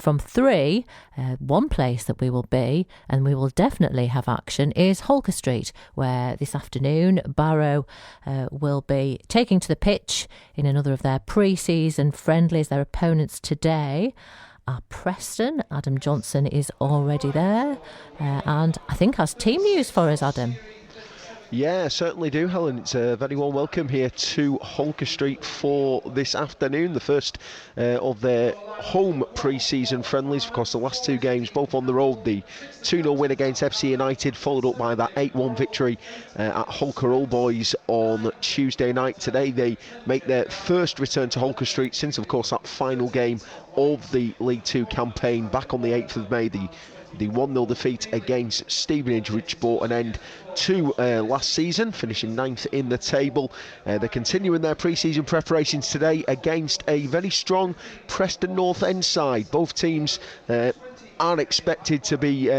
from 3, one place that we will be, and we will definitely have action, is Holker Street, where this afternoon Barrow will be taking to the pitch in another of their pre-season friendlies. Their opponents today are Preston. Adam Johnson is already there, and I think has team news for us, Adam. Yeah, certainly do, Helen. It's a very warm welcome here to Holker Street for this afternoon, the first of their home pre-season friendlies. Of course, the last 2 games, both on the road, the 2-0 win against FC United, followed up by that 8-1 victory at Holker Old Boys on Tuesday night. Today, they make their first return to Holker Street since, of course, that final game of the League 2 campaign back on the 8th of May, the 1-0 defeat against Stevenage, which brought an end to last season, finishing 9th in the table. They're continuing their pre-season preparations today against a very strong Preston North End side. Both teams aren't expected to be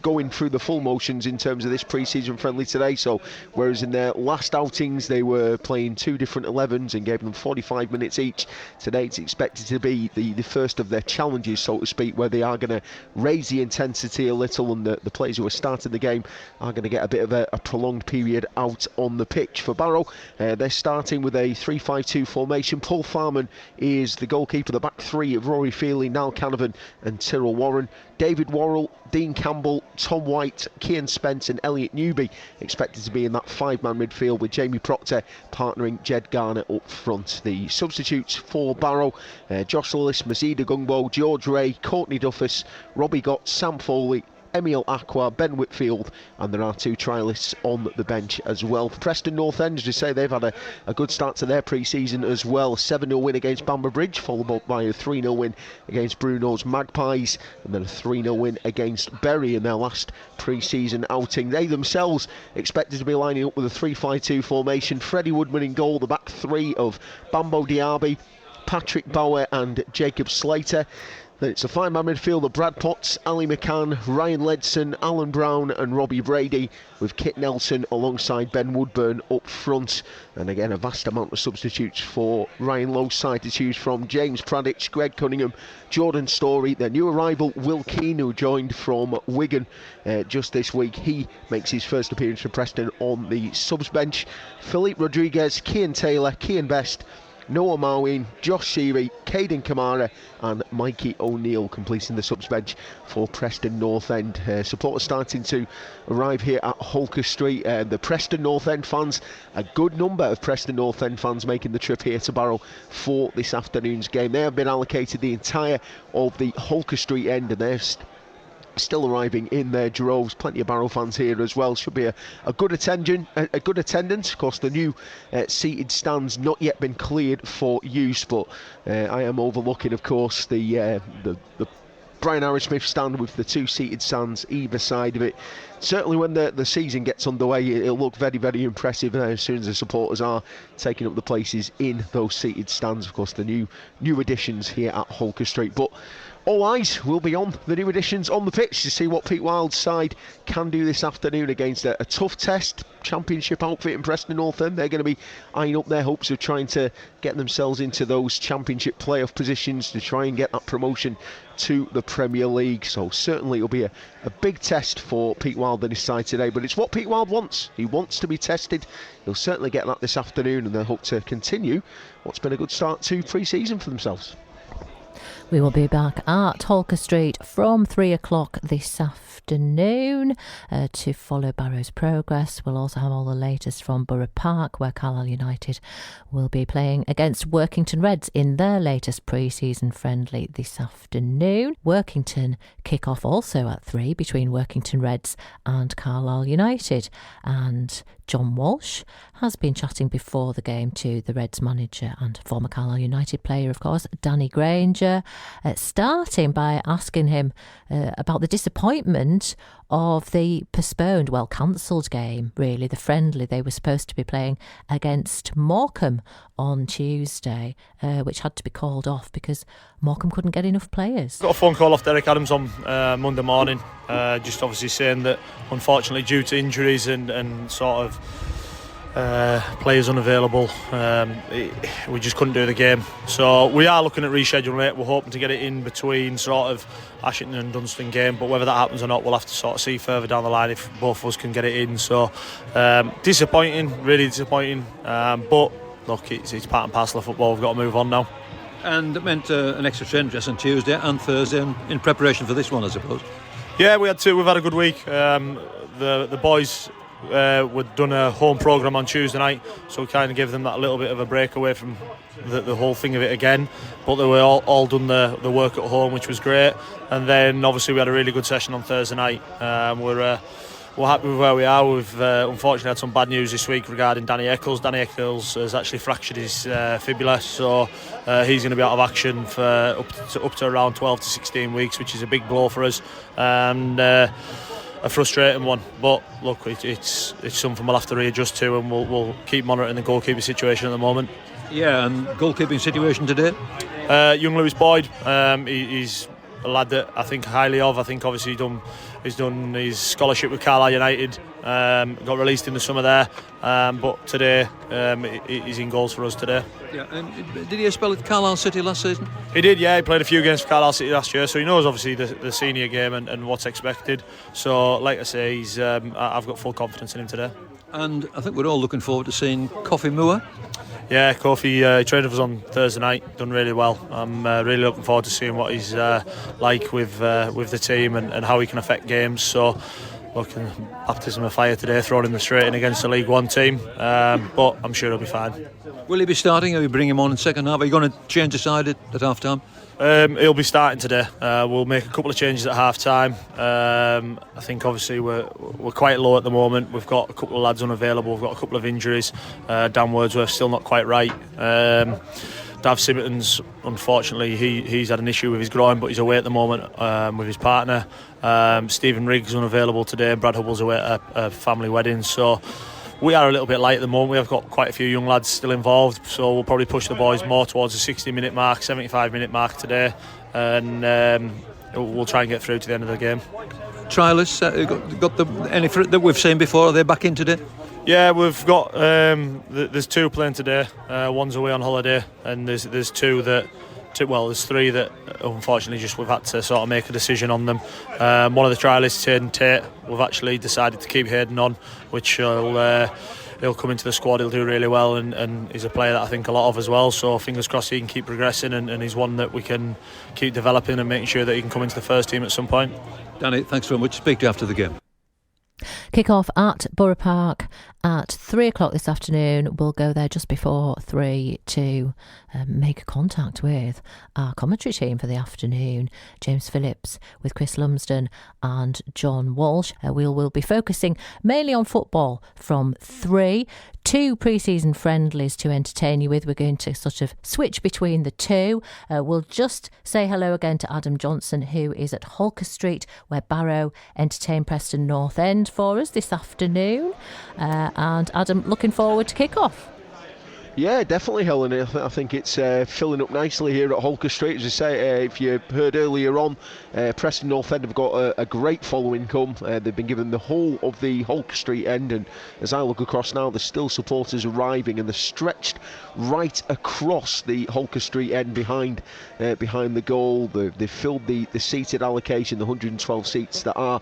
going through the full motions in terms of this pre-season friendly today. So whereas in their last outings they were playing 2 different 11s and gave them 45 minutes each, today it's expected to be the first of their challenges, so to speak, where they are going to raise the intensity a little, and the players who are starting the game are going to get a bit of a prolonged period out on the pitch. For Barrow, they're starting with a 3-5-2 formation. Paul Farman is the goalkeeper. The back 3 of Rory Feely, Niall Canavan and Tyrrell Warren. David Worrell, Dean Campbell, Tom White, Cian Spence and Elliot Newby expected to be in that 5-man midfield, with Jamie Proctor partnering Jed Garner up front. The substitutes for Barrow, Josh Lillis, Mazida Gungbo, George Ray, Courtney Duffus, Robbie Gott, Sam Foley, Emil Aqua, Ben Whitfield, and there are 2 trialists on the bench as well. For Preston North End, as you say, they've had a good start to their pre-season as well. 7-0 win against Bamber Bridge, followed up by a 3-0 win against Bruno's Magpies, and then a 3-0 win against Bury in their last pre-season outing. They themselves expected to be lining up with a 3-5-2 formation. Freddie Woodman in goal, the back 3 of Bambo Diaby, Patrick Bauer and Jacob Slater. Then it's a 5-man midfield of Brad Potts, Ali McCann, Ryan Ledson, Alan Brown and Robbie Brady, with Kit Nelson alongside Ben Woodburn up front. And again, a vast amount of substitutes for Ryan Lowe's side to choose from. James Pradich, Greg Cunningham, Jordan Story, their new arrival Will Keane, who joined from Wigan just this week. He makes his first appearance for Preston on the subs bench. Philippe Rodriguez, Cian Taylor, Cian Best, Noah Marwin, Josh Sheary, Caden Kamara and Mikey O'Neill completing the subs bench for Preston North End. Supporters starting to arrive here at Holker Street. The Preston North End fans, a good number of Preston North End fans making the trip here to Barrow for this afternoon's game. They have been allocated the entire of the Holker Street end, and they're still arriving in their droves. Plenty of Barrow fans here as well. Should be a good attendance. Of course, the new seated stands not yet been cleared for use, but I am overlooking, of course, the Brian Harris-Smith stand with the 2 seated stands either side of it. Certainly when the season gets underway, it'll look very, very impressive as soon as the supporters are taking up the places in those seated stands. Of course, the new additions here at Holker Street. But all eyes will be on the new additions on the pitch to see what Pete Wild's side can do this afternoon against a tough test championship outfit in Preston North End. They're going to be eyeing up their hopes of trying to get themselves into those championship playoff positions to try and get that promotion to the Premier League. So certainly it'll be a big test for Pete Wild and his side today, but it's what Pete Wild wants. He wants to be tested. He'll certainly get that this afternoon, and they hope to continue what's been a good start to pre-season for themselves. We will be back at Holker Street from 3 o'clock this afternoon to follow Barrow's progress. We'll also have all the latest from Borough Park, where Carlisle United will be playing against Workington Reds in their latest pre-season friendly this afternoon. Workington kick off also at 3 between Workington Reds and Carlisle United, and John Walsh has been chatting before the game to the Reds manager and former Carlisle United player, of course, Danny Granger, starting by asking him about the disappointment of the postponed, cancelled game, really, the friendly they were supposed to be playing against Morecambe on Tuesday, which had to be called off because Morecambe couldn't get enough players. Got a phone call off Derek Adams on Monday morning, just obviously saying that unfortunately due to injuries and sort of players unavailable. We just couldn't do the game, so we are looking at rescheduling it. We're hoping to get it in between sort of Ashington and Dunstan game, but whether that happens or not, we'll have to sort of see further down the line if both of us can get it in. So disappointing, really disappointing, but look, it's part and parcel of football. We've got to move on now. And it meant an extra training just on Tuesday and Thursday in preparation for this one, I suppose. Yeah, we had two. We've had a good week. The boys we'd done a home programme on Tuesday night, so we kind of gave them that little bit of a break away from the whole thing of it again, but they were all done the work at home, which was great. And then obviously we had a really good session on Thursday night. We're happy with where we are. We've unfortunately had some bad news this week regarding Danny Eccles. Danny Eccles has actually fractured his fibula, so he's going to be out of action for up to around 12 to 16 weeks, which is a big blow for us, and a frustrating one. But look, it's something we'll have to readjust to, and we'll keep monitoring the goalkeeping situation at the moment. Yeah, and goalkeeping situation today? Young Lewis Boyd, he's a lad that I think highly of. I think obviously he's done his scholarship with Carlisle United, got released in the summer there, but today he's in goals for us today. Yeah, and did he spell at Carlisle City last season? He did, yeah. He played a few games for Carlisle City last year, so he knows obviously the senior game and what's expected. So like I say, I've got full confidence in him today. And I think we're all looking forward to seeing Kofi Moore. Yeah, Kofi trained with us on Thursday night, done really well. I'm really looking forward to seeing what he's like with the team and how he can affect games. So, look, baptism of fire today, throwing him straight in against the League One team, but I'm sure he'll be fine. Will he be starting, or will you bring him on in second half? Are you going to change the side at half time? He'll be starting today. We'll make a couple of changes at half time. I think obviously we're quite low at the moment. We've got a couple of lads unavailable. We've got a couple of injuries. Dan Wordsworth's still not quite right. Dav Simmerton's, unfortunately, he's had an issue with his groin, but he's away at the moment with his partner. Stephen Riggs unavailable today, and Brad Hubble's away at a family wedding. So we are a little bit light at the moment. We have got quite a few young lads still involved, so we'll probably push the boys more towards the 60-minute mark, 75-minute mark today, and we'll try and get through to the end of the game. Trialists, any that we've seen before, are they back in today? Yeah, we've got there's two playing today. One's away on holiday, and there's there's three that unfortunately we've had to sort of make a decision on them. One of the trialists, Hayden Tate, we've actually decided to keep Hayden on, which he'll come into the squad. He'll do really well, and he's a player that I think a lot of as well. So fingers crossed he can keep progressing, and he's one that we can keep developing and making sure that he can come into the first team at some point. Danny, thanks very much. Speak to you after the game. Kick-off at Borough Park at 3 o'clock this afternoon. We'll go there just before 3 to make contact with our commentary team for the afternoon. James Phillips with Chris Lumsden and John Walsh. We'll be focusing mainly on football from 3. 2 pre-season friendlies to entertain you with. We're going to sort of switch between the two. We'll just say hello again to Adam Johnson, who is at Holker Street, where Barrow entertain Preston North End for us this afternoon. And Adam, looking forward to kick-off. Yeah, definitely, Helen. I think it's filling up nicely here at Holker Street. As I say, if you heard earlier on, Preston North End have got a great following come. They've been given the whole of the Holker Street end, and as I look across now, there's still supporters arriving, and they're stretched right across the Holker Street end behind the goal. They've filled the seated allocation, the 112 seats that are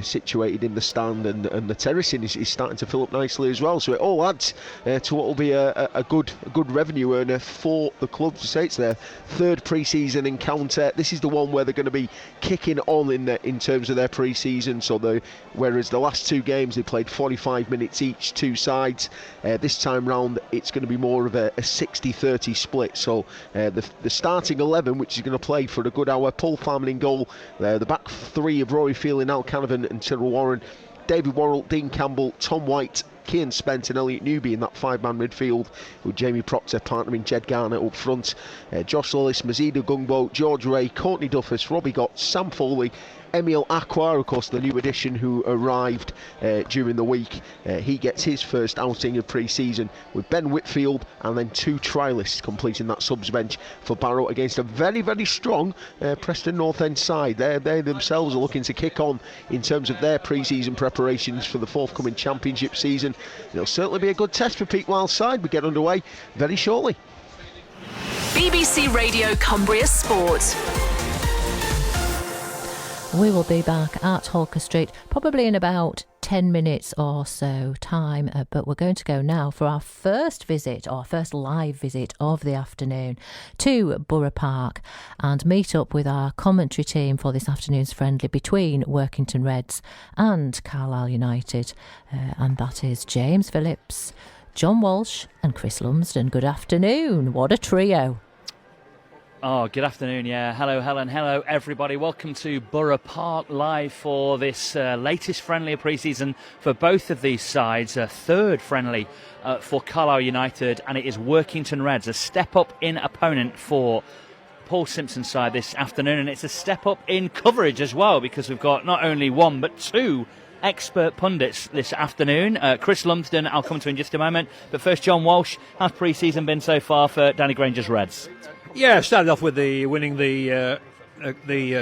situated in the stand, and the terracing is starting to fill up nicely as well. So it all adds to what will be a good revenue earner for the club. To say it's their third pre-season encounter. This is the one where they're going to be kicking on in terms of their pre-season. So whereas the last 2 games they played 45 minutes each, 2 sides, this time round it's going to be more of a 60-30 split. So the starting 11, which is going to play for a good hour: Paul Farman in goal, the back 3 of Rory Fielding, Al Canavan and Tyrrell Warren, David Worrell, Dean Campbell, Tom White, Cian Spence and Elliot Newby in that 5-man midfield, with Jamie Proctor partnering Jed Garner up front, Josh Lillis, Mazida Gungbo, George Ray, Courtney Duffus, Robbie Gott, Sam Foley, Emil Aqua, of course the new addition who arrived during the week. He gets his first outing of pre-season, with Ben Whitfield and then 2 trialists completing that subs bench for Barrow against a very, very strong Preston North End side. They themselves are looking to kick on in terms of their pre-season preparations for the forthcoming championship season. It'll certainly be a good test for Pete Wild's side. We get underway very shortly. BBC Radio Cumbria Sport. We will be back at Holker Street probably in about 10 minutes or so time, but we're going to go now for our first live visit of the afternoon to Borough Park and meet up with our commentary team for this afternoon's friendly between Workington Reds and Carlisle United, and that is James Phillips, John Walsh and Chris Lumsden. Good afternoon. What a trio. Oh, good afternoon, yeah. Hello, Helen. Hello, everybody. Welcome to Borough Park live for this latest friendly of pre-season for both of these sides. A third friendly for Carlisle United, and it is Workington Reds, a step-up in opponent for Paul Simpson's side this afternoon, and it's a step-up in coverage as well, because we've got not only one but two expert pundits this afternoon. Chris Lumsden, I'll come to in just a moment. But first, John Walsh, how's pre-season been so far for Danny Granger's Reds? Yeah, started off with winning the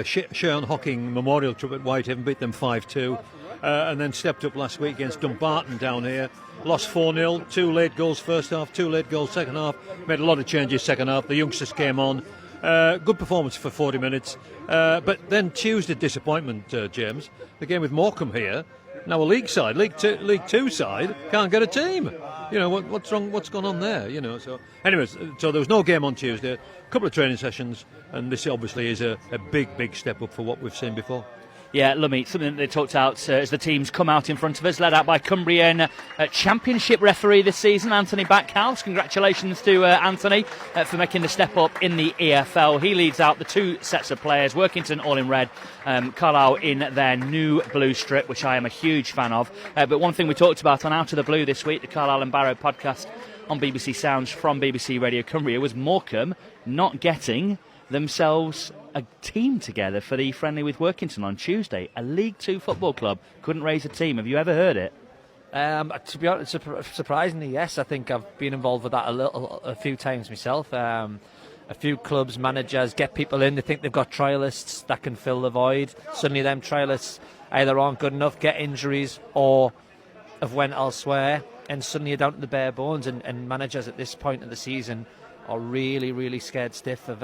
Sharon Hocking Memorial Cup at Whitehaven, beat them 5-2, and then stepped up last week against Dumbarton down here. Lost 4-0, 2 late goals first half, 2 late goals second half. Made a lot of changes second half. The youngsters came on. Good performance for 40 minutes. But then Tuesday disappointment, James. The game with Morecambe here. Now a League side, League Two side, can't get a team. You know, what's wrong? What's gone on there? You know, so anyways, so there was no game on Tuesday, a couple of training sessions, and this obviously is a big step up for what we've seen before. Yeah, Lummy, something that they talked out as the teams come out in front of us, led out by Cumbrian Championship referee this season, Anthony Backhouse. Congratulations to Anthony for making the step up in the EFL. He leads out the two sets of players, Workington all in red, Carlisle in their new blue strip, which I am a huge fan of. But one thing we talked about on Out of the Blue this week, the Carlisle and Barrow podcast on BBC Sounds from BBC Radio Cumbria, was Morecambe not getting themselves a team together for the friendly with Workington on Tuesday. A League Two football club couldn't raise a team. Have you ever heard it? To be honest, surprisingly, yes. I think I've been involved with that a few times myself. A few clubs, managers get people in. They think they've got trialists that can fill the void. Suddenly, them trialists either aren't good enough, get injuries, or have went elsewhere, and suddenly you're down to the bare bones. And managers at this point of the season are really scared stiff of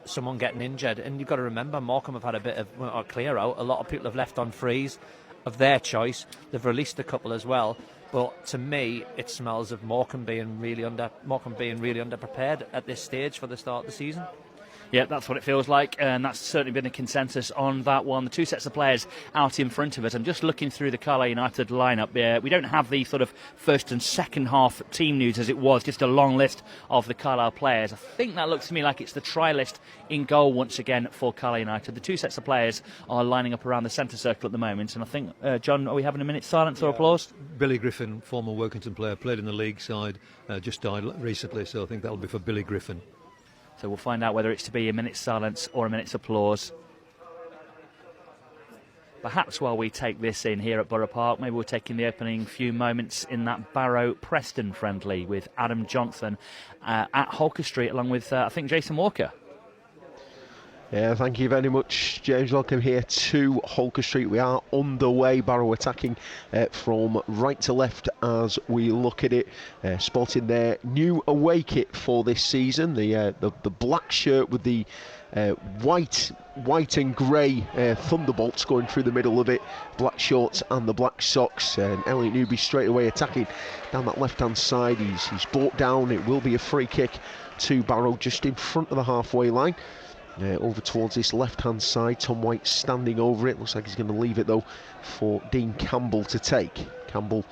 someone getting injured. And you've got to remember, Morecambe have had a bit of a clear out. A lot of people have left on frees of their choice. They've released a couple as well. But to me, it smells of Morecambe being really underprepared at this stage for the start of the season. Yeah, that's what it feels like, and that's certainly been a consensus on that one. The two sets of players out in front of us. I'm just looking through the Carlisle United lineup. We don't have the sort of first and second half team news as it was, just a long list of the Carlisle players. I think that looks to me like it's the try list in goal once again for Carlisle United. The two sets of players are lining up around the centre circle at the moment, and I think, John, are we having a minute's silence or applause? Billy Griffin, former Workington player, played in the league side, just died recently, so I think that'll be for Billy Griffin. So we'll find out whether it's to be a minute's silence or a minute's applause. Perhaps while we take this in here at Borough Park, maybe we'll take in the opening few moments in that Barrow Preston friendly with Adam Johnson at Holker Street, along with, I think, Jason Walker. Yeah, thank you very much, James. Welcome here to Holker Street. We are on the way. Barrow attacking from right to left as we look at it, sporting their new away kit for this season. The black shirt with the white and grey thunderbolts going through the middle of it, black shorts and the black socks. And Elliot Newby straight away attacking down that left-hand side. He's brought down. It will be a free kick to Barrow just in front of the halfway line. Over towards this left-hand side, Tom White standing over it. Looks like he's going to leave it though for Dean Campbell to take. Campbell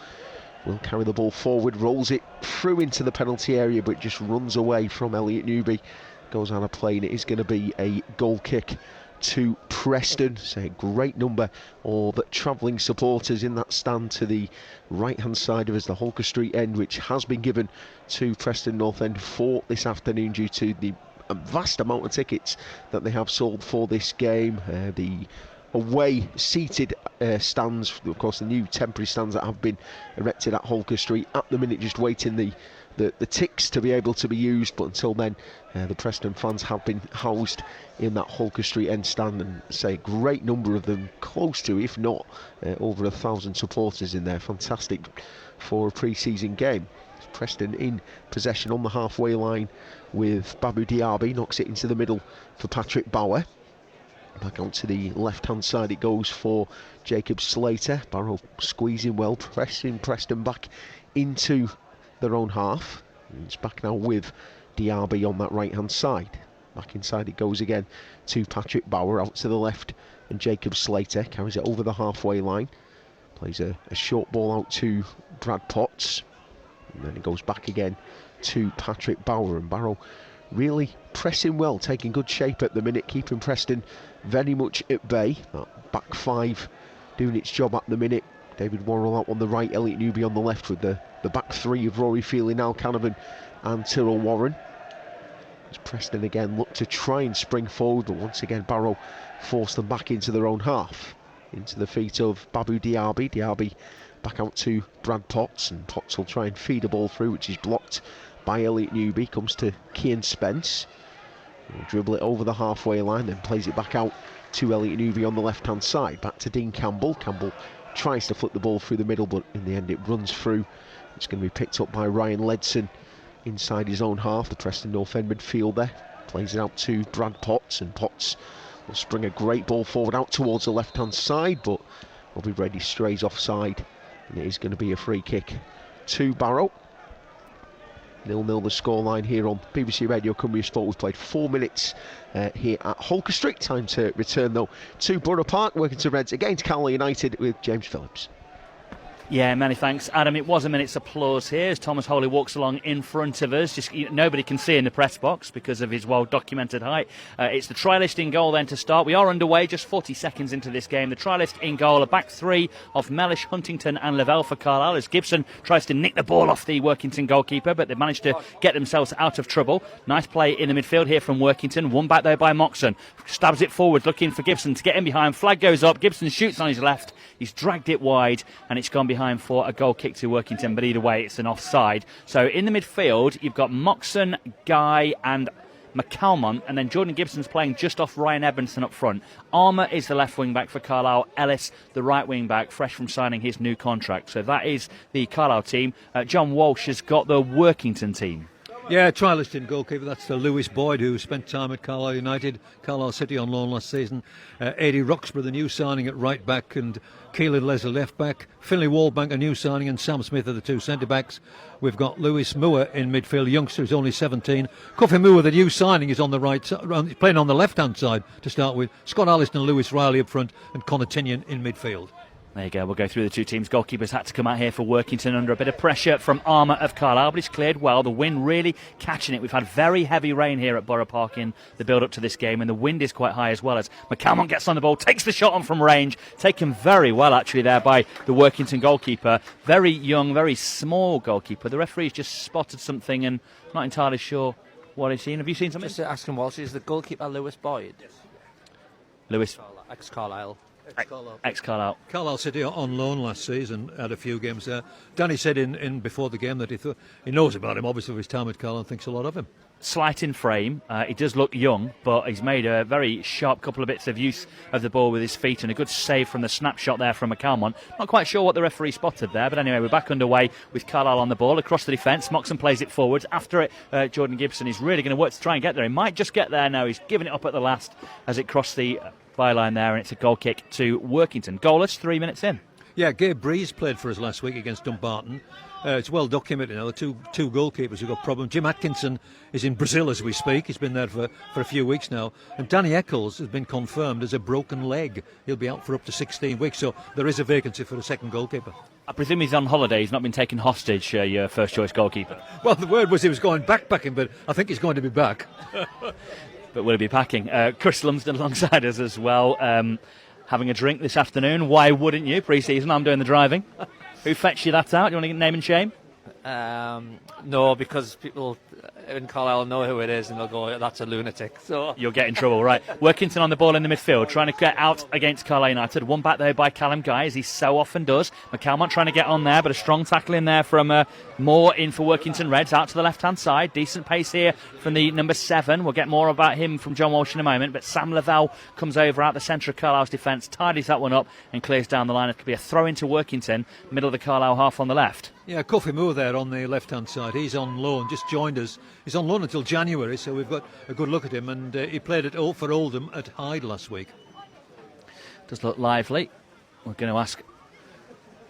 will carry the ball forward, rolls it through into the penalty area, but just runs away from Elliot Newby. Goes out of play, and it is going to be a goal kick to Preston. So a great number of travelling supporters in that stand to the right-hand side of us, the Holker Street end, which has been given to Preston North End for this afternoon due to the a vast amount of tickets that they have sold for this game. The away seated stands, of course the new temporary stands that have been erected at Holker Street, at the minute just waiting the the ticks to be able to be used, but until then the Preston fans have been housed in that Holker Street end stand, and say a great number of them, close to, if not over 1,000 supporters in there. Fantastic for a pre-season game. Preston in possession on the halfway line with Babu Diaby, knocks it into the middle for Patrick Bauer. Back onto the left hand side it goes for Jacob Slater. Barrow squeezing well, pressing Preston back into their own half. It's back now with Diaby on that right hand side. Back inside it goes again to Patrick Bauer, out to the left, and Jacob Slater carries it over the halfway line. Plays a short ball out to Brad Potts, and then it goes back again to Patrick Bauer. And Barrow really pressing well, taking good shape at the minute, keeping Preston very much at bay. That back five doing its job at the minute. David Worrell out on the right, Elliot Newby on the left, with the back three of Rory Feely, Al Canavan and Tyrrell Warren. As Preston again look to try and spring forward, but once again Barrow force them back into their own half. Into the feet of Babu Diaby. Diaby back out to Brad Potts, and Potts will try and feed a ball through, which is blocked by Elliot Newby. Comes to Cian Spence. He'll dribble it over the halfway line, then plays it back out to Elliot Newby on the left hand side. Back to Dean Campbell. Campbell tries to flick the ball through the middle, but in the end it runs through. It's going to be picked up by Ryan Ledson inside his own half, the Preston North End midfielder. Plays it out to Brad Potts, and Potts will spring a great ball forward out towards the left hand side, but will be ready, strays offside, and it is going to be a free kick to Barrow. 0-0 the scoreline here on BBC Radio Cumbria Sport. We've played 4 minutes here at Holker Street. Time to return though to Borough Park, Workington Reds against Carlisle United with James Phillips. Yeah, many thanks, Adam. It was a minute's applause here as Thomas Holy walks along in front of us. Just nobody can see in the press box because of his well-documented height. It's the trialist in goal then to start. We are underway, just 40 seconds into this game. The trialist in goal, a back three of Mellish, Huntington and Lavelle for Carlisle, as Gibson tries to nick the ball off the Workington goalkeeper, but they've managed to get themselves out of trouble. Nice play in the midfield here from Workington. Won back though by Moxon. Stabs it forward, looking for Gibson to get in behind. Flag goes up. Gibson shoots on his left. He's dragged it wide, and it's gone behind for a goal kick to Workington, but either way it's an offside. So in the midfield you've got Moxon, Guy and McCalmont, and then Jordan Gibson's playing just off Ryan Edmondson up front. Armour is the left wing back for Carlisle. Ellis the right wing back, fresh from signing his new contract. So that is the Carlisle team. John Walsh has got the Workington team. Yeah, trialist in goalkeeper, that's Lewis Boyd, who spent time at Carlisle United, Carlisle City on loan last season. Eddie Roxburgh, the new signing at right back, and Keelan Leslie left back. Finlay Wallbank, a new signing, and Sam Smith are the two centre backs. We've got Lewis Moore in midfield, youngster who's only 17. Coffee Moore, the new signing, is on the right side, he's playing on the left hand side to start with. Scott Alliston and Lewis Riley up front, and Connor Tinian in midfield. There you go, we'll go through the two teams. Goalkeepers had to come out here for Workington under a bit of pressure from Armour of Carlisle, but it's cleared well. The wind really catching it. We've had very heavy rain here at Borough Park in the build-up to this game, and the wind is quite high as well, as McCalmont gets on the ball, takes the shot on from range, taken very well actually there by the Workington goalkeeper. Very young, very small goalkeeper. The referee's just spotted something and not entirely sure what he's seen. Have you seen something? Just asking Walsh, is the goalkeeper Lewis Boyd? Lewis. Ex-Carlisle. Ex-Carlisle. Carlisle City on loan last season, had a few games there. Danny said in before the game that he knows about him, obviously, for his time at Carlisle, and thinks a lot of him. Slight in frame, he does look young, but he's made a very sharp couple of bits of use of the ball with his feet, and a good save from the snapshot there from McCalmont. Not quite sure what the referee spotted there, but anyway, we're back underway with Carlisle on the ball across the defence. Moxon plays it forwards. After it, Jordan Gibson is really going to work to try and get there. He might just get there now. He's given it up at the last as it crossed the byline there, and it's a goal kick to Workington. Goalless, 3 minutes in. Yeah, Gabe Breeze played for us last week against Dumbarton. It's well documented now, the two goalkeepers who've got problems. Jim Atkinson is in Brazil as we speak. He's been there for a few weeks now. And Danny Eccles has been confirmed as a broken leg. He'll be out for up to 16 weeks, so there is a vacancy for a second goalkeeper. I presume he's on holiday. He's not been taken hostage, your first choice goalkeeper. Well, the word was he was going backpacking, but I think he's going to be back. But will he be packing? Chris Lumsden alongside us as well, having a drink this afternoon. Why wouldn't you? Pre-season, I'm doing the driving. Who fetched you that out? Do you want to get name and shame? No, because people in Carlisle know who it is and they'll go, that's a lunatic. So You'll get in trouble, right? Workington on the ball in the midfield, trying to get out against Carlisle United. One back there by Callum Guy, as he so often does. McCalmont trying to get on there, but a strong tackle in there from Moore in for Workington Reds, out to the left-hand side. Decent pace here from the number 7. We'll get more about him from John Walsh in a moment, but Sam Lavelle comes over out the centre of Carlisle's defence, tidies that one up and clears down the line. It could be a throw into Workington, middle of the Carlisle half on the left. Yeah, Coffee Moore there on the left-hand side. He's on loan, just joined us. He's on loan until January, so we've got a good look at him. And he played for Oldham at Hyde last week. Does look lively. We're going to ask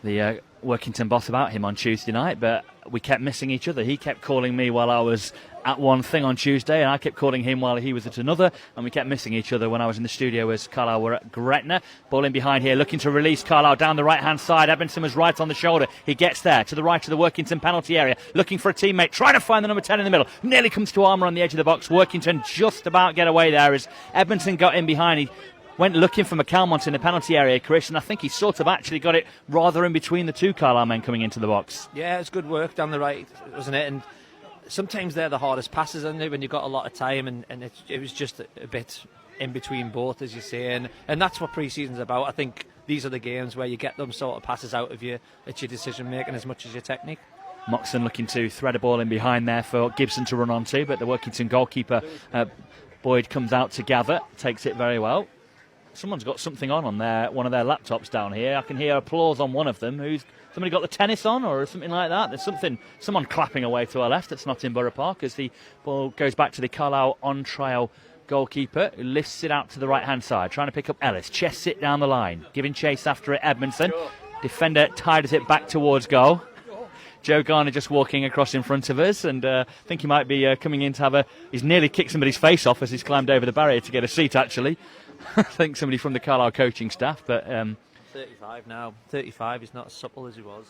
the Workington boss about him on Tuesday night, but we kept missing each other. He kept calling me while I was at one thing on Tuesday, and I kept calling him while he was at another, and we kept missing each other when I was in the studio as Carlisle were at Gretna. Ball in behind here, looking to release Carlisle down the right-hand side. Edmondson was right on the shoulder. He gets there to the right of the Workington penalty area, looking for a teammate, trying to find the number 10 in the middle. Nearly comes to armour on the edge of the box. Workington just about get away there as Edmondson got in behind. He went looking for McCalmont in the penalty area, Chris, and I think he sort of actually got it rather in between the two Carlisle men coming into the box. yeah, it's good work down the right, wasn't it? And sometimes they're the hardest passes, aren't they, when you've got a lot of time, and it was just a bit in between both, as you say, and that's what pre-season's about. I think these are the games where you get them sort of passes out of you. It's your decision making as much as your technique. Moxon looking to thread a ball in behind there for Gibson to run onto, but the Workington goalkeeper Boyd comes out to gather, takes it very well. Someone's got something on one of their laptops down here. I can hear applause on one of them. Somebody got the tennis on or something like that? There's someone clapping away to our left. That's not in Borough Park as the ball goes back to the Carlisle on-trial goalkeeper, who lifts it out to the right-hand side, trying to pick up Ellis. Chests it down the line, giving chase after it, Edmondson. Defender tidies it back towards goal. Joe Garner just walking across in front of us, and I think he might be coming in to he's nearly kicked somebody's face off as he's climbed over the barrier to get a seat, actually. I think somebody from the Carlisle coaching staff, but 35 now. 35, he's not as supple as he was.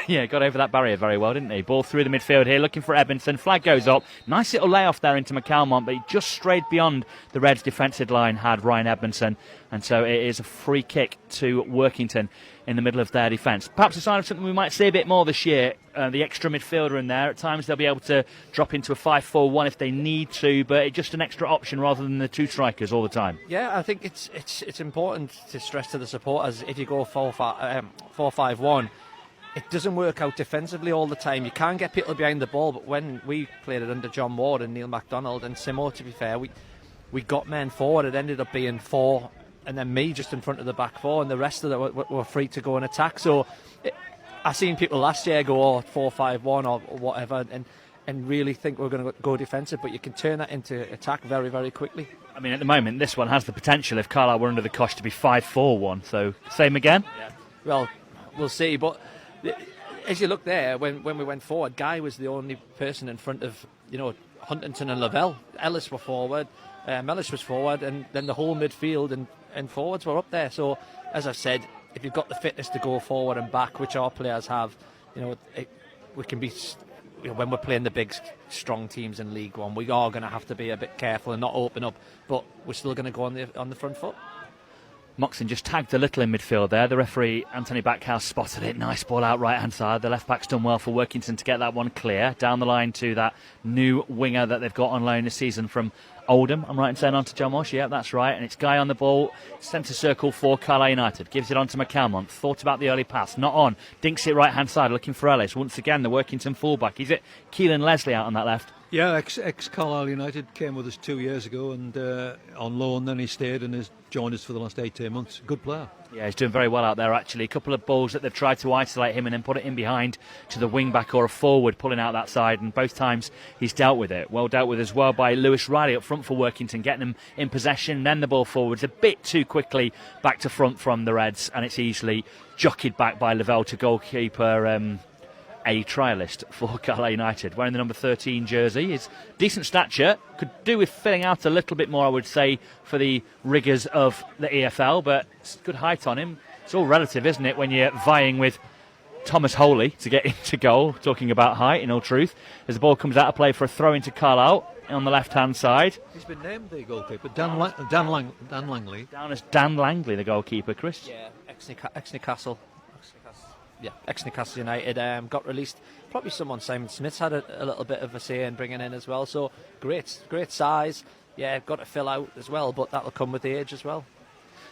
yeah, got over that barrier very well, didn't he? Ball through the midfield here, looking for Edmondson. Flag goes up. Nice little layoff there into McCalmont, but he just strayed beyond the Reds' defensive line, had Ryan Edmondson. And so it is a free kick to Workington in the middle of their defence. Perhaps a sign of something we might see a bit more this year. The extra midfielder in there. At times they'll be able to drop into a 5-4-1 if they need to, but it's just an extra option rather than the two strikers all the time. Yeah, I think it's important to stress to the supporters, if you go 4-5-1, it doesn't work out defensively all the time. You can get people behind the ball, but when we played it under John Ward and Neil MacDonald and Simo, to be fair, we got men forward. It ended up being 4 and then me just in front of the back 4, and the rest of them were free to go and attack. So I seen people last year go 4-5-1 or whatever and really think we're going to go defensive, but you can turn that into attack very, very quickly. I mean, at the moment, this one has the potential, if Carlisle were under the cosh, to be 5-4-1. So, same again? Yeah. Well, we'll see. But as you look there, when we went forward, Guy was the only person in front of, Huntington and Lavelle. Ellis were forward, Mellish was forward, and then the whole midfield and forwards were up there. So, as I've said, if you've got the fitness to go forward and back, which our players have, we can be... when we're playing the big, strong teams in League One, we are going to have to be a bit careful and not open up, but we're still going to go on the front foot. Moxon just tagged a little in midfield there. The referee, Anthony Backhouse, spotted it. Nice ball out right-hand side. The left-back's done well for Workington to get that one clear. Down the line to that new winger that they've got on loan this season from Oldham. I'm right in saying on to John Walsh. Yeah, that's right. And it's Guy on the ball. Centre circle for Carlisle United. Gives it on to McCalmont. Thought about the early pass. Not on. Dinks it right-hand side looking for Ellis. Once again, the Workington fullback. Is it Keelan Leslie out on that left? Yeah, ex-Carlisle United, came with us 2 years ago and on loan, then he stayed and has joined us for the last 18 months. Good player. Yeah, he's doing very well out there, actually. A couple of balls that they've tried to isolate him and then put it in behind to the wing-back or a forward, pulling out that side, and both times he's dealt with it. Well dealt with as well by Lewis Riley up front for Workington, getting them in possession, then the ball forwards a bit too quickly back to front from the Reds, and it's easily jockeyed back by Lavelle to goalkeeper... a trialist for Carlisle United, wearing the number 13 jersey. His decent stature, could do with filling out a little bit more, I would say, for the rigours of the EFL, but it's good height on him. It's all relative, isn't it, when you're vying with Thomas Holy to get into goal, talking about height, in all truth, as the ball comes out of play for a throw into Carlisle on the left-hand side. He's been named the goalkeeper, Dan Langley. Down as Dan Langley, the goalkeeper, Chris. Yeah, ex-Newcastle. ex-Newcastle United, got released. Probably someone Simon Smith's had a little bit of a say in bringing in as well. So great size. Yeah, got to fill out as well, but that'll come with the age as well.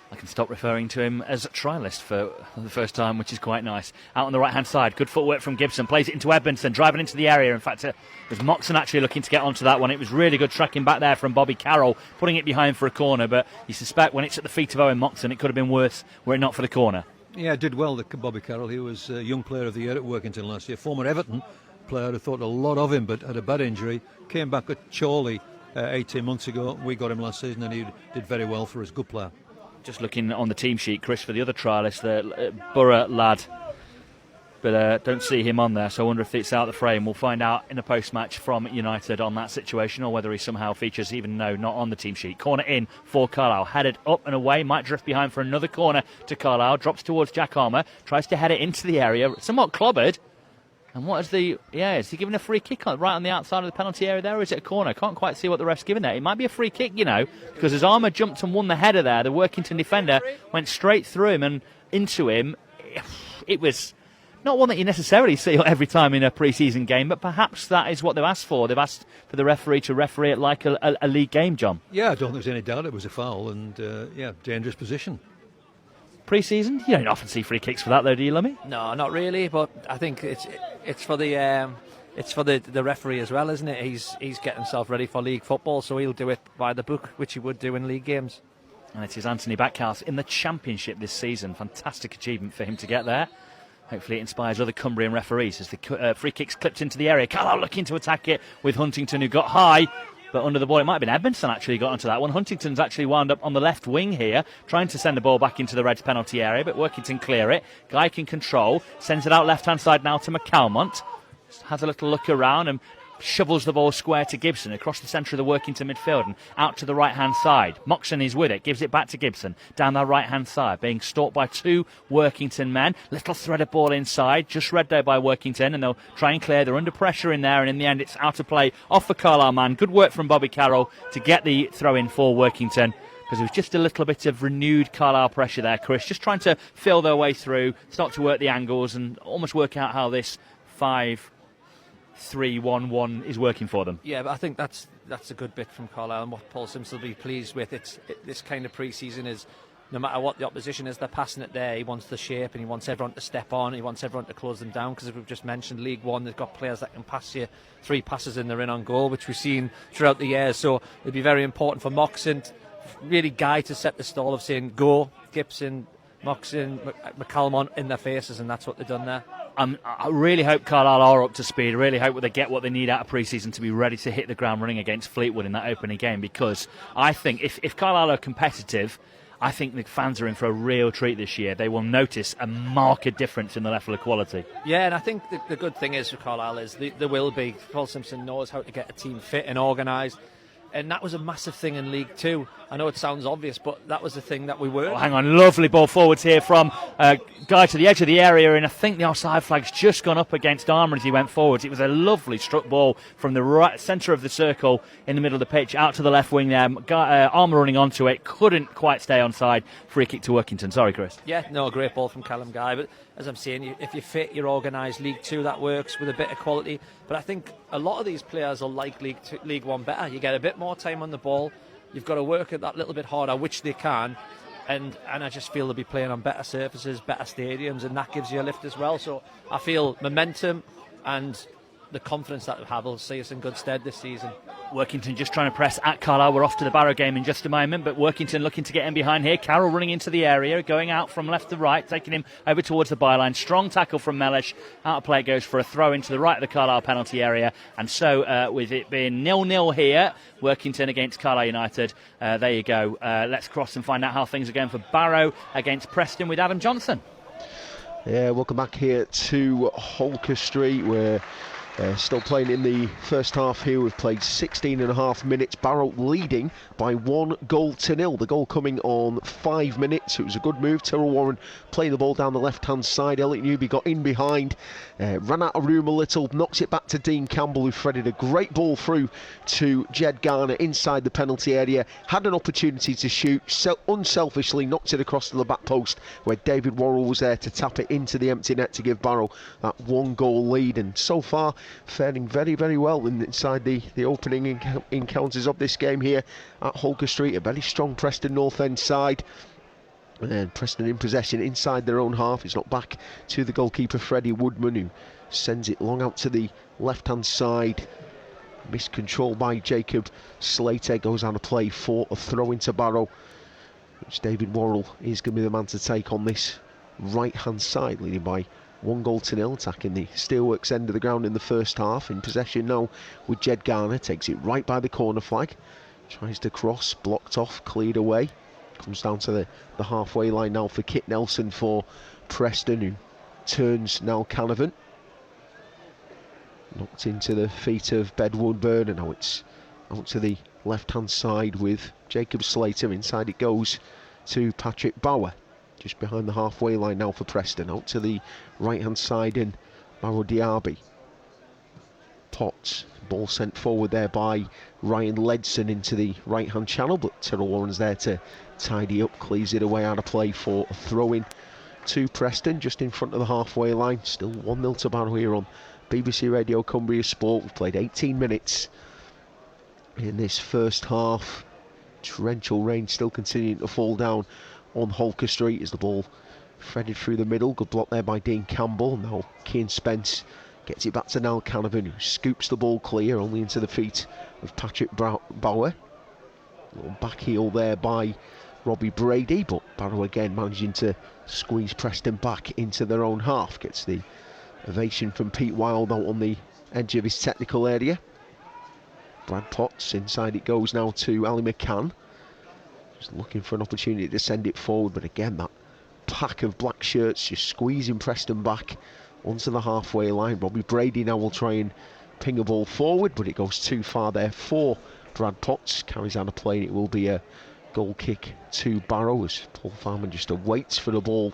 I can stop referring to him as a trialist for the first time, which is quite nice. Out on the right-hand side, good footwork from Gibson. Plays it into Edmondson, driving into the area. In fact, it was Moxon actually looking to get onto that one. It was really good tracking back there from Bobby Carroll, putting it behind for a corner. But you suspect when it's at the feet of Owen Moxon, it could have been worse were it not for the corner. Yeah, did well, Bobby Carroll. He was Young Player of the Year at Workington last year. Former Everton player who thought a lot of him, but had a bad injury. Came back at Chorley 18 months ago. We got him last season, and he did very well for us. Good player. Just looking on the team sheet, Chris, for the other trialist, the Borough lad. But don't see him on there, so I wonder if it's out of the frame. We'll find out in a post-match from United on that situation, or whether he somehow features, even though not on the team sheet. Corner in for Carlisle, headed up and away, might drift behind for another corner to Carlisle, drops towards Jack Armour, tries to head it into the area, somewhat clobbered. And what is is he giving a free kick right on the outside of the penalty area there, or is it a corner? Can't quite see what the ref's giving there. It might be a free kick, because as Armour jumped and won the header there, the Workington defender went straight through him and into him. It was not one that you necessarily see every time in a pre-season game, but perhaps that is what they've asked for. They've asked for the referee to referee it like a league game, John. Yeah, I don't think there's any doubt it was a foul, and dangerous position. Pre-season, you don't often see free kicks for that, though, do you, Lummy? No, not really. But I think it's for the referee as well, isn't it? He's getting himself ready for league football, so he'll do it by the book, which he would do in league games. And it is Anthony Backhouse in the Championship this season. Fantastic achievement for him to get there. Hopefully it inspires other Cumbrian referees as the free kick's clipped into the area. Carlisle looking to attack it with Huntington, who got high, but under the ball. It might have been Edmondson actually got onto that one. Huntington's actually wound up on the left wing here, trying to send the ball back into the Reds penalty area, but Workington clear it. Guy can control, sends it out left-hand side now to McCalmont. Has a little look around and shovels the ball square to Gibson across the centre of the Workington midfield and out to the right-hand side. Moxon is with it, gives it back to Gibson down that right-hand side, being stalked by two Workington men. Little threaded ball inside, just read there by Workington, and they'll try and clear. They're under pressure in there, and in the end it's out of play off the Carlisle man. Good work from Bobby Carroll to get the throw-in for Workington, because it was just a little bit of renewed Carlisle pressure there, Chris, just trying to feel their way through, start to work the angles and almost work out how this 5-3-1-1 is working for them. Yeah, but I think that's a good bit from Carlisle, and what Paul Simpson will be pleased with. This kind of pre-season is, no matter what the opposition is, they're passing it there. He wants the shape, and he wants everyone to step on. He wants everyone to close them down, because as we've just mentioned, League One, they've got players that can pass you 3 passes and they're in on goal, which we've seen throughout the years. So it'd be very important for Moxon, really Guy, to set the stall of saying go, Gibson, Moxon, McCalmont in their faces, and that's what they've done there. I really hope Carlisle are up to speed. I really hope they get what they need out of pre-season to be ready to hit the ground running against Fleetwood in that opening game, because I think if Carlisle are competitive, I think the fans are in for a real treat this year. They will notice a marked difference in the level of quality. Yeah, and I think the good thing is for Carlisle is there will be. Paul Simpson knows how to get a team fit and organised. And that was a massive thing in League Two. I know it sounds obvious, but that was the thing that we were. Oh, hang on, lovely ball forwards here from Guy to the edge of the area, and I think the offside flag's just gone up against Armour as he went forwards. It was a lovely struck ball from the right centre of the circle in the middle of the pitch out to the left wing there. Armour running onto it, couldn't quite stay onside. Free kick to Workington. Sorry, Chris. Yeah, no, great ball from Callum Guy, but as I'm saying, if you're fit, you're organised. League Two, that works with a bit of quality. But I think a lot of these players will like League One better. You get a bit more time on the ball. You've got to work at that little bit harder, which they can. And I just feel they'll be playing on better surfaces, better stadiums, and that gives you a lift as well. So I feel momentum and the confidence that they have will see us in good stead this season. Workington just trying to press at Carlisle. We're off to the Barrow game in just a moment, but Workington looking to get in behind here. Carroll running into the area, going out from left to right, taking him over towards the byline. Strong tackle from Mellish. Out of play goes for a throw into the right of the Carlisle penalty area. And so with it being 0-0 here, Workington against Carlisle United. There you go. Let's cross and find out how things are going for Barrow against Preston with Adam Johnson. Yeah, welcome back here to Holker Street, where Still playing in the first half here. We've played 16.5 minutes. Barrow leading by 1-0. The goal coming on 5 minutes. It was a good move. Tyrrell Warren playing the ball down the left-hand side. Elliot Newby got in behind, ran out of room a little, knocked it back to Dean Campbell, who threaded a great ball through to Jed Garner inside the penalty area. Had an opportunity to shoot, unselfishly knocked it across to the back post, where David Worrell was there to tap it into the empty net to give Barrow that 1-goal lead. And so far, faring very, very well inside the opening encounters of this game here at Holker Street. A very strong Preston North End side. And then Preston in possession inside their own half. It's not back to the goalkeeper Freddie Woodman, who sends it long out to the left-hand side. Missed control by Jacob Slater. Goes out of play for a throw into Barrow, which David Worrell is going to be the man to take on this right-hand side, leading by 1-0, attacking the Steelworks end of the ground in the first half. In possession now with Jed Garner, takes it right by the corner flag, tries to cross, blocked off, cleared away, comes down to the halfway line now for Kit Nelson for Preston, who turns now Canavan, knocked into the feet of Bed Woodburn, and now it's out to the left hand side with Jacob Slater. Inside it goes to Patrick Bauer, just behind the halfway line now for Preston. Out to the right hand side in Barrow Diaby. Potts, ball sent forward there by Ryan Ledson into the right hand channel, but Tyrrell Warren's there to tidy up, clears it away out of play for a throw in to Preston just in front of the halfway line. Still 1-0 to Barrow here on BBC Radio Cumbria Sport. We've played 18 minutes in this first half. Torrential rain still continuing to fall down on Holker Street as the ball threaded through the middle. Good block there by Dean Campbell. Now Keane Spence gets it back to Niall Canavan, who scoops the ball clear only into the feet of Patrick Bauer. A little back heel there by Robbie Brady, but Barrow again managing to squeeze Preston back into their own half. Gets the ovation from Pete Wild out on the edge of his technical area. Brad Potts, inside it goes now to Ali McCann. Just looking for an opportunity to send it forward, but again that pack of black shirts just squeezing Preston back onto the halfway line. Robbie Brady now will try and ping a ball forward, but it goes too far there for Brad Potts. Carries out a play, it will be a goal kick to Barrow as Paul Farman just awaits for the ball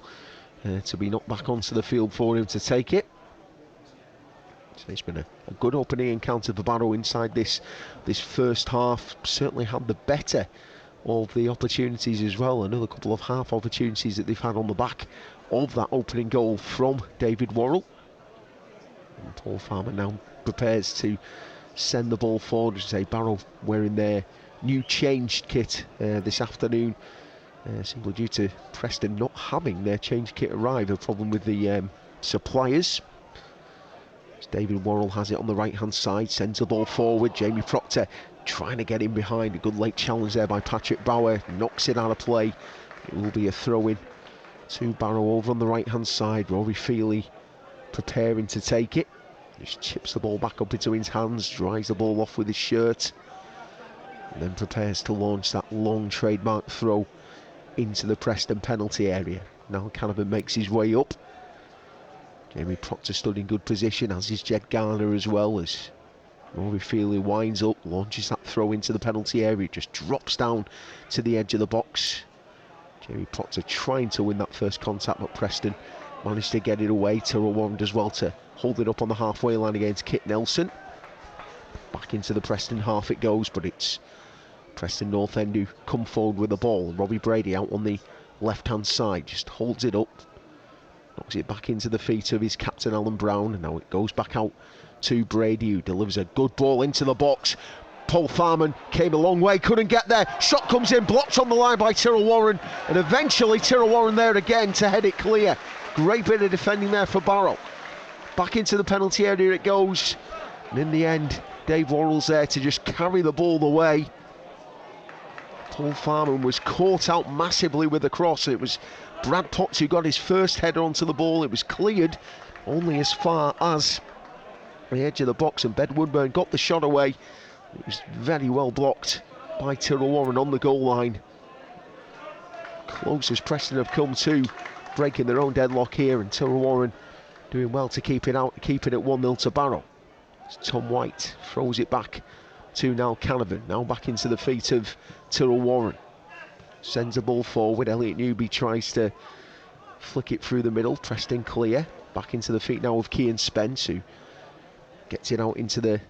to be knocked back onto the field for him to take it. So it's been a good opening encounter for Barrow inside this first half. Certainly had the better of the opportunities as well. Another couple of half opportunities that they've had on the back of that opening goal from David Worrell. And Paul Farmer now prepares to send the ball forward. As I say, Barrow wearing their new changed kit this afternoon, simply due to Preston not having their changed kit arrive. A problem with the suppliers. David Worrell has it on the right hand side, sends the ball forward. Jamie Proctor trying to get in behind. A good late challenge there by Patrick Bauer, knocks it out of play. It will be a throw in to Barrow over on the right hand side. Rory Feely preparing to take it, just chips the ball back up into his hands, dries the ball off with his shirt, and then prepares to launch that long trademark throw into the Preston penalty area. Now Canavan makes his way up. Jamie Proctor stood in good position, as is Jed Garner as well, as Rory Feely winds up, launches that throw into the penalty area, just drops down to the edge of the box. Jamie Proctor trying to win that first contact, but Preston managed to get it away. Tyrrell Warren as well to hold it up on the halfway line against Kit Nelson. Back into the Preston half it goes, but it's Preston North End who come forward with the ball. Robbie Brady out on the left hand side, just holds it up, knocks it back into the feet of his captain Alan Brown, and now it goes back out to Brady, who delivers a good ball into the box. Paul Farman came a long way, couldn't get there. Shot comes in, blocked on the line by Tyrrell Warren, and eventually Tyrrell Warren there again to head it clear. Great bit of defending there for Barrow. Back into the penalty area it goes, and in the end Dave Worrell's there to just carry the ball away. Paul Farman was caught out massively with the cross. It was Brad Potts who got his first header onto the ball. It was cleared only as far as the edge of the box, and Bed Woodburn got the shot away. It was very well blocked by Tyrrell Warren on the goal line. Close as Preston have come to breaking their own deadlock here, and Tyrrell Warren doing well to keep it out, keep it at 1-0 to Barrow. Tom White throws it back to now Canavan. Now back into the feet of Tyrrell Warren. Sends the ball forward. Elliot Newby tries to flick it through the middle. Preston clear. Back into the feet now of Cian Spence, who gets it out into the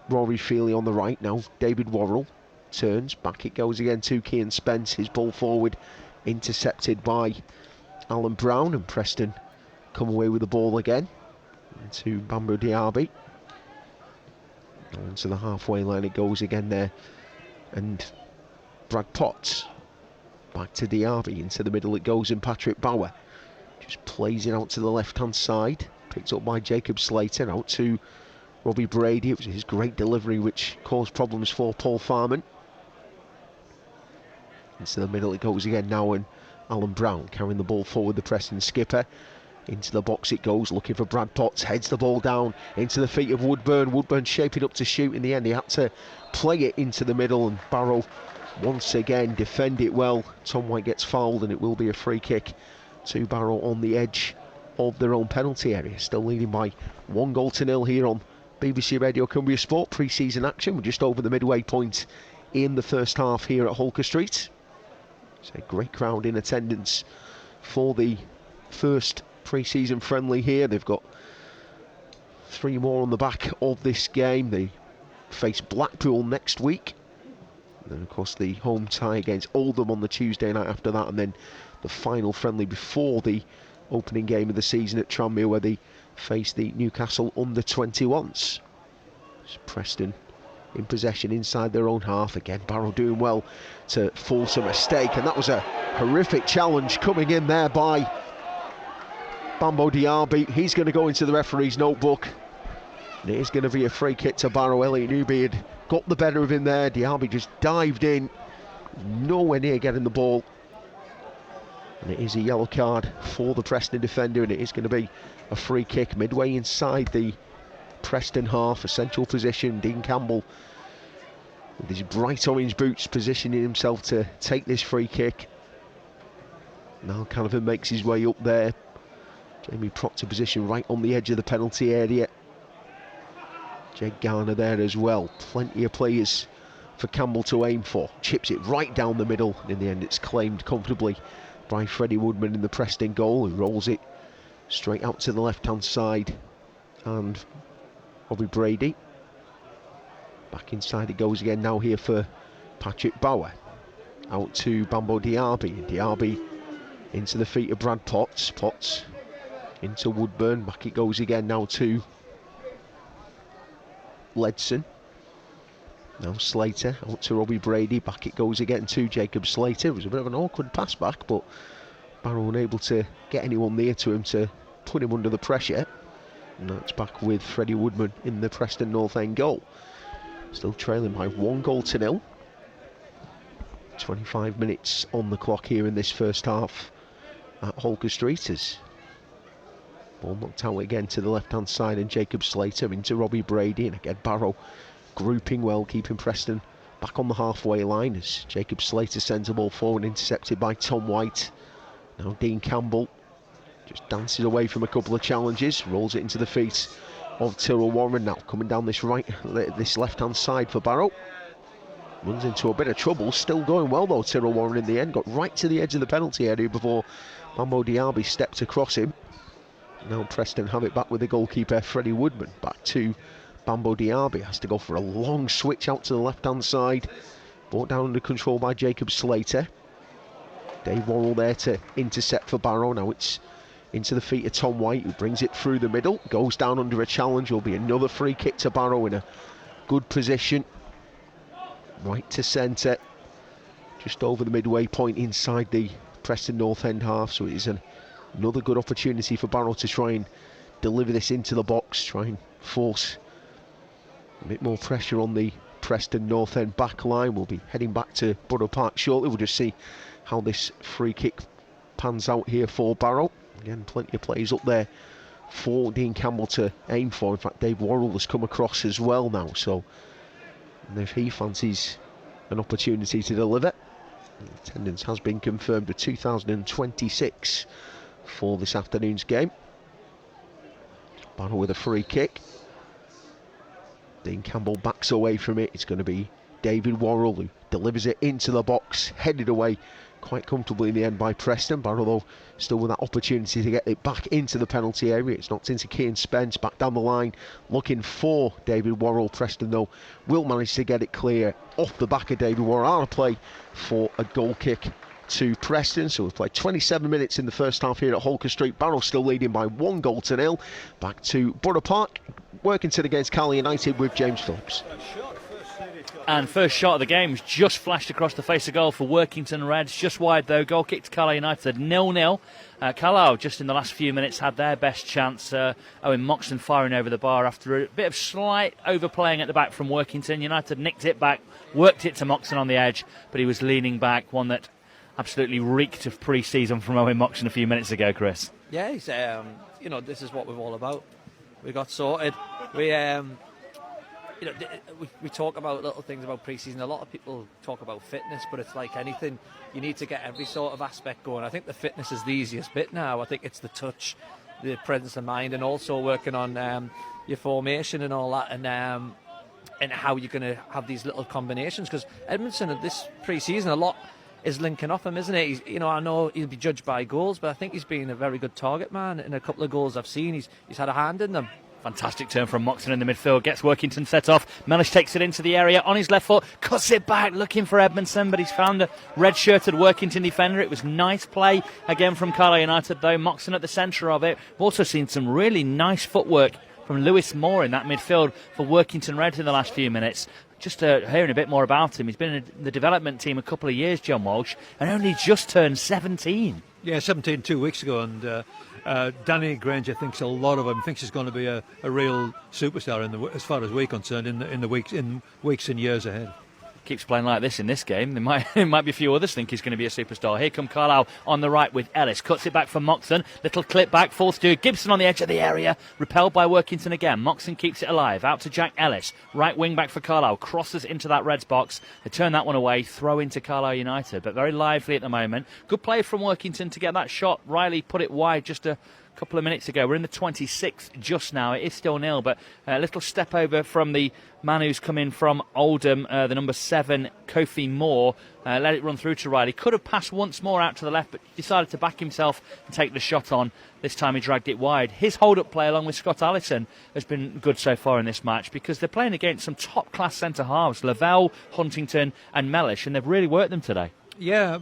Rory Feely on the right. Now David Worrell turns. Back it goes again to Cian Spence. His ball forward intercepted by Alan Brown, and Preston come away with the ball again to Bambo Diaby. Onto the halfway line it goes again there, and Brad Potts back to Diaby. Into the middle it goes, and Patrick Bauer just plays it out to the left hand side, picked up by Jacob Slater. Out to Robbie Brady. It was his great delivery which caused problems for Paul Farman. Into the middle it goes again now, and Alan Brown carrying the ball forward, the Preston skipper. Into the box it goes, looking for Brad Potts, heads the ball down into the feet of Woodburn. Woodburn shaping up to shoot. In the end he had to play it into the middle, and Barrow once again defend it well. Tom White gets fouled, and it will be a free kick to Barrow on the edge of their own penalty area. Still leading by 1-0 here on BBC Radio Cumbria Sport. Pre-season action, we're just over the midway point in the first half here at Holker Street. It's a great crowd in attendance for the first pre-season friendly here. They've got 3 more on the back of this game. They face Blackpool next week, and then of course the home tie against Oldham on the Tuesday night after that, and then the final friendly before the opening game of the season at Tranmere, where they face the Newcastle under-21s. Preston in possession inside their own half. Again, Barrow doing well to force a mistake, and that was a horrific challenge coming in there by Bambo Diaby. He's going to go into the referee's notebook, and it is going to be a free kick to Barrow. Elliot Newby had got the better of him there. Diaby just dived in, nowhere near getting the ball, and it is a yellow card for the Preston defender, and it is going to be a free kick midway inside the Preston half. A central position, Dean Campbell with his bright orange boots positioning himself to take this free kick. Now Canavan makes his way up there. Jamie Proctor position right on the edge of the penalty area. Jed Garner there as well. Plenty of players for Campbell to aim for. Chips it right down the middle, and in the end it's claimed comfortably by Freddie Woodman in the Preston goal, who rolls it straight out to the left hand side. And Robbie Brady back inside it goes again now here for Patrick Bauer. Out to Bambo Diaby. Diaby into the feet of Brad Potts. Potts into Woodburn. Back it goes again now to Ledson. Now Slater out to Robbie Brady. Back it goes again to Jacob Slater. It was a bit of an awkward pass back, but Barrow unable to get anyone near to him to put him under the pressure. And that's back with Freddie Woodman in the Preston North End goal. Still trailing by 1-0. 25 minutes on the clock here in this first half at Holker Street. As ball knocked out again to the left hand side, and Jacob Slater into Robbie Brady, and again Barrow grouping well, keeping Preston back on the halfway line as Jacob Slater sends the ball forward, intercepted by Tom White. Now Dean Campbell just dances away from a couple of challenges, rolls it into the feet of Tyrrell Warren. Now coming down this left hand side for Barrow. Runs into a bit of trouble, still going well though Tyrrell Warren in the end. Got right to the edge of the penalty area before Bambo Diaby stepped across him. Now Preston have it back with the goalkeeper Freddie Woodman. Back to Bambo Diaby, has to go for a long switch out to the left hand side. Brought down under control by Jacob Slater. Dave Worrell there to intercept for Barrow. Now it's into the feet of Tom White, who brings it through the middle. Goes down under a challenge. Will be another free kick to Barrow in a good position. Right to centre. Just over the midway point inside the Preston North End half. So it is another good opportunity for Barrow to try and deliver this into the box. Try and force a bit more pressure on the Preston North End back line. We'll be heading back to Borough Park shortly. We'll just see how this free kick pans out here for Barrow. Again, plenty of plays up there for Dean Campbell to aim for. In fact, Dave Worrell has come across as well now, so if he fancies an opportunity to deliver, attendance has been confirmed with 2,026 for this afternoon's game. Barrow with a free kick. Dean Campbell backs away from it. It's going to be David Worrell who delivers it into the box, headed away quite comfortably in the end by Preston. Barrow, though, still with that opportunity to get it back into the penalty area. It's knocked into Kean Spence, back down the line, looking for David Worrell. Preston, though, will manage to get it clear off the back of David Worrell. Out of play for a goal kick to Preston. So we've played 27 minutes in the first half here at Holker Street. Barrow still leading by 1-0. Back to Borough Park. Workington against Carlisle United with James Phillips. And first shot of the game was just flashed across the face of goal for Workington Reds. Just wide though. Goal kick to Carlisle United, 0-0. Carlisle just in the last few minutes had their best chance. Owen Moxon firing over the bar after a bit of slight overplaying at the back from Workington. United nicked it back, worked it to Moxon on the edge, but he was leaning back. One that absolutely reeked of pre-season from Owen Moxon a few minutes ago, Chris. Yeah, he's, this is what we're all about. We got sorted. We talk about little things about pre-season. A lot of people talk about fitness, but it's like anything. You need to get every sort of aspect going. I think the fitness is the easiest bit now. I think it's the touch, the presence of mind, and also working on your formation and all that, and how you're going to have these little combinations. Because Edmondson at this pre-season, a lot is linking off him, isn't it? I know he'll be judged by goals, but I think he's been a very good target man. In a couple of goals I've seen, he's had a hand in them. Fantastic turn from Moxon in the midfield, gets Workington set off. Mellish takes it into the area on his left foot, cuts it back, looking for Edmondson, but he's found a red-shirted Workington defender. It was nice play again from Carlisle United, though. Moxon at the centre of it. We've also seen some really nice footwork from Lewis Moore in that midfield for Workington Reds in the last few minutes. Just hearing a bit more about him. He's been in the development team a couple of years, John Walsh, and only just turned 17. Yeah, 17 2 weeks ago, and Danny Granger thinks a lot of him. Thinks he's going to be a real superstar as far as we're concerned in weeks and years ahead. Keeps playing like this in this game. There might be a few others think he's going to be a superstar. Here come Carlisle on the right with Ellis. Cuts it back for Moxon. Little clip back, falls to Gibson on the edge of the area. Repelled by Workington again. Moxon keeps it alive. Out to Jack Ellis. Right wing back for Carlisle. Crosses into that Reds box. They turn that one away. Throw into Carlisle United. But very lively at the moment. Good play from Workington to get that shot. Riley put it wide just a couple of minutes ago. We're in the 26th just now. It is still nil, but a little step over from the man who's come in from Oldham, the number 7, Kofi Moore. Let it run through to Riley. Could have passed once more out to the left, but decided to back himself and take the shot on. This time he dragged it wide. His hold-up play along with Scott Allison has been good so far in this match because they're playing against some top-class centre-halves, Lavelle, Huntington and Mellish, and they've really worked them today. Yeah,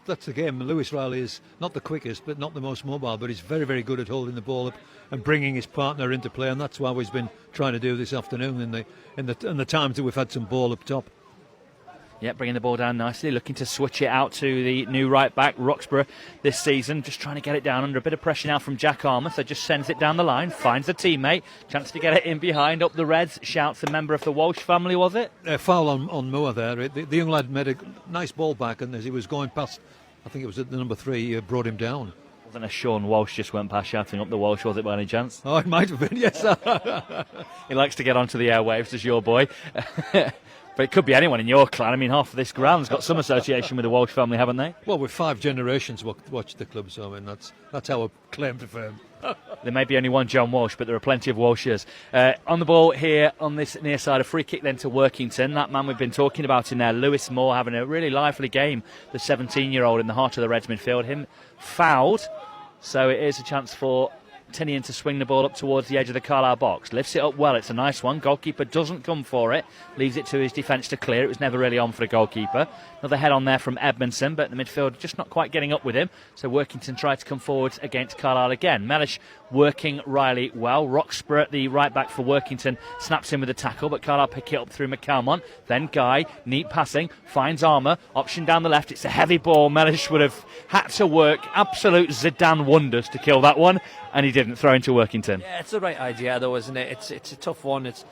that's the game. Lewis Riley is not the quickest, but not the most mobile, but he's very, very good at holding the ball up and bringing his partner into play, and that's what he's been trying to do this afternoon in the times that we've had some ball up top. Yeah, bringing the ball down nicely, looking to switch it out to the new right back, Roxburgh, this season. Just trying to get it down under a bit of pressure now from Jack Armour, so just sends it down the line, finds a teammate, chance to get it in behind, up the Reds, shouts a member of the Walsh family, was it? Foul on Moore there. The young lad made a nice ball back, and as he was going past, I think it was at the number 3, brought him down. Wasn't a Sean Walsh just went past shouting up the Walsh, was it, by any chance? Oh, it might have been, yes. He likes to get onto the airwaves, does your boy. But it could be anyone in your clan. I mean, half of this ground's got some association with the Walsh family, haven't they? Well, we've 5 generations watched the club, so I mean that's our claim to fame. There may be only one John Walsh, but there are plenty of Walshers. On the ball here on this near side, a free kick then to Workington. That man we've been talking about in there, Lewis Moore, having a really lively game. The 17-year-old in the heart of the Reds midfield. Him fouled, so it is a chance for Tinian to swing the ball up towards the edge of the Carlisle box. Lifts it up well, it's a nice one. Goalkeeper doesn't come for it, leaves it to his defence to clear. It was never really on for the goalkeeper. Another head on there from Edmondson, but the midfield just not quite getting up with him, so Workington tried to come forward against Carlisle again. Mellish working Riley well. Roxburgh, the right back for Workington, snaps in with a tackle, but Carlisle pick it up through McCalmont. Then Guy, neat passing, finds Armour, option down the left. It's a heavy ball. Mellish would have had to work absolute Zidane wonders to kill that one, and he didn't. Throw into Workington. Yeah, it's the right idea though, isn't it? It's a tough one. It's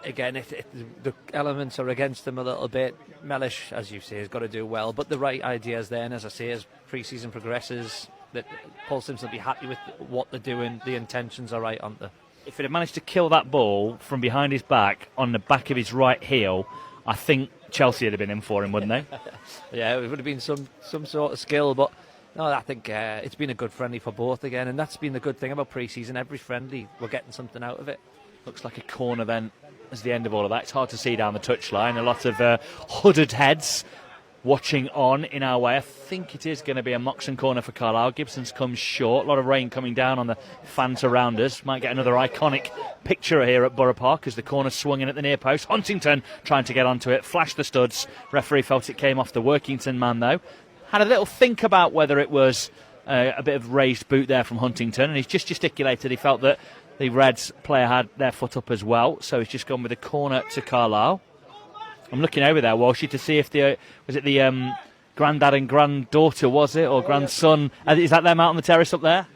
again, the elements are against them a little bit. Mellish, as you say, has got to do well, but the right idea is there. And as I say, as pre-season progresses, that Paul Simpson will be happy with what they're doing. The intentions are right, aren't they? If he'd have managed to kill that ball from behind his back on the back of his right heel, I think Chelsea would have been in for him, wouldn't they? Yeah, it would have been some sort of skill, but no, I think it's been a good friendly for both again, and that's been the good thing about pre-season. Every friendly, we're getting something out of it. Looks like a corner then as the end of all of that. It's hard to see down the touchline. A lot of hooded heads watching on in our way. I think it is going to be a Moxon corner for Carlisle. Gibson's come short. A lot of rain coming down on the fans around us. Might get another iconic picture here at Borough Park as the corner swung in at the near post. Huntington trying to get onto it. Flashed the studs. Referee felt it came off the Workington man though. Had a little think about whether it was a bit of raised boot there from Huntington, and he's just gesticulated. He felt that the Reds player had their foot up as well, so he's just gone with a corner to Carlisle. I'm looking over there, Walshy, to see if the granddad and granddaughter, was it, or grandson? Is that them out on the terrace up there?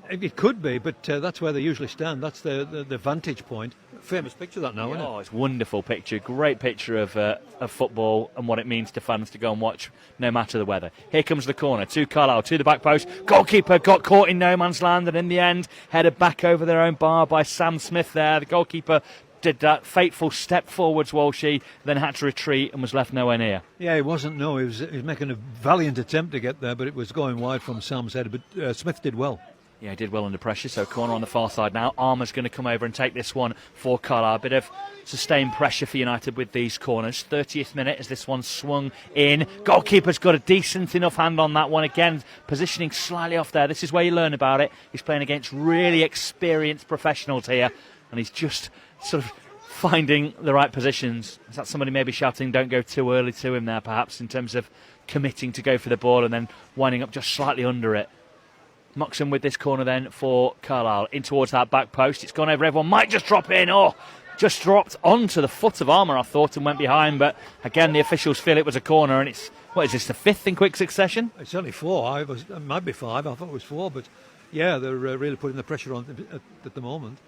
It could be, but that's where they usually stand. That's the vantage point. Famous picture that now, isn't it? Oh, it's a wonderful picture. Great picture of football and what it means to fans to go and watch no matter the weather. Here comes the corner to Carlisle, to the back post. Goalkeeper got caught in no man's land, and in the end headed back over their own bar by Sam Smith there. The goalkeeper did that fateful step forwards, Walshy, then had to retreat and was left nowhere near. Yeah, he wasn't. No, he was making a valiant attempt to get there, but it was going wide from Sam's head. But Smith did well. Yeah, he did well under pressure, so corner on the far side now. Armour's going to come over and take this one for Carlisle. A bit of sustained pressure for United with these corners. 30th minute as this one swung in. Goalkeeper's got a decent enough hand on that one. Again, positioning slightly off there. This is where you learn about it. He's playing against really experienced professionals here, and he's just sort of finding the right positions. Is that somebody maybe shouting, don't go too early to him there, perhaps, in terms of committing to go for the ball and then winding up just slightly under it? Moxon with this corner then for Carlisle. In towards that back post. It's gone over. Everyone might just drop in. Oh, just dropped onto the foot of Armour, I thought, and went behind. But again, the officials feel it was a corner, and it's, what is this, the fifth in quick succession? It's only four. It might be five. I thought it was four. But yeah, they're really putting the pressure on at the moment.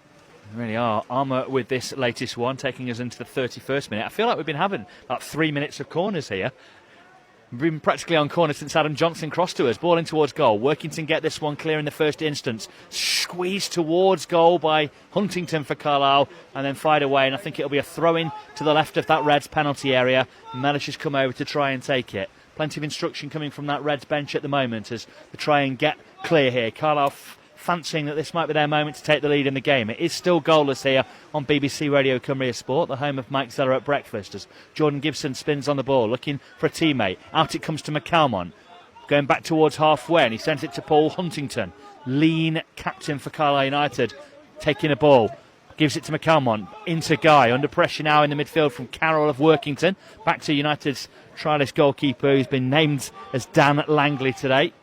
They really are. Armour with this latest one, taking us into the 31st minute. I feel like we've been having about 3 minutes of corners here. We've been practically on corner since Adam Johnson crossed to us. Ball in towards goal. Workington get this one clear in the first instance. Squeezed towards goal by Huntington for Carlisle and then fired away. And I think it'll be a throw-in to the left of that Reds penalty area. Mellish has come over to try and take it. Plenty of instruction coming from that Reds bench at the moment as they try and get clear here. Carlisle fancying that this might be their moment to take the lead in the game. It is still goalless here on BBC Radio Cumbria Sport, the home of Mike Zeller at breakfast, as Jordan Gibson spins on the ball, looking for a teammate. Out it comes to McCalmont, going back towards halfway, and he sends it to Paul Huntington, lean captain for Carlisle United, taking a ball. Gives it to McCalmont, into Guy, under pressure now in the midfield from Carroll of Workington. Back to United's trialist goalkeeper, who's been named as Dan Langley today.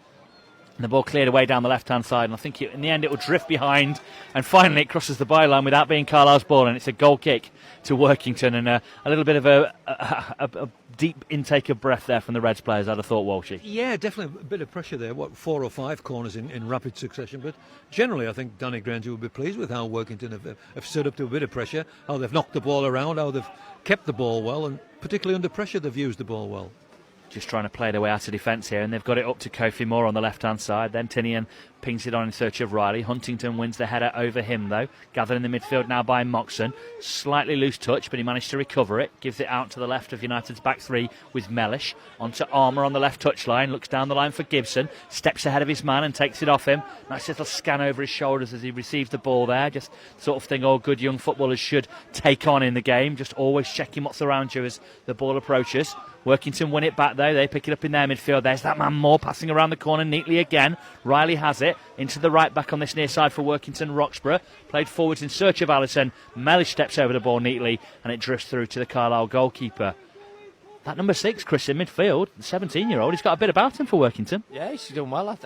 And the ball cleared away down the left-hand side, and I think in the end it will drift behind, and finally it crosses the byline without being Carlisle's ball, and it's a goal kick to Workington, and a little bit of a deep intake of breath there from the Reds players, I'd have thought, Walshy. Yeah, definitely a bit of pressure there. 4 or 5 corners in rapid succession, but generally I think Danny Granger will be pleased with how Workington have stood up to a bit of pressure, how they've knocked the ball around, how they've kept the ball well, and particularly under pressure they've used the ball well. Just trying to play their way out of defence here, and they've got it up to Kofi Moore on the left-hand side. Then Tinian pings it on in search of Riley. Huntington wins the header over him, though. Gathered in the midfield now by Moxon. Slightly loose touch, but he managed to recover it. Gives it out to the left of United's back three with Mellish. Onto Armour on the left touchline. Looks down the line for Gibson. Steps ahead of his man and takes it off him. Nice little scan over his shoulders as he receives the ball there. Just the sort of thing all good young footballers should take on in the game. Just always checking what's around you as the ball approaches. Workington win it back though. They pick it up in their midfield. There's that man Moore passing around the corner neatly again. Riley has it into the right back on this near side for Workington. Roxburgh played forwards in search of Allison. Mellish steps over the ball neatly and it drifts through to the Carlisle goalkeeper. That number 6, Chris, in midfield, the 17-year-old, he's got a bit about him for Workington. Yeah, he's doing well.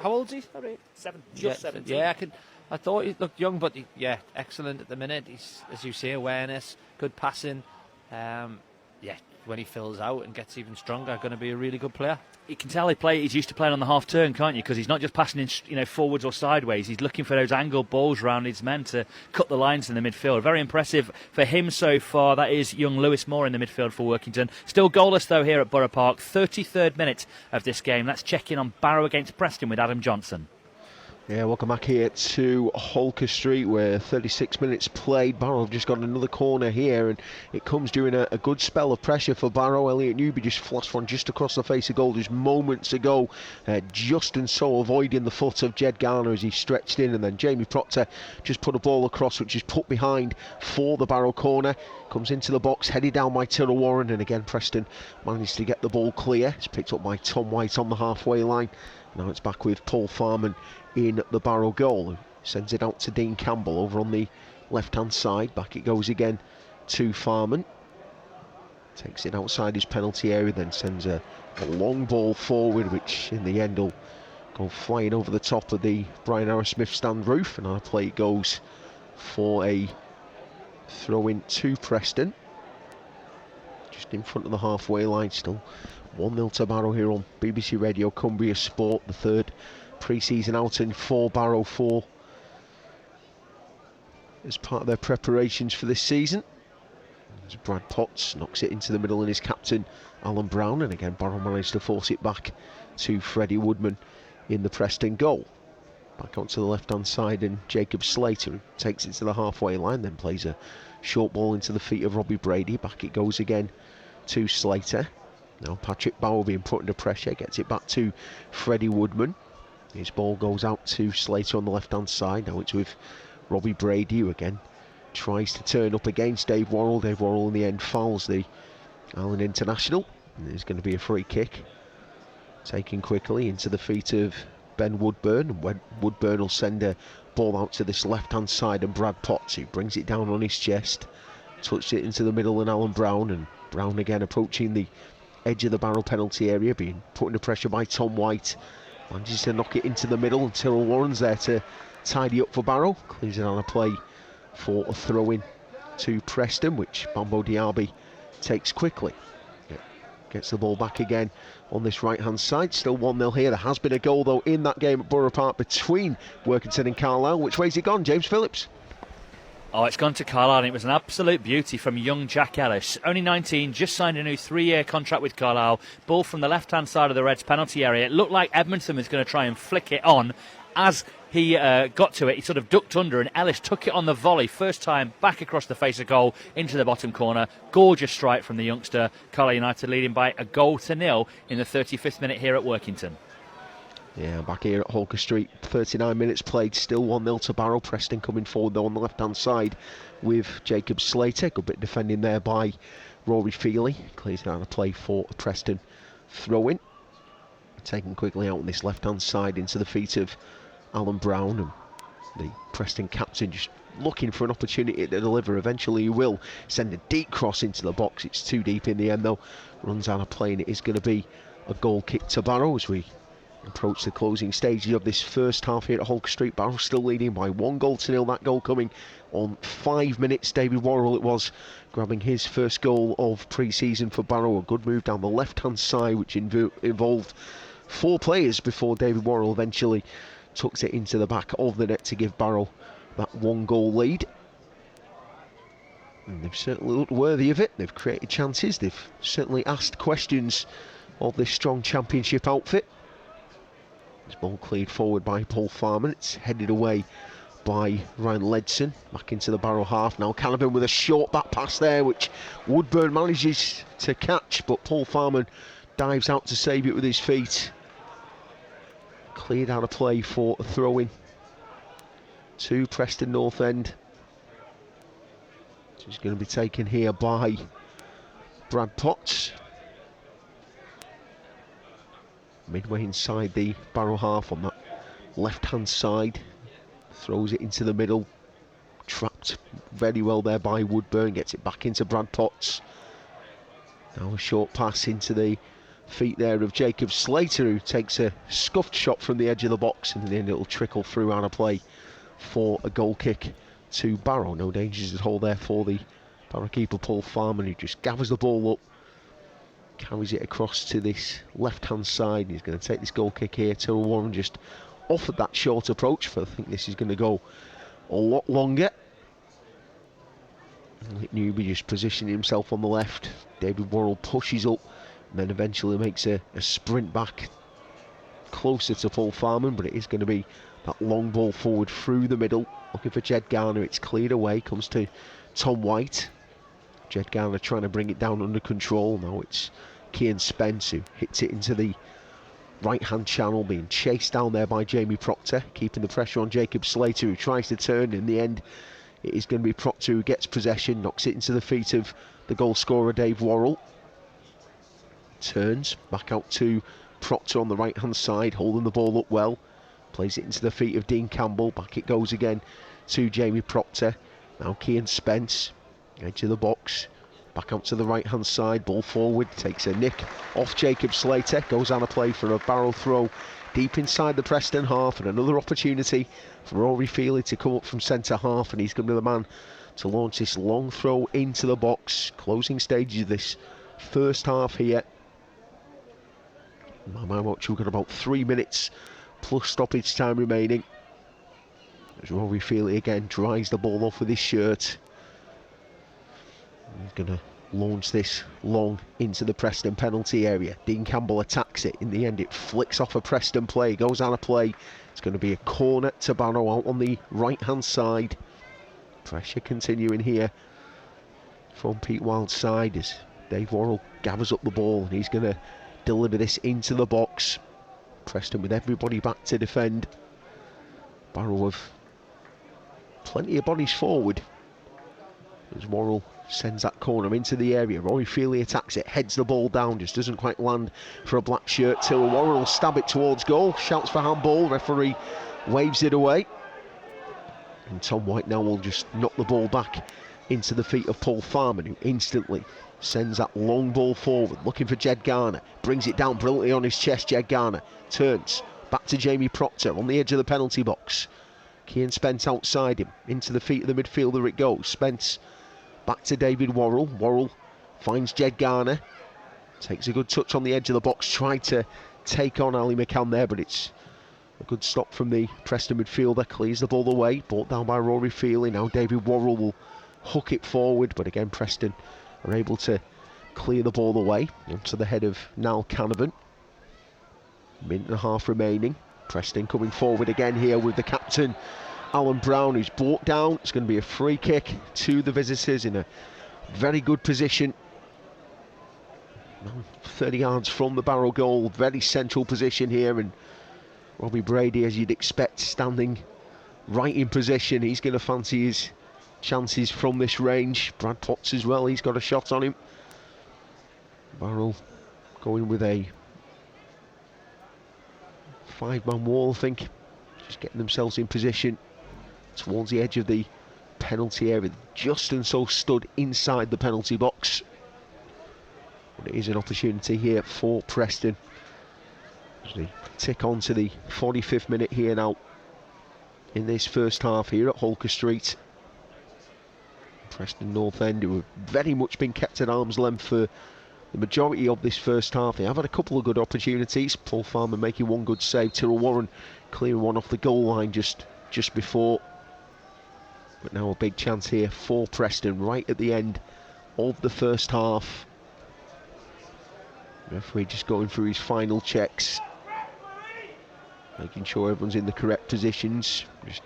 How old is he? Sorry. 17. Yeah, I thought he looked young, but excellent at the minute. He's, as you say, awareness, good passing. When he fills out and gets even stronger, going to be a really good player. You can tell he's used to playing on the half turn, can't you? Because he's not just passing in, forwards or sideways. He's looking for those angled balls around his men to cut the lines in the midfield. Very impressive for him so far. That is young Lewis Moore in the midfield for Workington. Still goalless though here at Borough Park. 33rd minute of this game. Let's check in on Barrow against Preston with Adam Johnson. Yeah, welcome back here to Holker Street, where 36 minutes played. Barrow have just got another corner here, and it comes during a good spell of pressure for Barrow. Elliot Newby just flashed one just across the face of goal just moments ago, just and so avoiding the foot of Jed Garner as he stretched in, and then Jamie Proctor just put a ball across, which is put behind for the Barrow corner. Comes into the box, headed down by Tyrrell Warren, and again Preston managed to get the ball clear. It's picked up by Tom White on the halfway line. Now it's back with Paul Farman in the Barrow goal. Sends it out to Dean Campbell over on the left-hand side. Back it goes again to Farman. Takes it outside his penalty area, then sends a long ball forward, which in the end will go flying over the top of the Brian Arrowsmith stand roof, and on a play it goes for a throw-in to Preston. Just in front of the halfway line, still 1-0 to Barrow here on BBC Radio Cumbria Sport, the third pre-season outing for Barrow as part of their preparations for this season. As Brad Potts knocks it into the middle, and his captain Alan Brown, and again Barrow managed to force it back to Freddie Woodman in the Preston goal. Back onto the left-hand side, and Jacob Slater takes it to the halfway line, then plays a short ball into the feet of Robbie Brady. Back it goes again to Slater. Now Patrick Bauer being put under pressure, gets it back to Freddie Woodman. His ball goes out to Slater on the left-hand side. Now it's with Robbie Brady, who again tries to turn up against Dave Worrell. Dave Worrell in the end fouls the Ireland international, and there's going to be a free kick taken quickly into the feet of Ben Woodburn. Woodburn will send a ball out to this left-hand side, and Brad Potts, who brings it down on his chest, touched it into the middle, and Alan Brown, and Brown again approaching the edge of the Barrow penalty area, being put under pressure by Tom White. Manages to knock it into the middle, and Tyrrell Warren's there to tidy up for Barrow. Clears it on a play for a throw-in to Preston, which Bambo Diaby takes quickly. Gets the ball back again on this right-hand side. Still 1-0 here. There has been a goal, though, in that game at Borough Park between Workington and Carlisle. Which way's it gone, James Phillips? Oh, it's gone to Carlisle, and it was an absolute beauty from young Jack Ellis. Only 19, just signed a new 3-year contract with Carlisle. Ball from the left-hand side of the Reds' penalty area. It looked like Edmondson was going to try and flick it on. As he got to it, he sort of ducked under, and Ellis took it on the volley. First time back across the face of goal into the bottom corner. Gorgeous strike from the youngster. Carlisle United leading by a 1-0 in the 35th minute here at Workington. Yeah, back here at Holker Street, 39 minutes played, still 1-0 to Barrow. Preston coming forward though on the left-hand side with Jacob Slater. Good bit of defending there by Rory Feely. Clears down a play for a Preston throw-in. Taken quickly out on this left-hand side into the feet of Alan Brown, and the Preston captain just looking for an opportunity to deliver. Eventually he will send a deep cross into the box. It's too deep in the end though. Runs out of play, and it is going to be a goal kick to Barrow as we approach the closing stages of this first half here at Holker Street. Barrow still leading by 1-0. That goal coming on 5 minutes. David Worrell it was, grabbing his first goal of pre-season for Barrow. A good move down the left-hand side, which involved 4 players before David Worrell eventually tucks it into the back of the net to give Barrow that 1-goal lead. And they've certainly looked worthy of it. They've created chances. They've certainly asked questions of this strong championship outfit. This ball cleared forward by Paul Farman. It's headed away by Ryan Ledson. Back into the Barrow half now. Canavan with a short back pass there, which Woodburn manages to catch, but Paul Farman dives out to save it with his feet. Cleared out of play for a throw-in to Preston North End. Which is going to be taken here by Brad Potts. Midway inside the Barrow half on that left-hand side. Throws it into the middle. Trapped very well there by Woodburn. Gets it back into Brad Potts. Now a short pass into the feet there of Jacob Slater, who takes a scuffed shot from the edge of the box, and then it'll trickle through out of play for a goal kick to Barrow. No dangers at all there for the Barrow keeper Paul Farman, who just gathers the ball up, carries it across to this left-hand side. He's going to take this goal kick here. Tyrrell Warren just offered that short approach, but I think this is going to go a lot longer. Newby just positioning himself on the left. David Worrell pushes up and then eventually makes a sprint back closer to Paul Farman, but it is going to be That long ball forward through the middle, looking for Jed Garner. It's cleared away, comes to Tom White. Jed Garner trying to bring it down under control. Now it's Cian Spence who hits it into the right-hand channel, being chased down there by Jamie Proctor, keeping the pressure on Jacob Slater, who tries to turn. In the end, it is going to be Proctor who gets possession, knocks it into the feet of the goal scorer Dave Worrell. Turns back out to Proctor on the right-hand side, holding the ball up well. Plays it into the feet of Dean Campbell. Back it goes again to Jamie Proctor. Now Cian Spence, edge of the box. Back out to the right-hand side, ball forward, takes a nick off Jacob Slater, goes on a play for a Barrow throw deep inside the Preston half, and another opportunity for Rory Feely to come up from centre half, and he's going to be the man to launch this long throw into the box. Closing stages of this first half here. My watch, we've got about 3 minutes plus stoppage time remaining. As Rory Feely again dries the ball off with his shirt. He's going to launch this long into the Preston penalty area. Dean Campbell attacks it. In the end, it flicks off a Preston play. Goes on a play. It's going to be a corner to Barrow out on the right-hand side. Pressure continuing here from Pete Wild's side as Dave Worrell gathers up the ball, and he's going to deliver this into the box. Preston with everybody back to defend. Barrow have plenty of bodies forward as Worrell sends that corner into the area. Rory Feely attacks it, heads the ball down, just doesn't quite land for a black shirt. Till Worrell will stab it towards goal, shouts for handball, referee waves it away. And Tom White now will just knock the ball back into the feet of Paul Farman, who instantly sends that long ball forward, looking for Jed Garner. Brings it down brilliantly on his chest, Jed Garner. Turns back to Jamie Proctor on the edge of the penalty box. Cian Spence outside him, into the feet of the midfielder it goes. Spence back to David Worrell. Worrell finds Jed Garner. Takes a good touch on the edge of the box. Tried to take on Ali McCann there, but it's a good stop from the Preston midfielder. Clears the ball away. Brought down by Rory Feely. Now David Worrell will hook it forward, but again Preston are able to clear the ball away onto the head of Niall Canavan. Minute and a half remaining. Preston coming forward again here with the captain Alan Brown, who's brought down. It's going to be a free kick to the visitors in a very good position. 30 yards from the Barrow goal, very central position here, and Robbie Brady, as you'd expect, standing right in position. He's going to fancy his chances from this range. Brad Potts as well, he's got a shot on him. Barrow going with a 5-man wall, I think, just getting themselves in position towards the edge of the penalty area, just and so stood inside the penalty box. But it is an opportunity here for Preston as they tick on to the 45th minute here now in this first half here at Holker Street. Preston North End, who have very much been kept at arm's length for the majority of this first half. They have had a couple of good opportunities. Paul Farmer making one good save, Tyrrell Warren clearing one off the goal line just before. But now a big chance here for Preston right at the end of the first half. Referee just going through his final checks, making sure everyone's in the correct positions, just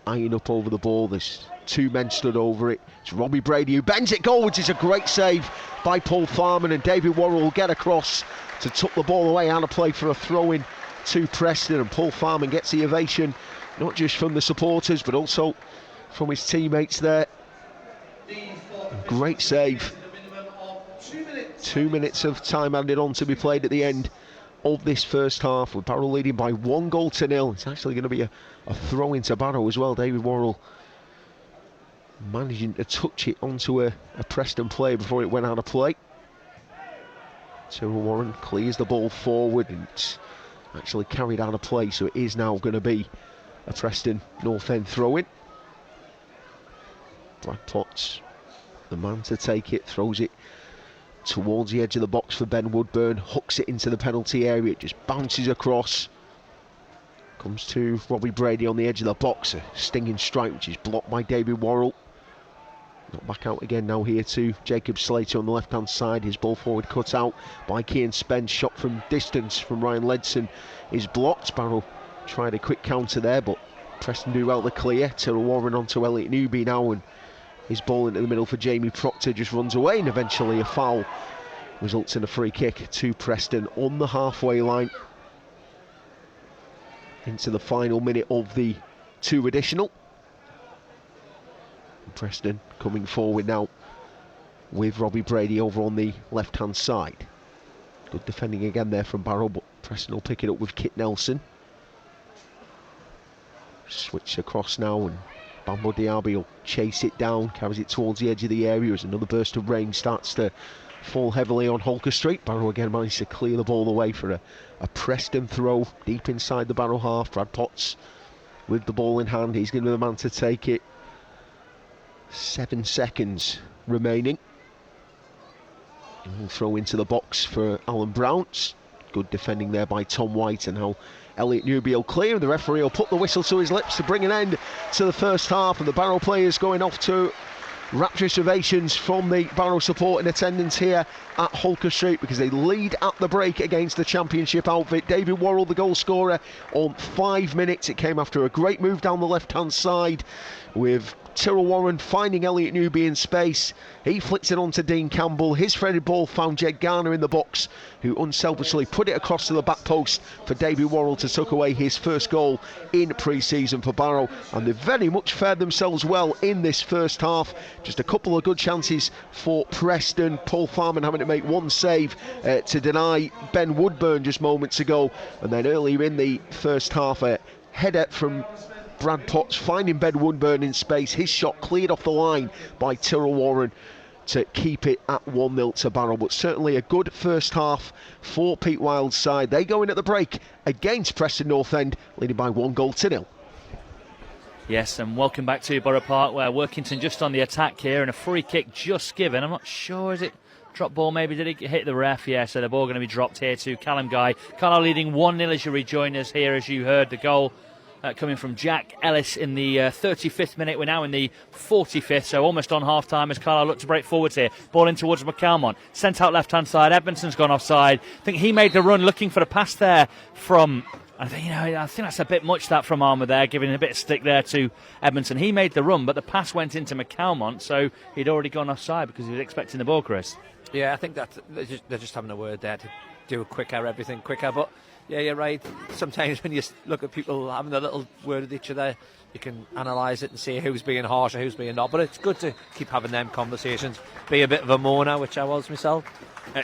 eyeing up over the ball. There's two men stood over it. It's Robbie Brady who bends it goalwards. It's a great save by Paul Farman, and David Worrell will get across to tuck the ball away and a play for a throw-in to Preston. And Paul Farman gets the ovation, not just from the supporters but also from his teammates there. Great save. 2 minutes of time added on to be played at the end of this first half, with Barrow leading by 1-0. It's actually going to be a throw into Barrow as well. David Worrell managing to touch it onto a Preston player before it went out of play. Tyrrell Warren clears the ball forward, and it's actually carried out of play, so it is now going to be a Preston North End throw-in. Brad Potts, the man to take it, throws it towards the edge of the box for Ben Woodburn, hooks it into the penalty area, it just bounces across, comes to Robbie Brady on the edge of the box, a stinging strike which is blocked by David Worrell. Not back out again now here to Jacob Slater on the left hand side. His ball forward cut out by Cian Spence, shot from distance from Ryan Ledson is blocked. Barrow tried a quick counter there, but Preston do well to clear. Tyrrell Warren onto Elliot Newby now, and his ball into the middle for Jamie Proctor just runs away, and eventually a foul results in a free kick to Preston on the halfway line into the final minute of the 2 additional. And Preston coming forward now with Robbie Brady over on the left hand side. Good defending again there from Barrow, but Preston will pick it up with Kit Nelson. Switch across now, and Bambo Diaby will chase it down, carries it towards the edge of the area as another burst of rain starts to fall heavily on Holker Street. Barrow again managed to clear the ball away for a Preston throw deep inside the Barrow half. Brad Potts with the ball in hand, he's going to be the man to take it. 7 seconds remaining. And we'll throw into the box for Alan Browns. Good defending there by Tom White, and now Elliot Newby will clear, and the referee will put the whistle to his lips to bring an end to the first half, and the Barrow players going off to rapturous ovations from the Barrow support in attendance here at Holker Street, because they lead at the break against the Championship outfit. David Worrell, the goal scorer, on 5 minutes. It came after a great move down the left hand side with Tyrrell Warren finding Elliot Newby in space. He flicks it on to Dean Campbell. His threaded ball found Jed Garner in the box, who unselfishly put it across to the back post for David Worrell to tuck away his first goal in pre-season for Barrow. And they very much fared themselves well in this first half. Just a couple of good chances for Preston. Paul Farman having to make one save to deny Ben Woodburn just moments ago. And then earlier in the first half, a header from Brad Potts finding Ben Woodburn in space. His shot cleared off the line by Tyrrell Warren to keep it at 1-0 to Barrow. But certainly a good first half for Pete Wild's side. They go in at the break against Preston North End, leading by 1-0. Yes, and welcome back to Borough Park, where Workington just on the attack here, and a free kick just given. I'm not sure, is it drop ball maybe? Did it hit the ref? Yeah, so the ball going to be dropped here to Callum Guy. Carlisle leading 1-0 as you rejoin us here, as you heard the goal coming from Jack Ellis in the 35th minute. We're now in the 45th, so almost on half-time as Carlisle look to break forwards here. Ball in towards McCalmont. Sent out left-hand side. Edmondson's gone offside. I think he made the run looking for the pass there from... I think that's a bit much, that, from Armour there, giving a bit of stick there to Edmondson. He made the run, but the pass went into McCalmont, so he'd already gone offside because he was expecting the ball, Chris. Yeah, I think that they're just having a word there to do everything quicker, but... Yeah, you're right. Sometimes when you look at people having a little word with each other, you can analyse it and see who's being harsh or who's being not. But it's good to keep having them conversations. Be a bit of a moaner, which I was myself.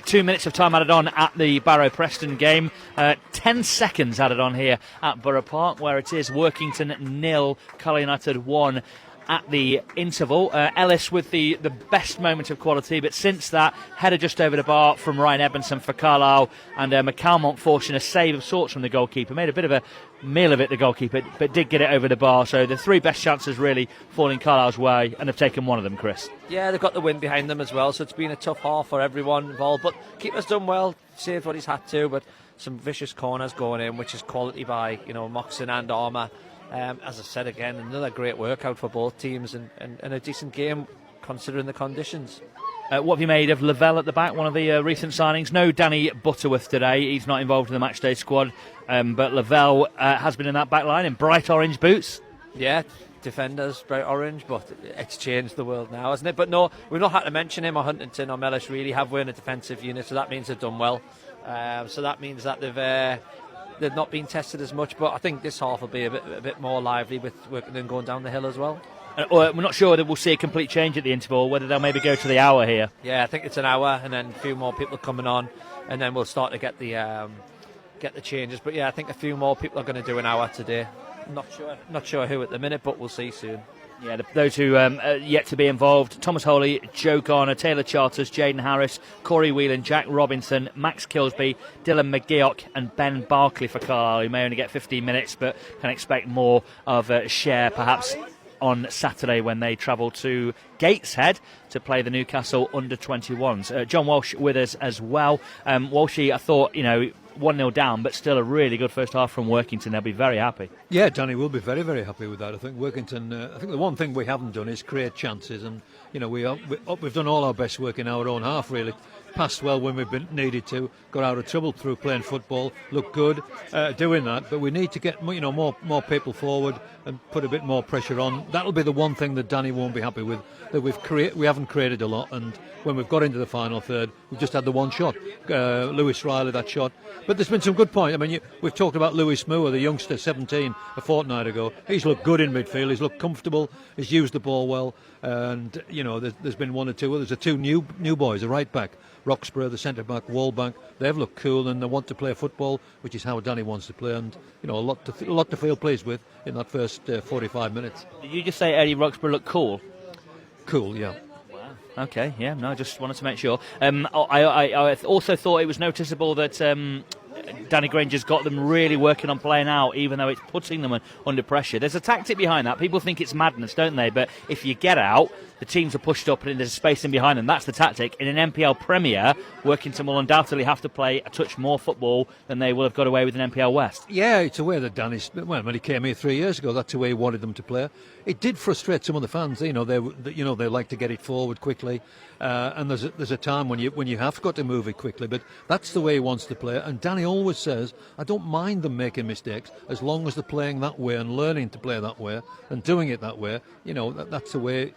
2 minutes of time added on at the Barrow-Preston game. 10 seconds added on here at Borough Park, where it is Workington 0, Carlisle United 1. At the interval, Ellis with the best moment of quality, but since that, header just over the bar from Ryan Edmondson for Carlisle, and McCalmont forcing a save of sorts from the goalkeeper. Made a bit of a meal of it, the goalkeeper, but did get it over the bar. So the 3 best chances really falling Carlisle's way, and they've taken one of them, Chris. Yeah, they've got the win behind them as well, so it's been a tough half for everyone involved. But keeper's done well, saved what he's had to, but some vicious corners going in, which is quality by Moxon and Armour. As I said again, another great workout for both teams and a decent game considering the conditions. What have you made of Lavelle at the back, one of the recent signings? No Danny Butterworth today, he's not involved in the matchday squad, but Lavelle has been in that back line in bright orange boots. Yeah, defenders, bright orange, but it's changed the world now, hasn't it? But no, we've not had to mention him or Huntington or Mellish really, have we, in a defensive unit, so that means they've done well. So that means that they've not been tested as much, but I think this half will be a bit more lively with Workington going down the hill as well. We're not sure that we'll see a complete change at the interval, whether they'll maybe go to the hour here. Yeah, I think it's an hour, and then a few more people coming on, and then we'll start to get the changes. But yeah, I think a few more people are going to do an hour today. Not sure who at the minute, but we'll see soon. Yeah, those who yet to be involved: Thomas Holy, Joe Garner, Taylor Charters, Jaden Harris, Corey Whelan, Jack Robinson, Max Kilsby, Dylan McGeoch and Ben Barkley for Carlisle, who may only get 15 minutes but can expect more of a share perhaps on Saturday when they travel to Gateshead to play the Newcastle under-21s. John Walsh with us as well. Walshy, I thought, 1-0 down, but still a really good first half from Workington. They'll be very happy. Yeah, Danny will be very, very happy with that. I think Workington, I think the one thing we haven't done is create chances, and we've done all our best work in our own half, really. passed well when we've been needed to, got out of trouble through playing football, looked good doing that. But we need to get more people forward and put a bit more pressure on. That'll be the one thing that Danny won't be happy with. That we haven't created a lot, and when we've got into the final third, we've just had the one shot. Lewis Riley, that shot. But there's been some good points. I mean, we've talked about Lewis Moore, the youngster, 17, a fortnight ago. He's looked good in midfield. He's looked comfortable. He's used the ball well. And there's been one or two others. The two new boys, the right back, Roxburgh, the centre back, Wallbank. They've looked cool and they want to play football, which is how Danny wants to play. And a lot to feel pleased with in that first 45 minutes. Did you just say Eddie Roxburgh looked cool? Cool, yeah. Okay, yeah, no, I just wanted to make sure. I also thought it was noticeable that Danny Granger's got them really working on playing out, even though it's putting them under pressure. There's a tactic behind that. People think it's madness, don't they? But if you get out, the teams are pushed up and there's space in behind them. That's the tactic. In an NPL Premier, Workington will undoubtedly have to play a touch more football than they will have got away with in NPL West. Yeah, it's a way that Danny's... Well, when he came here 3 years ago, that's the way he wanted them to play. It did frustrate some of the fans. They like to get it forward quickly. And there's a time when you have got to move it quickly, but that's the way he wants to play. And Danny always says, I don't mind them making mistakes as long as they're playing that way and learning to play that way and doing it that way. That's the way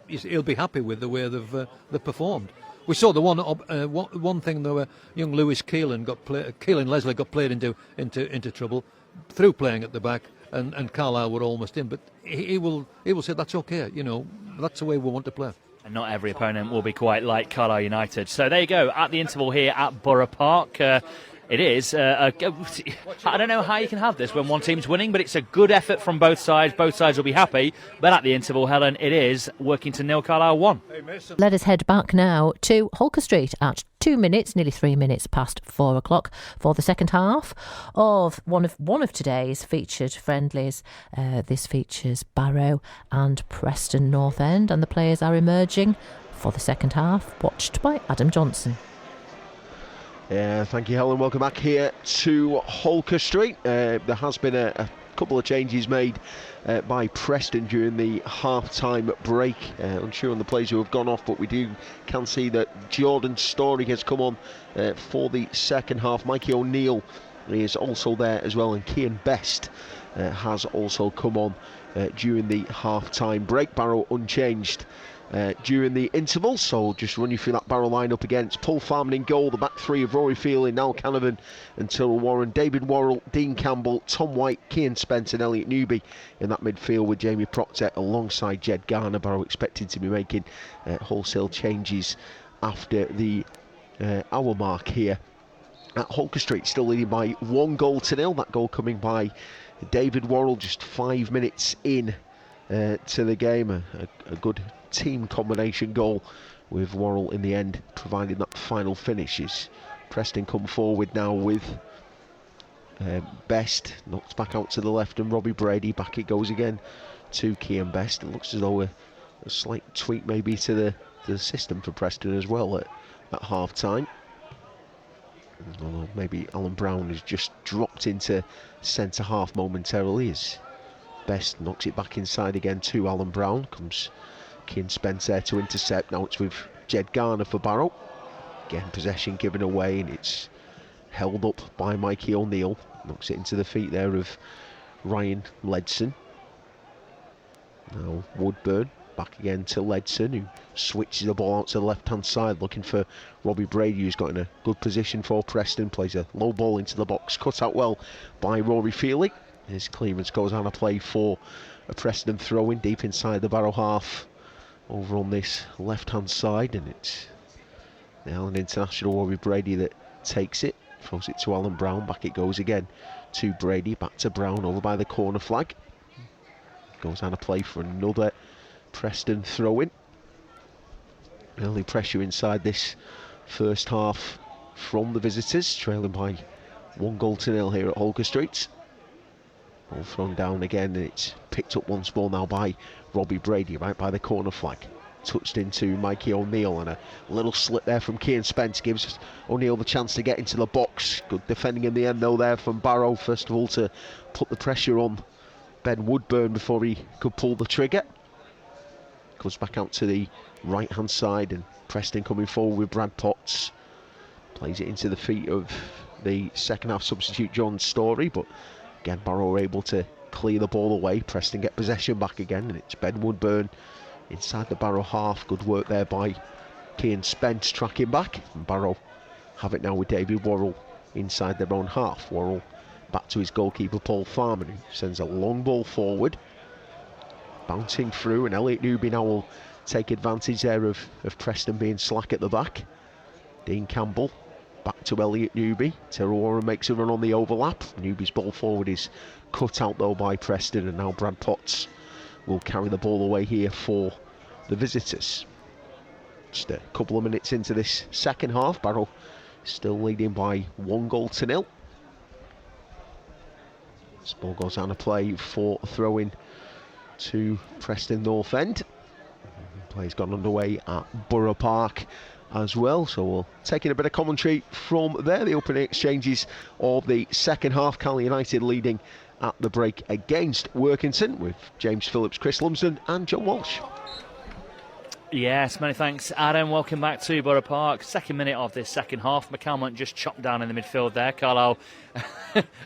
he'll be happy with the way they've performed. We saw the one thing though, young Lewis Keelan Leslie got played into trouble through playing at the back, and Carlisle were almost in, but he will say that's okay. That's the way we want to play. And not every opponent will be quite like Carlisle United. So there you go, at the interval here at Borough Park. It is. I don't know how you can have this when one team's winning, but it's a good effort from both sides. Both sides will be happy. But at the interval, Helen, it is Workington 0, Carlisle 1. Let us head back now to Holker Street at 2 minutes, nearly 3 minutes past 4 o'clock for the second half of one of today's featured friendlies. This features Barrow and Preston North End, and the players are emerging for the second half, watched by Adam Johnson. Yeah, thank you, Helen. Welcome back here to Holker Street. There has been a couple of changes made by Preston during the half-time break. Unsure on the players who have gone off, but we can see that Jordan Story has come on for the second half. Mikey O'Neill is also there as well, and Kian Best has also come on during the half-time break. Barrow unchanged during the interval, so just run you through that Barrow lineup again. It's Paul Farman in goal, the back three of Rory Feely, Niall Canavan and Tyrrell Warren, David Worrell, Dean Campbell, Tom White, Cian Spence and Elliot Newby in that midfield with Jamie Proctor alongside Jed Garner. Barrow expected to be making wholesale changes after the hour mark here at Holker Street, still leading by 1-0. That goal coming by David Worrell just 5 minutes in to the game. A good team combination goal with Worrell in the end providing that final finish. As Preston come forward now with Best knocked back out to the left and Robbie Brady. Back it goes again to Kian Best. It looks as though a slight tweak maybe to the system for Preston as well at half time. Although maybe Alan Brown has just dropped into centre half momentarily as Best knocks it back inside again to Alan Brown. Comes Cian Spence there to intercept. Now it's with Jed Garner for Barrow. Again, possession given away and it's held up by Mikey O'Neill. Knocks it into the feet there of Ryan Ledson. Now Woodburn back again to Ledson, who switches the ball out to the left hand side looking for Robbie Brady, who's got in a good position for Preston. Plays a low ball into the box, cut out well by Rory Feely. His clearance goes on a play for a Preston throw in deep inside the Barrow half over on this left hand side, and it's the Allen International Robbie Brady that takes it, throws it to Alan Brown. Back it goes again to Brady, back to Brown over by the corner flag. Goes on a play for another Preston throw-in. Early pressure inside this first half from the visitors, trailing by 1-0 here at Holker Street. Ball thrown down again and it's picked up once more now by Robbie Brady right by the corner flag. Touched into Mikey O'Neill, and a little slip there from Cian Spence gives O'Neill the chance to get into the box. Good defending in the end though there from Barrow, first of all to put the pressure on Ben Woodburn before he could pull the trigger. Goes back out to the right hand side and Preston coming forward with Brad Potts Plays it into the feet of the second half substitute John Story, but again Barrow are able to clear the ball away. Preston get possession back again, and it's Ben Woodburn inside the Barrow half. Good work there by Cian Spence tracking back, and Barrow have it now with David Worrell inside their own half. Worrell back to his goalkeeper Paul Farman, who sends a long ball forward, bouncing through, and Elliot Newby now will take advantage there of Preston being slack at the back. Dean Campbell back to Elliot Newby. Terrora makes a run on the overlap. Newby's ball forward is cut out though by Preston, and now Brad Potts will carry the ball away here for the visitors. Just a couple of minutes into this second half, Barrow still leading by 1-0. This ball goes on a play for a throw-in to Preston North End. Play's gone underway at Borough Park as well, so we're taking a bit of commentary from there. The opening exchanges of the second half, Carlisle United leading at the break against Workington with James Phillips, Chris Lumsden and John Walsh. Yes, many thanks, Adam. Welcome back to Borough Park. Second minute of this second half. McCalmont just chopped down in the midfield there. Carlisle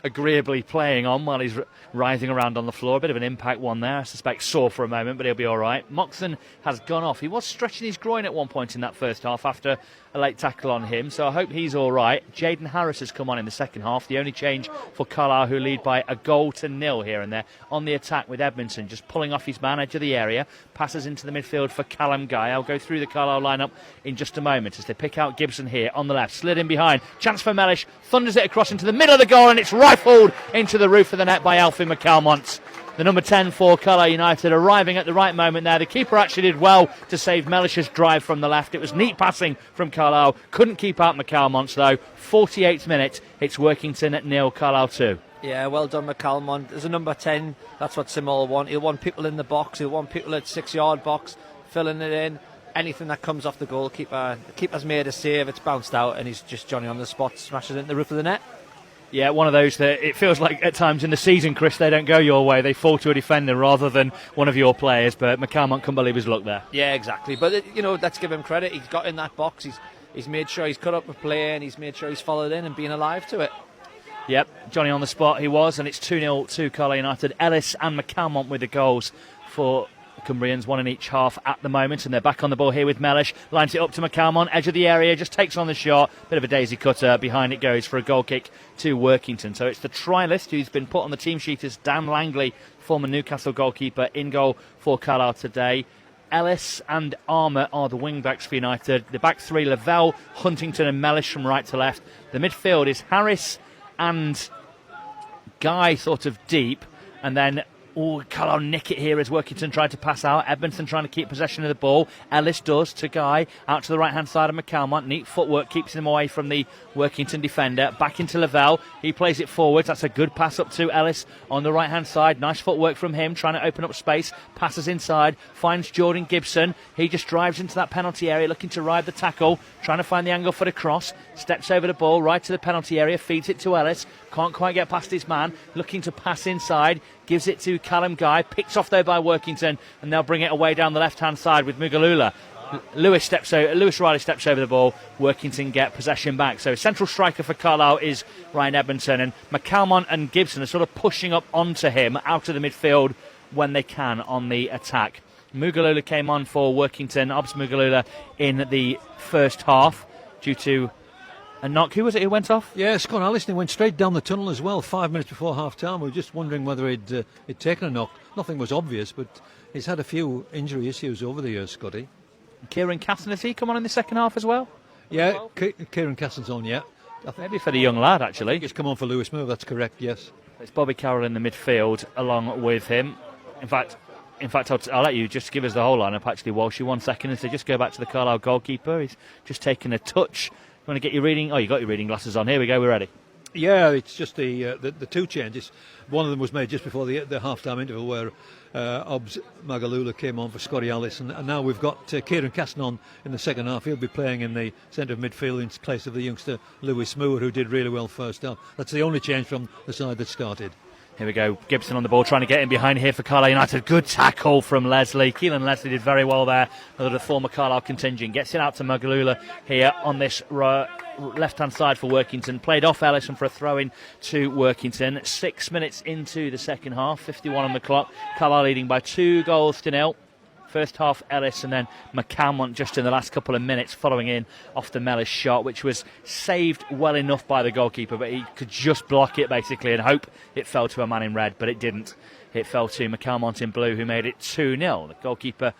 agreeably playing on while he's writhing around on the floor. A bit of an impact one there. I suspect sore for a moment, but he'll be all right. Moxon has gone off. He was stretching his groin at one point in that first half after a late tackle on him, so I hope he's all right. Jaden Harris has come on in the second half. The only change for Carlisle, who lead by 1-0 here and there. On the attack with Edmondson just pulling off his man, edge of the area. Passes into the midfield for Callum Guy. I'll go through the Carlisle lineup in just a moment as they pick out Gibson here on the left. Slid in behind. Chance for Mellish. Thunders it across into the middle of the goal, and it's rifled into the roof of the net by Alfie McCalmont. The number 10 for Carlisle United arriving at the right moment there. The keeper actually did well to save Mellish's drive from the left. It was neat passing from Carlisle. Couldn't keep out McCalmont though. 48th minute. It's Workington at 0, Carlisle 2. Yeah, well done, McCalmont. As a number 10, that's what Sim will want. He'll want people in the box. He'll want people at 6-yard box, filling it in. Anything that comes off the goalkeeper, the keeper's made a save, it's bounced out, and he's just Johnny on the spot, smashes it in the roof of the net. Yeah, one of those that it feels like at times in the season, Chris, they don't go your way. They fall to a defender rather than one of your players. But McCalmont couldn't believe his luck there. Yeah, exactly. But, let's give him credit. He's got in that box. He's made sure he's cut up a play, and he's made sure he's followed in and been alive to it. Yep, Johnny on the spot he was, and it's 2-0 to Carlisle United. Ellis and McCalmont with the goals for Cumbrians, one in each half at the moment, and they're back on the ball here with Mellish. Lines it up to McCalmont, edge of the area, just takes on the shot. Bit of a daisy cutter, behind it goes for a goal kick to Workington. So it's the try list who's been put on the team sheet as Dan Langley, former Newcastle goalkeeper, in goal for Carlisle today. Ellis and Armour are the wing-backs for United. The back three, Lavelle, Huntington and Mellish from right to left. The midfield is Harris and Guy sort of deep, and then Carlisle nick it here as Workington tried to pass out. Edmondson trying to keep possession of the ball. Ellis does to Guy, out to the right-hand side of McCalmont. Neat footwork keeps him away from the Workington defender. Back into Lavelle. He plays it forwards. That's a good pass up to Ellis on the right-hand side. Nice footwork from him, trying to open up space. Passes inside, finds Jordan Gibson. He just drives into that penalty area, looking to ride the tackle, trying to find the angle for the cross. Steps over the ball, right to the penalty area, feeds it to Ellis. Can't quite get past his man, looking to pass inside. Gives it to Callum Guy, picked off though by Workington, and they'll bring it away down the left-hand side with Mugalula. Lewis Riley steps over the ball. Workington get possession back. So central striker for Carlisle is Ryan Edmondson, and McCalmont and Gibson are sort of pushing up onto him out of the midfield when they can on the attack. Mugalula came on for Workington. Obs Mugalula in the first half due to a knock. Who was it who went off? Yeah, Scott Allison went straight down the tunnel as well 5 minutes before half-time. We were just wondering whether he'd taken a knock. Nothing was obvious, but he's had a few injury issues over the years, Scotty. Kieran Casson, has he come on in the second half as well? Yeah, Kieran Casson's on, yeah. Maybe for the young lad, actually. He's come on for Lewis Moore, that's correct, yes. It's Bobby Carroll in the midfield along with him. In fact, I'll let you just give us the whole lineup, actually, Walsh. 1 second, and so just go back to the Carlisle goalkeeper. He's just taken a touch. You want to get your reading? Oh, you got your reading glasses on. Here we go. We're ready. Yeah, it's just the two changes. One of them was made just before the half-time interval, where Obs Magalula came on for Scotty Ellis, and now we've got Kieran Casson on in the second half. He'll be playing in the centre of midfield in place of the youngster Lewis Moore, who did really well first half. That's the only change from the side that started. Here we go, Gibson on the ball, trying to get in behind here for Carlisle United. Good tackle from Leslie. Keelan Leslie did very well there. The former Carlisle contingent gets it out to Magalula here on this left-hand side for Workington. Played off Ellison for a throw-in to Workington. 6 minutes into the second half, 51 on the clock. Carlisle leading by 2-0. First half Ellis and then McCalmont just in the last couple of minutes following in off the Mellis shot, which was saved well enough by the goalkeeper, but he could just block it basically and hope it fell to a man in red, but it didn't. It fell to McCalmont in blue, who made it 2-0. The goalkeeper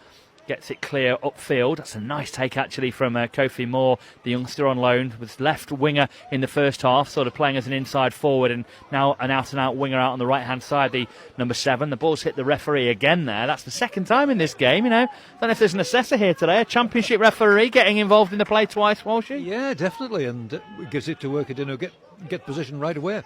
gets it clear upfield. That's a nice take actually from Kofi Moore, the youngster on loan, was left winger in the first half, sort of playing as an inside forward, and now an out-and-out winger out on the right-hand side, the number 7. The ball's hit the referee again there. That's the second time in this game, you know. Don't know if there's an assessor here today, a championship referee getting involved in the play twice, Walshy? Yeah, definitely, and it gives it to Workington who get position right away.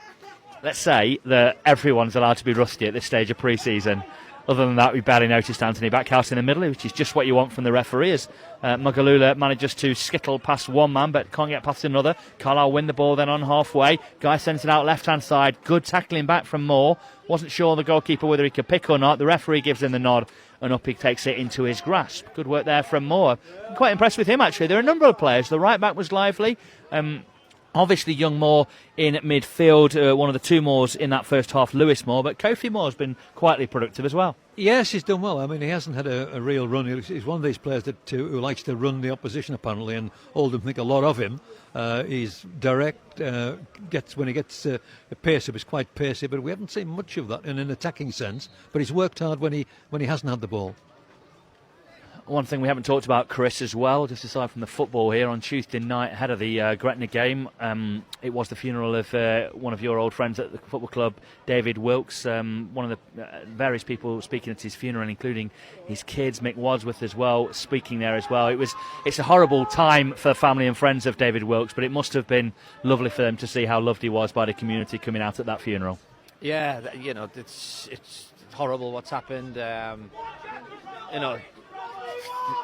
Let's say that everyone's allowed to be rusty at this stage of pre-season. Other than that, we barely noticed Anthony Backhouse in the middle, which is just what you want from the referee, as Magalula manages to skittle past one man but can't get past another. Carlisle win the ball then on halfway. Guy sends it out left-hand side. Good tackling back from Moore. Wasn't sure the goalkeeper whether he could pick or not. The referee gives him the nod, and up he takes it into his grasp. Good work there from Moore. I'm quite impressed with him, actually. There are a number of players. The right-back was lively. Obviously, young Moore in midfield, one of the two Moores in that first half, Lewis Moore, but Kofi Moore's been quietly productive as well. Yes, he's done well. I mean, he hasn't had a real run. He's one of these players who likes to run the opposition, apparently, and Oldham think a lot of him. He's direct, when he gets a pace up, he's quite pacey, but we haven't seen much of that in an attacking sense. But he's worked hard when he hasn't had the ball. One thing we haven't talked about, Chris, as well, just aside from the football here, on Tuesday night ahead of the Gretna game, it was the funeral of one of your old friends at the football club, David Wilkes, one of the various people speaking at his funeral, including his kids, Mick Wadsworth as well, speaking there as well. It's a horrible time for family and friends of David Wilkes, but it must have been lovely for them to see how loved he was by the community coming out at that funeral. Yeah, you know, it's horrible what's happened. You know,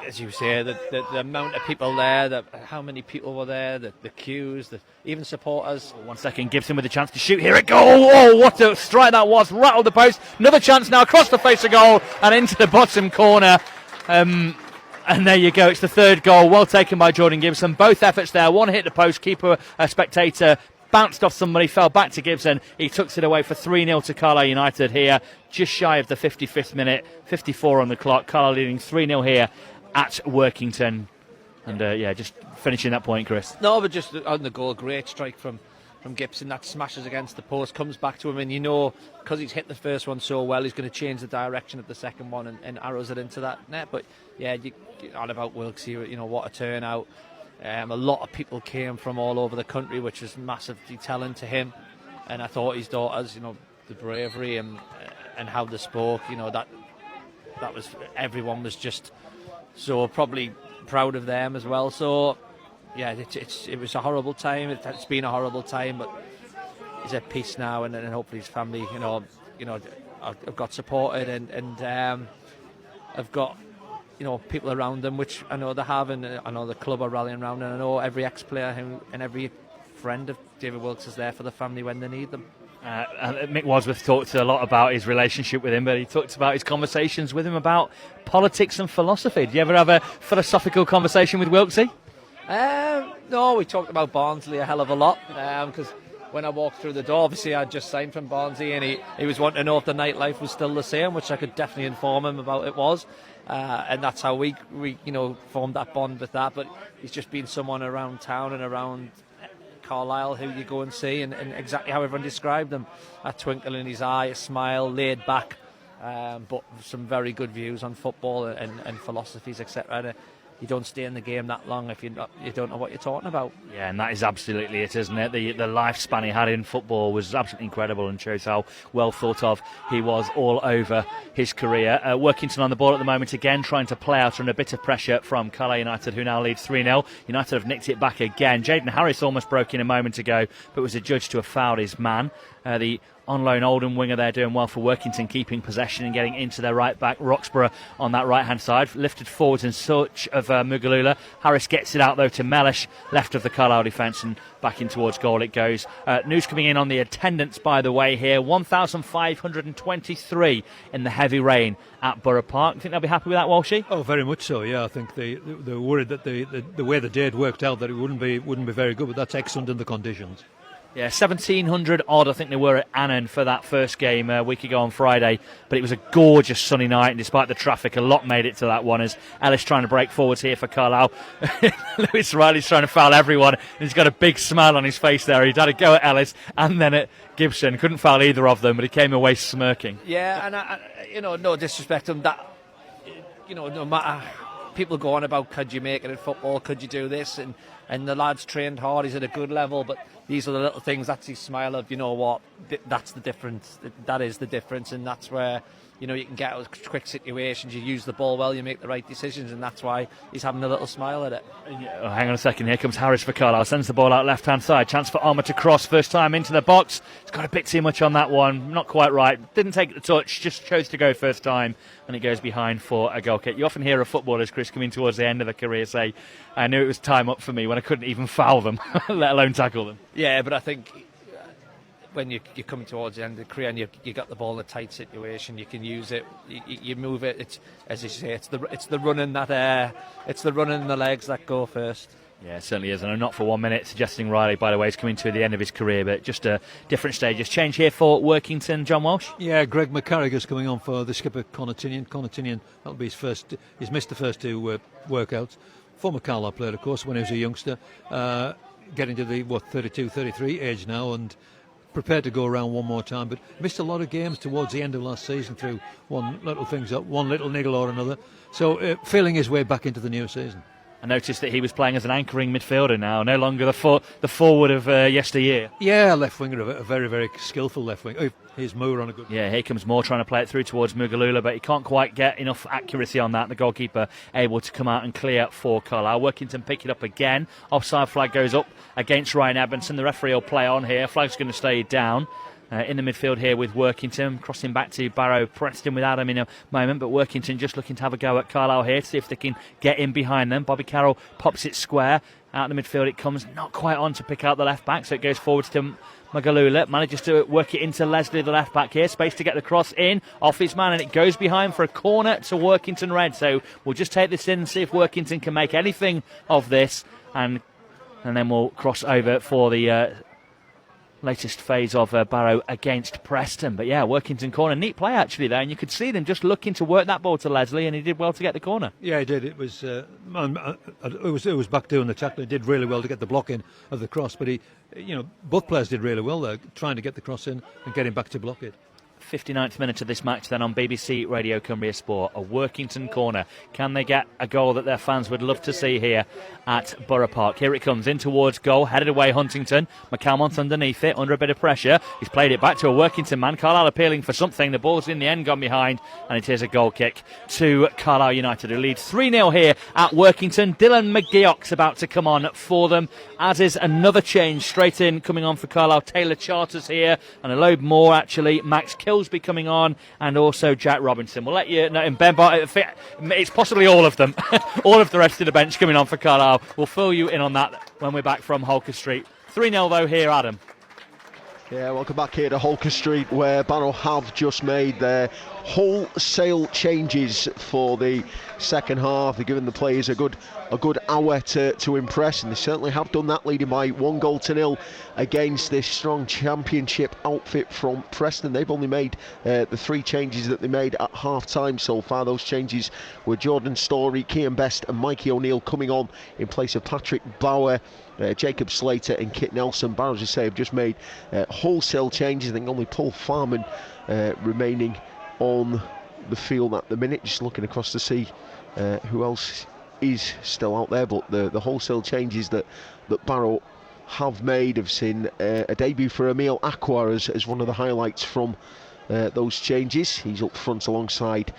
as you say, the amount of people there, how many people were there, the queues, even supporters. 1 second, Gibson with a chance to shoot. Here it goes. Oh, what a strike that was. Rattled the post. Another chance now across the face of goal and into the bottom corner. And there you go. It's the third goal. Well taken by Jordan Gibson. Both efforts there. One hit the post. Keeper, a spectator, bounced off somebody, fell back to Gibson. He tucks it away for 3-0 to Carlisle United here, just shy of the 55th minute, 54 on the clock. Carlisle leading 3-0 here at Workington. And just finishing that point, Chris. No, but just on the goal, great strike from Gibson. That smashes against the post, comes back to him, and you know, because he's hit the first one so well, he's going to change the direction of the second one and arrows it into that net. But yeah, you're on about Wilkes here, you know, what a turnout. A lot of people came from all over the country, which was massively telling to him. And I thought his daughters, you know, the bravery and how they spoke, you know, that was, everyone was just so probably proud of them as well. So yeah, it was a horrible time. It's been a horrible time, but he's at peace now, and hopefully his family, you know, have got supported and have got, you know, people around them, which I know they have, and I know the club are rallying around, and I know every ex-player and every friend of David Wilkes is there for the family when they need them. Mick Wadsworth talked a lot about his relationship with him, but he talked about his conversations with him about politics and philosophy. Do you ever have a philosophical conversation with Wilksy? No, we talked about Barnsley a hell of a lot, because when I walked through the door, obviously I'd just signed from Barnsley, and he was wanting to know if the nightlife was still the same, which I could definitely inform him about it was. And that's how we you know, formed that bond with that. But he's just been someone around town and around Carlisle who you go and see, and exactly how everyone described him. A twinkle in his eye, a smile, laid back, but some very good views on football and philosophies, etc. You don't stay in the game that long if you don't know what you're talking about. Yeah, and that is absolutely it, isn't it? The lifespan he had in football was absolutely incredible, and shows how well thought of he was all over his career. Workington on the ball at the moment again, trying to play out under a bit of pressure from Carlisle United, who now leads 3-0. United have nicked it back again. Jaden Harris almost broke in a moment ago, but was adjudged to have fouled his man. The on loan Oldham winger there doing well for Workington, keeping possession and getting into their right back. Roxburgh on that right hand side, lifted forwards in search of Mugalula. Harris gets it out though to Mellish, left of the Carlisle defence, and back in towards goal it goes. News coming in on the attendance, by the way, here 1,523 in the heavy rain at Borough Park. You think they'll be happy with that, Walshy? Oh, very much so. Yeah, I think they were worried that the way the day had worked out that it wouldn't be very good, but that's excellent in the conditions. Yeah, 1,700 odd I think they were at Annan for that first game a week ago on Friday, but it was a gorgeous sunny night, and despite the traffic, a lot made it to that one as Ellis trying to break forwards here for Carlisle. Lewis Riley's trying to foul everyone, and he's got a big smile on his face there. He'd had a go at Ellis and then at Gibson, couldn't foul either of them, but he came away smirking. Yeah, and I no disrespect to him, that no matter, people go on about could you make it in football, could you do this, and the lads trained hard, he's at a good level, but these are the little things. That's his smile of, you know what, that's the difference. That is the difference, and that's where, you can get out of quick situations, you use the ball well, you make the right decisions, and that's why he's having a little smile at it. Oh, hang on a second, here comes Harris for Carlisle, sends the ball out left hand side, chance for Armour to cross, first time into the box. He's got a bit too much on that one, not quite right, didn't take the touch, just chose to go first time, and it goes behind for a goal kick. You often hear of footballers, Chris, coming towards the end of their career say, I knew it was time up for me when I couldn't even foul them, let alone tackle them. Yeah, but I think when you're coming towards the end of the career and you got the ball in a tight situation, you can use it, you move it. It's, as you say, it's the running that it's the running in the legs that go first. Yeah, it certainly is, and I'm not for 1 minute suggesting Riley, by the way, is coming to the end of his career, but just a different stages. Change here for Workington, John Walsh. Yeah, Greg McCarriger's coming on for the skipper Connor Tinian. That'll be his first. He's missed the first two workouts. Former Carlisle player, of course, when he was a youngster, getting to the 32, 33 age now, and prepared to go around one more time, but missed a lot of games towards the end of last season through one little niggle or another. So feeling his way back into the new season. I noticed that he was playing as an anchoring midfielder now, no longer the forward of yesteryear. Yeah, left winger, a very, very skillful left winger. Oh, here's Moore on a good. Yeah, here comes Moore trying to play it through towards Mugalula, but he can't quite get enough accuracy on that. The goalkeeper able to come out and clear for Carlisle. Workington pick it up again. Offside flag goes up against Ryan Evanson. The referee will play on here. Flag's going to stay down. In the midfield here with Workington, crossing back to Barrow. Preston with Adam in a moment, but Workington just looking to have a go at Carlisle here to see if they can get in behind them. Bobby Carroll pops it square. Out in the midfield it comes, not quite on to pick out the left back, so it goes forwards to Mugalula. Manages to work it into Leslie, the left back here. Space to get the cross in, off his man, and it goes behind for a corner to Workington Red. So we'll just take this in and see if Workington can make anything of this, and then we'll cross over for the latest phase of Barrow against Preston. But yeah, Workington corner, neat play actually there, and you could see them just looking to work that ball to Leslie, and he did well to get the corner. Yeah, he did. It was back doing the tackle. He did really well to get the block in of the cross, but both players did really well there, trying to get the cross in and get him back to block it. 59th minute of this match then on BBC Radio Cumbria Sport. A Workington corner. Can they get a goal that their fans would love to see here at Borough Park? Here it comes in towards goal, headed away Huntington. McCalmont underneath it, under a bit of pressure. He's played it back to a Workington man. Carlisle appealing for something. The ball's in the end gone behind, and it is a goal kick to Carlisle United, who leads 3-0 here at Workington. Dylan McGeoch's about to come on for them, as is another change straight in coming on for Carlisle. Taylor Charters here, and a load more actually. Max Kilsby coming on, and also Jack Robinson. We'll let you know in Ben, it's possibly all of them. All of the rest of the bench coming on for Carlisle. We'll fill you in on that when we're back from Holker Street. 3-0 though here, Adam. Yeah, welcome back here to Holker Street, where Barrow have just made their wholesale changes for the second half. They're giving the players a good hour to impress, and they certainly have done that, leading by 1-0 against this strong championship outfit from Preston. They've only made the 3 changes that they made at half-time so far. Those changes were Jordan Story, Kean Best and Mikey O'Neill coming on in place of Patrick Bauer, Jacob Slater and Kit Nelson. Barrow, as I say, have just made wholesale changes. I think only Paul Farman remaining on the field at the minute, just looking across to see who else is still out there. But the wholesale changes that Barrow have made have seen a debut for Emil Aqua as one of the highlights from those changes. He's up front alongside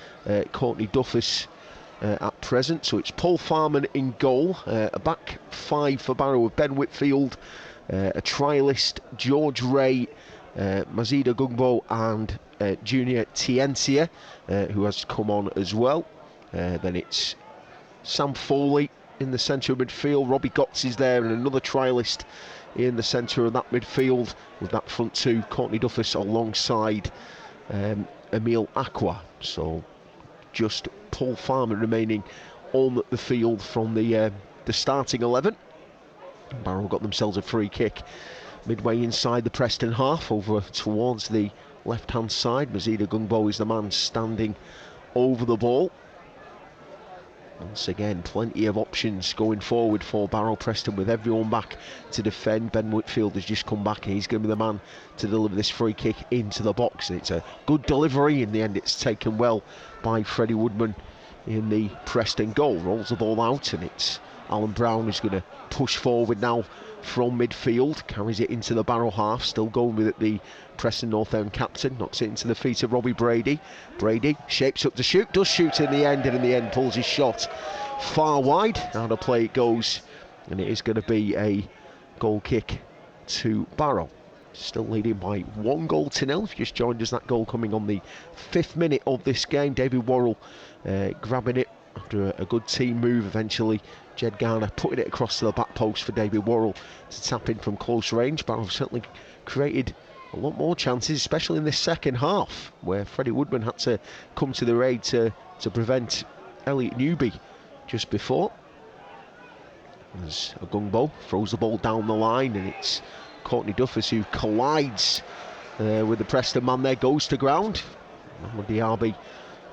Courtney Duffus at present. So it's Paul Farman in goal, a back 5 for Barrow with Ben Whitfield, a trialist George Ray, Mazida Gungbo and Junior Tientia, who has come on as well. Then it's Sam Foley in the centre of midfield. Robbie Gotts is there, and another trialist in the centre of that midfield, with that front two, Courtney Duffus alongside Emile Aqua. So just Paul Farmer remaining on the field from the starting 11. Barrow got themselves a free kick midway inside the Preston half, over towards the left hand side. Mazida Gungbo is the man standing over the ball. Once again, plenty of options going forward for Barrow. Preston with everyone back to defend. Ben Whitfield has just come back and he's going to be the man to deliver this free kick into the box. And it's a good delivery. In the end, it's taken well by Freddie Woodman in the Preston goal. Rolls the ball out, and it's Alan Brown who's going to push forward now from midfield. Carries it into the Barrow half. Still going with it, the Preston North End captain. Knocks it into the feet of Robbie Brady. Brady shapes up to shoot. Does shoot in the end, and in the end pulls his shot far wide. Out of play it goes, and it is going to be a goal kick to Barrow. Still leading by 1-0. If you just joined us, that goal coming on the 5th minute of this game. David Worrell grabbing it after a good team move. Eventually Jed Garner putting it across to the back post for David Worrell to tap in from close range. Barrow certainly created a lot more chances, especially in this second half, where Freddie Woodman had to come to the aid to prevent Elliot Newby just before. As Agungbo throws the ball down the line, and it's Courtney Duffus who collides with the Preston man there, goes to ground. Diaby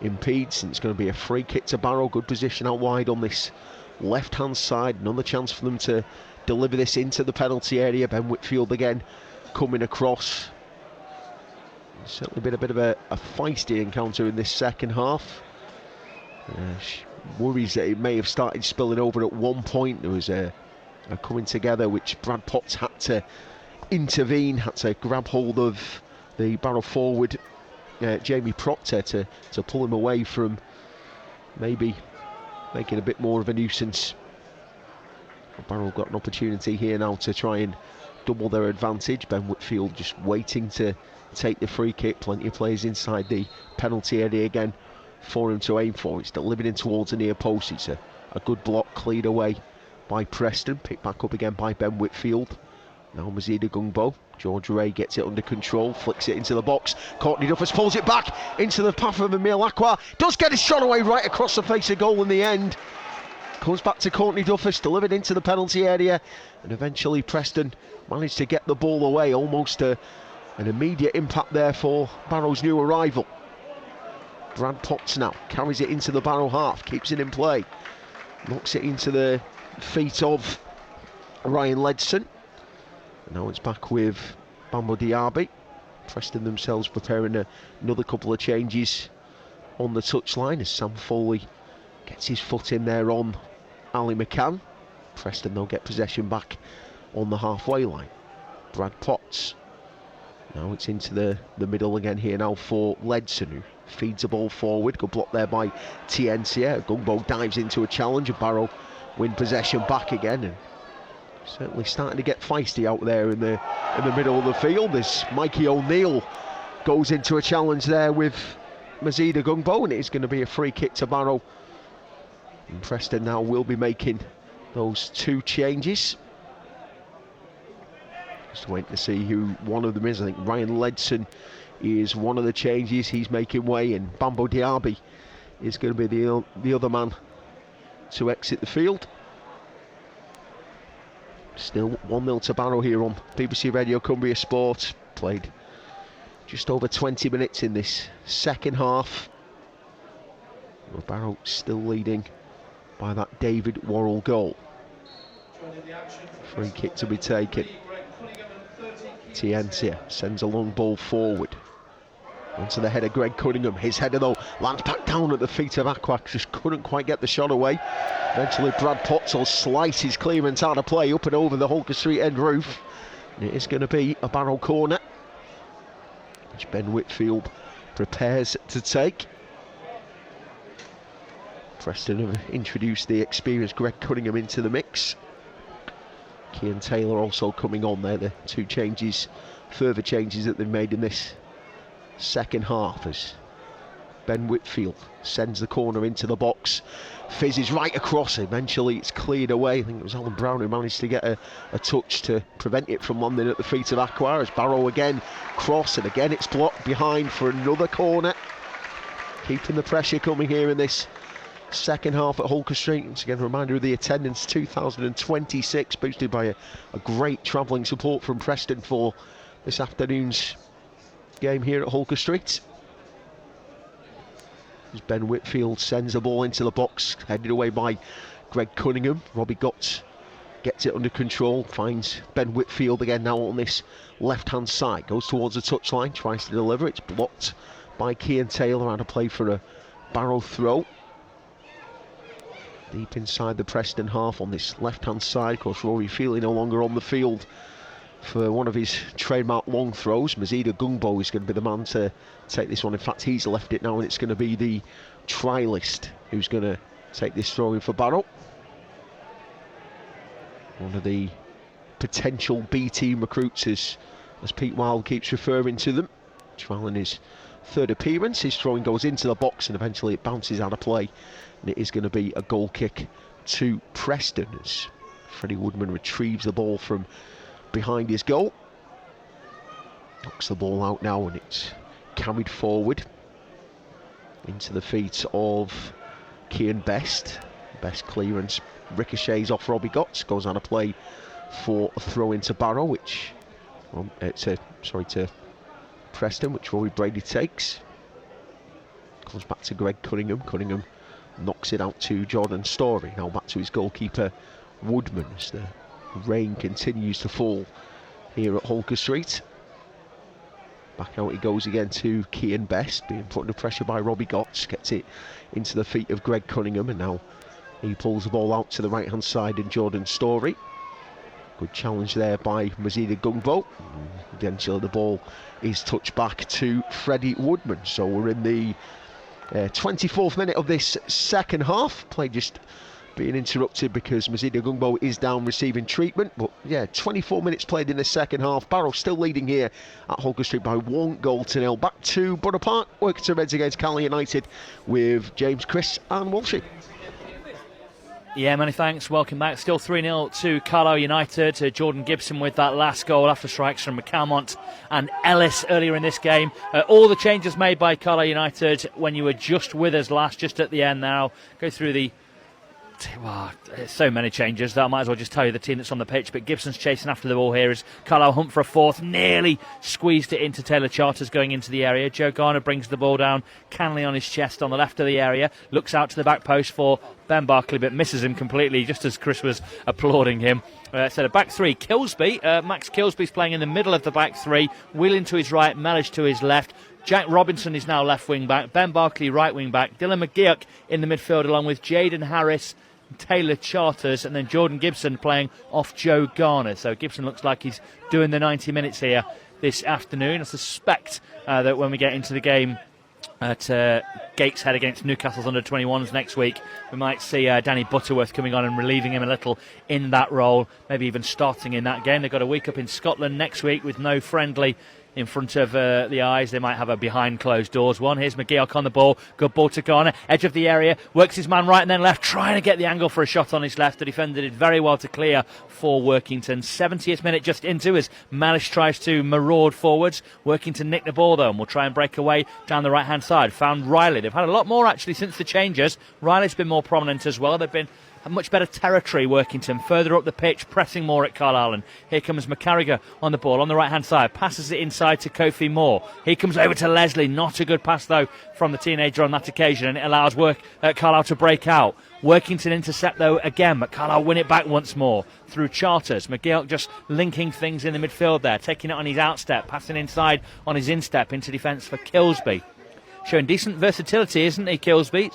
impedes, and it's going to be a free kick to Barrow. Good position out wide on this left hand side. Another chance for them to deliver this into the penalty area. Ben Whitfield again coming across. It's certainly been a bit of a feisty encounter in this second half. Worries that it may have started spilling over at one point. There was a coming together which Brad Potts had to intervene, had to grab hold of the Barrow forward Jamie Proctor to pull him away from maybe making a bit more of a nuisance. Barrow got an opportunity here now to try and double their advantage. Ben Whitfield just waiting to take the free kick. Plenty of players inside the penalty area again for him to aim for. It's delivered in towards the near post. It's a good block cleared away by Preston, picked back up again by Ben Whitfield. Now Mazida Gungbo. George Ray gets it under control, flicks it into the box. Courtney Duffus pulls it back into the path of Emile Aqua. Does get his shot away right across the face of goal in the end. Comes back to Courtney Duffus, delivered into the penalty area, and eventually Preston managed to get the ball away. Almost an immediate impact there for Barrow's new arrival. Brad Potts now carries it into the Barrow half, keeps it in play, knocks it into the feet of Ryan Ledson. And now it's back with Bambo Diaby. Preston themselves preparing another couple of changes on the touchline as Sam Foley gets his foot in there on Ali McCann. Preston they'll get possession back on the halfway line. Brad Potts. Now it's into the middle again here now for Ledson, who feeds the ball forward. Good block there by Tiencia. Gungbo dives into a challenge, and Barrow win possession back again. And certainly starting to get feisty out there in the middle of the field as Mikey O'Neill goes into a challenge there with Mazida Gungbo, and it is going to be a free kick to Barrow. And Preston now will be making those two changes. Just waiting to see who one of them is. I think Ryan Ledson is one of the changes. He's making way, and Bambo Diaby is going to be the other man to exit the field. Still 1-0 to Barrow here on BBC Radio Cumbria Sport. Played just over 20 minutes in this second half. Well, Barrow still leading by that David Worrell goal. Free kick to be taken. Tiencia sends a long ball forward. Onto the head of Greg Cunningham. His header though lands back down at the feet of Aqua. Just couldn't quite get the shot away. Eventually Brad Potts will slice his clearance out of play up and over the Holker Street end roof. And it is going to be a Barrow corner, which Ben Whitfield prepares to take. Preston have introduced the experienced Greg Cunningham into the mix. Cian Taylor also coming on there. The two further changes that they've made in this second half as Ben Whitfield sends the corner into the box, fizzes right across. Eventually it's cleared away. I think it was Alan Brown who managed to get a touch to prevent it from landing at the feet of Aqua, as Barrow again cross, and again it's blocked behind for another corner. Keeping the pressure coming here in this second half at Holker Street. Once again, a reminder of the attendance, 2,026, boosted by a great travelling support from Preston for this afternoon's game here at Holker Street. As Ben Whitfield sends the ball into the box, headed away by Greg Cunningham. Robbie Gotts gets it under control, finds Ben Whitfield again now on this left-hand side, goes towards the touchline, tries to deliver. It's blocked by Cian Taylor, out of play for a Barrow throw. Deep inside the Preston half on this left-hand side. Of course, Rory Feely no longer on the field for one of his trademark long throws. Mazida Gungbo is going to be the man to take this one. In fact, he's left it now, and it's going to be the trialist who's going to take this throw in for Barrow. One of the potential B team recruits, as Pete Wilde keeps referring to them. Trialing his third appearance. His throwing goes into the box and eventually it bounces out of play, and it is going to be a goal kick to Preston as Freddie Woodman retrieves the ball from behind his goal. Knocks the ball out now, and it's carried forward into the feet of Cian Best. Best clearance ricochets off Robbie Gotts, goes out of play for a throw into Barrow, which to Preston, which Rory Brady takes. Comes back to Greg Cunningham. Cunningham knocks it out to Jordan Story. Now back to his goalkeeper Woodman as the rain continues to fall here at Holker Street. Back out he goes again to Cian Best, being put under pressure by Robbie Gotts. Gets it into the feet of Greg Cunningham, and now he pulls the ball out to the right hand side in Jordan Story. Good challenge there by Mazida Gungbo. Eventually the ball is touched back to Freddie Woodman. So we're in the 24th minute of this second half. Play just being interrupted because Mazida Gungbo is down receiving treatment. But yeah, 24 minutes played in the second half. Barrow still leading here at Holker Street by 1-0. Back to Borough Park. Workington Reds against Carlisle United with James, Chris and Walshy. Yeah, many thanks. Welcome back. Still 3-0 to Carlisle United. Jordan Gibson with that last goal after strikes from McCalmont and Ellis earlier in this game. All the changes made by Carlisle United when you were just with us last, just at the end now. Go through the... Well, so many changes that I might as well just tell you the team that's on the pitch. But Gibson's chasing after the ball here as Carlisle hunt for a fourth, nearly squeezed it into Taylor Charters going into the area. Joe Garner brings the ball down, Canley on his chest on the left of the area, looks out to the back post for Ben Barkley but misses him completely just as Chris was applauding him. So the back three, Kilsby, Max Kilsby's playing in the middle of the back three, Whelan to his right, Mellish to his left. Jack Robinson is now left wing back, Ben Barkley right wing back, Dylan McGeoch in the midfield along with Jaden Harris, Taylor Charters, and then Jordan Gibson playing off Joe Garner. So Gibson looks like he's doing the 90 minutes here this afternoon. I suspect that when we get into the game at Gateshead against Newcastle's under-21s next week, we might see Danny Butterworth coming on and relieving him a little in that role, maybe even starting in that game. They've got a week up in Scotland next week with no friendly in front of the eyes. They might have a behind closed doors one. Here's McGeoch on the ball. Good ball to Garner. Edge of the area. Works his man right and then left. Trying to get the angle for a shot on his left. The defender did very well to clear for Workington. 70th minute just into as Malish tries to maraud forwards. Workington nick the ball though and will try and break away down the right hand side. Found Riley. They've had a lot more actually since the changes. Riley's been more prominent as well. They've been a much better territory, Workington, further up the pitch, pressing more at Carlisle. And here comes McCarriger on the ball on the right-hand side, passes it inside to Kofi Moore. He comes over to Leslie, not a good pass, though, from the teenager on that occasion, and it allows Carlisle to break out. Workington intercept, though, again, but Carlisle win it back once more through Charters. McGeoch just linking things in the midfield there, taking it on his outstep, passing inside on his instep into defence for Kilsby. Showing decent versatility, isn't he, Kilsby?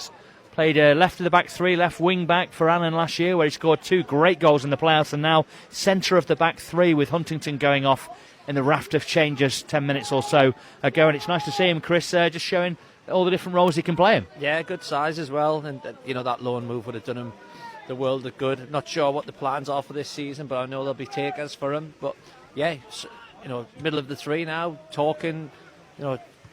Played left of the back three, left wing back for Allen last year, where he scored 2 great goals in the playoffs, and now centre of the back three with Huntington going off in the raft of changes 10 minutes or so ago. And it's nice to see him, Chris, just showing all the different roles he can play in. Yeah, good size as well, and that loan move would have done him the world of good. Not sure what the plans are for this season, but I know there'll be takers for him. But yeah, middle of the three now, talking,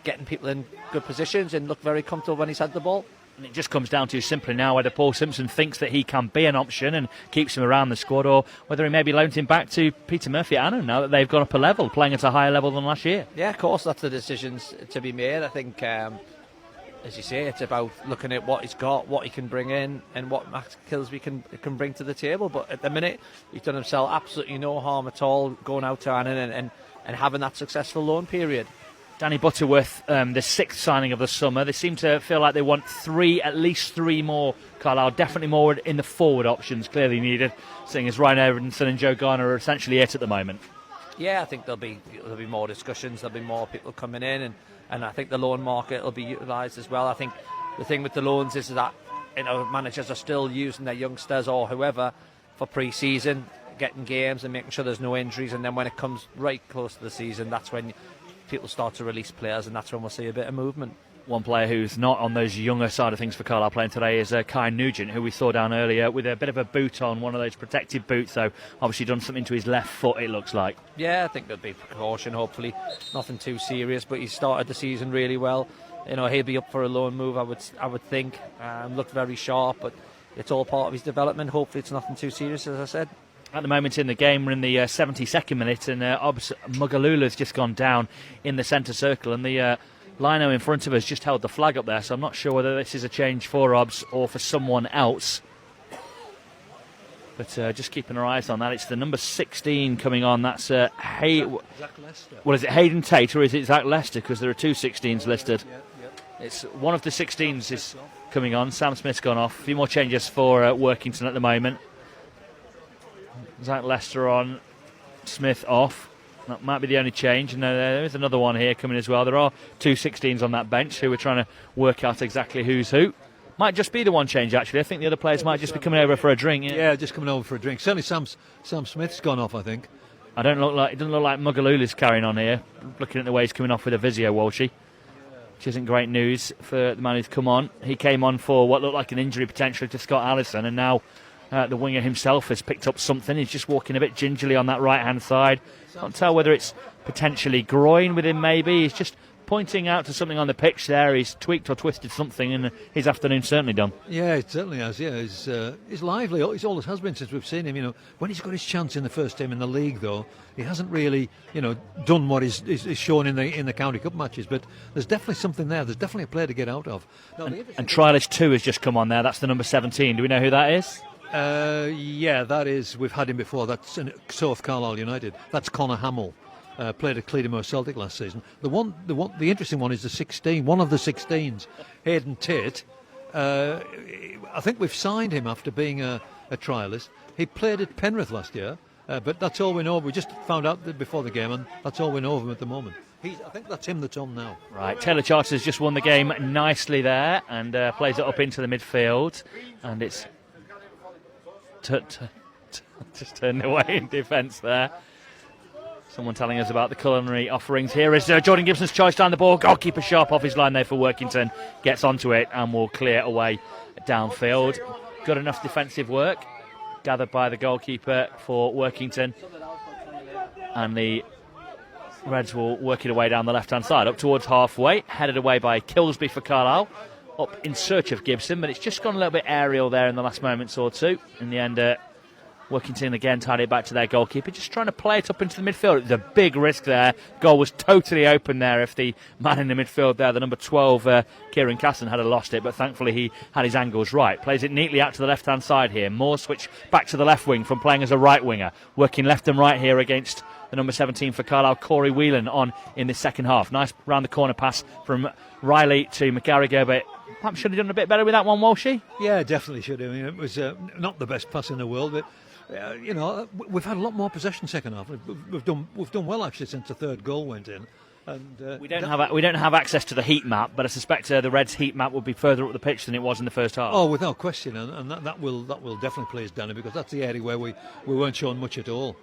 getting people in good positions and look very comfortable when he's had the ball. And it just comes down to simply now whether Paul Simpson thinks that he can be an option and keeps him around the squad, or whether he maybe loans him back to Peter Murphy at Annan now that they've gone up a level, playing at a higher level than last year. Yeah, of course, that's the decisions to be made. I think, as you say, it's about looking at what he's got, what he can bring in, and what Max Kilsby can bring to the table. But at the minute, he's done himself absolutely no harm at all going out to Annan and having that successful loan period. Danny Butterworth, the sixth signing of the summer. They seem to feel like they want at least three more, Carlisle. Definitely more in the forward options, clearly needed, seeing as Ryan Aronson and Joe Garner are essentially it at the moment. Yeah, I think there'll be more discussions, there'll be more people coming in, and I think the loan market will be utilised as well. I think the thing with the loans is that managers are still using their youngsters or whoever for pre-season, getting games and making sure there's no injuries, and then when it comes right close to the season, that's when people start to release players, and that's when we'll see a bit of movement. One player who's not on those younger side of things for Carlisle playing today is Kai Nugent, who we saw down earlier with a bit of a boot on, one of those protective boots, though obviously done something to his left foot, it looks like. Yeah, I think there'll be precaution, hopefully nothing too serious, but he started the season really well. He'll be up for a loan move, I would think. Looked very sharp, but it's all part of his development. Hopefully it's nothing too serious, as I said. At the moment in the game, we're in the 72nd minute, and Obs Mugalula's just gone down in the centre circle, and the lino in front of us just held the flag up there, so I'm not sure whether this is a change for Obs or for someone else. But just keeping our eyes on that. It's the number 16 coming on. That's Zach Lester. Well, is it Hayden Tate or is it Zach Lester? Because there are two 16s listed. Yeah. It's one of the 16s is coming on. Sam Smith's gone off. A few more changes for Workington at the moment. Zach Lester on, Smith off. That might be the only change. And there is another one here coming as well. There are two 16s on that bench who are trying to work out exactly who's who. Might just be the one change, actually. I think the other players might just be coming over for a drink. Yeah, just coming over for a drink. Certainly Sam Smith's gone off, I think. It doesn't look like Mugalula's carrying on here. Looking at the way he's coming off with a Visio, Walshy, which isn't great news for the man who's come on. He came on for what looked like an injury potentially to Scott Allison, and now the winger himself has picked up something. He's just walking a bit gingerly on that right-hand side. Can't tell whether it's potentially groin with him, maybe. He's just pointing out to something on the pitch there. He's tweaked or twisted something, and his afternoon's certainly done. Yeah, it certainly has. Yeah, he's lively. He always has been since we've seen him. When he's got his chance in the first team in the league, though, he hasn't really, done what is shown in the county cup matches. But there's definitely something there. There's definitely a player to get out of. And Trialist 2 has just come on there. That's the number 17. Do we know who that is? Yeah, that is. We've had him before. That's so of Carlisle United. That's Connor Hamill. Played at Cleedemore Celtic last season. The interesting one is the 16. One of the 16s, Hayden Tate. I think we've signed him after being a trialist. He played at Penrith last year, but that's all we know. We just found out that before the game, and that's all we know of him at the moment. I think that's him that's on now. Right, Taylor Charters just won the game nicely there and plays it up into the midfield, and it's just turned away in defence there. Someone telling us about the culinary offerings. Here is Jordan Gibson's choice down the ball. Goalkeeper sharp off his line there for Workington. Gets onto it and will clear away downfield. Good enough defensive work gathered by the goalkeeper for Workington. And the Reds will work it away down the left-hand side, up towards halfway. Headed away by Kilsby for Carlisle. Up in search of Gibson, but it's just gone a little bit aerial there in the last moments or two. In the end, Workington again tied it back to their goalkeeper, just trying to play it up into the midfield. It was a big risk there. Goal was totally open there if the man in the midfield there, the number 12, Kieran Casson, had lost it, but thankfully he had his angles right. Plays it neatly out to the left-hand side here. Moore switch back to the left wing from playing as a right winger. Working left and right here against the number 17 for Carlisle, Corey Whelan, on in the second half. Nice round the corner pass from Riley to McGarrigle, but perhaps should have done a bit better with that one, Walshy? Yeah, definitely should have. It was not the best pass in the world, but we've had a lot more possession second half. We've done well actually since the third goal went in. And we don't have access to the heat map, but I suspect the Reds' heat map would be further up the pitch than it was in the first half. Oh, without question, and that will definitely please Danny, because that's the area where we weren't showing much at all.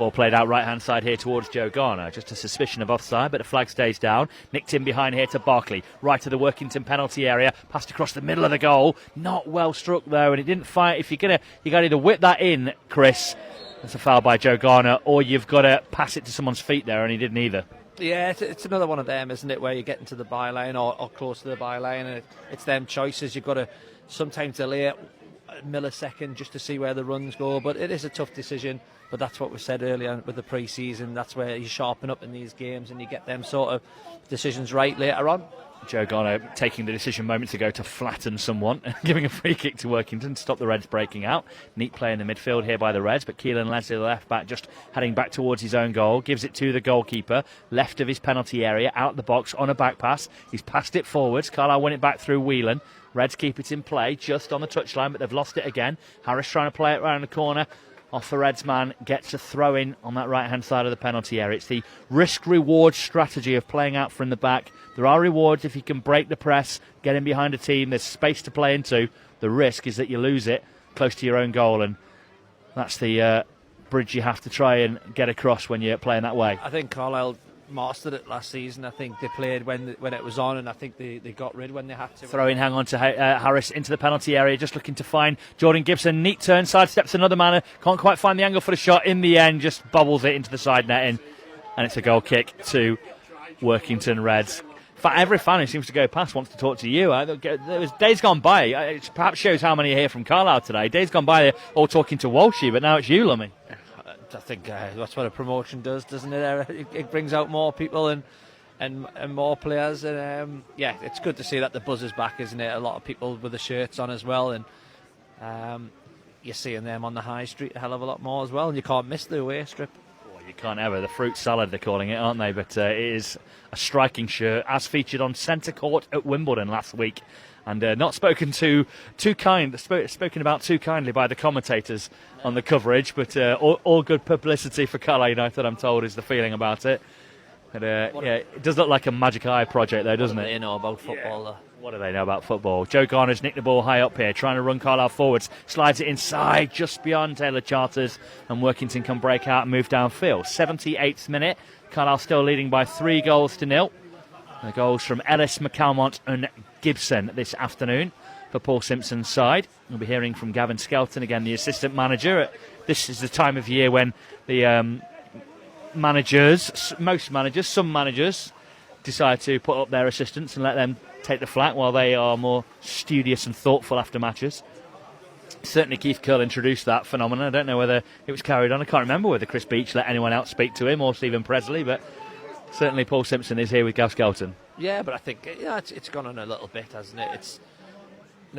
Ball played out right hand side here towards Joe Garner. Just a suspicion of offside, but the flag stays down. Nicked in behind here to Barkley, right to the Workington penalty area, passed across the middle of the goal. Not well struck though, and it didn't fire. If you got to either whip that in, Chris. That's a foul by Joe Garner, or you've got to pass it to someone's feet there, and he didn't either. Yeah, it's another one of them, isn't it, where you get into the byline or close to the byline, and it's them choices. You've got to sometimes delay it a millisecond just to see where the runs go, but it is a tough decision. But that's what we said earlier with the pre-season. That's where you sharpen up in these games and you get them sort of decisions right later on. Joe Garner taking the decision moments ago to flatten someone, giving a free kick to Workington to stop the Reds breaking out. Neat play in the midfield here by the Reds, but Keelan Leslie, the left back, just heading back towards his own goal, gives it to the goalkeeper, left of his penalty area, out the box on a back pass. He's passed it forwards. Carlisle win it back through Whelan. Reds keep it in play just on the touchline, but they've lost it again. Harris trying to play it round the corner. Off the Reds man, gets a throw in on that right hand side of the penalty area. It's the risk-reward strategy of playing out from the back. There are rewards if you can break the press, get in behind a team, there's space to play into. The risk is that you lose it close to your own goal, and that's the bridge you have to try and get across when you're playing that way. I think Carlisle mastered it last season. I think they played when it was on, and I think they got rid when they had to. Throw in, hang on to Harris into the penalty area, just looking to find Jordan Gibson. Neat turn, sidesteps another man, can't quite find the angle for the shot. In the end, just bobbles it into the side netting, and it's a goal kick to Workington Reds. In fact, every fan who seems to go past wants to talk to you. There was days gone by. It perhaps shows how many are here from Carlisle today. Days gone by, they're all talking to Walshy, but now it's you, Lummy. I think that's what a promotion does, doesn't it? It brings out more people and more players, and yeah, it's good to see that the buzz is back, isn't it? A lot of people with the shirts on as well, and you're seeing them on the high street a hell of a lot more as well, and you can't miss the away strip. Well, you can't ever. The fruit salad they're calling it, aren't they? But it is a striking shirt, as featured on Centre Court at Wimbledon last week. And not spoken about too kindly by the commentators on the coverage, but all good publicity for Carlisle United, I'm told, is the feeling about it. But yeah, it does look like a magic eye project, though, doesn't it? What do they know about football, though? What do they know about football? Joe Garner's nicked the ball high up here, trying to run Carlisle forwards, slides it inside, just beyond Taylor Charters, and Workington can break out and move downfield. 78th minute, Carlisle still leading by 3-0. The goals from Ellis, McCalmont and Gibson this afternoon for Paul Simpson's side. We'll be hearing from Gavin Skelton, again the assistant manager. This is the time of year when the some managers decide to put up their assistants and let them take the flak while they are more studious and thoughtful after matches. Certainly Keith Curl introduced that phenomenon. I don't know whether it was carried on. I can't remember whether Chris Beach let anyone else speak to him or Stephen Presley, but certainly Paul Simpson is here with Gav Skelton. Yeah, but I think it's gone on a little bit, hasn't it? It's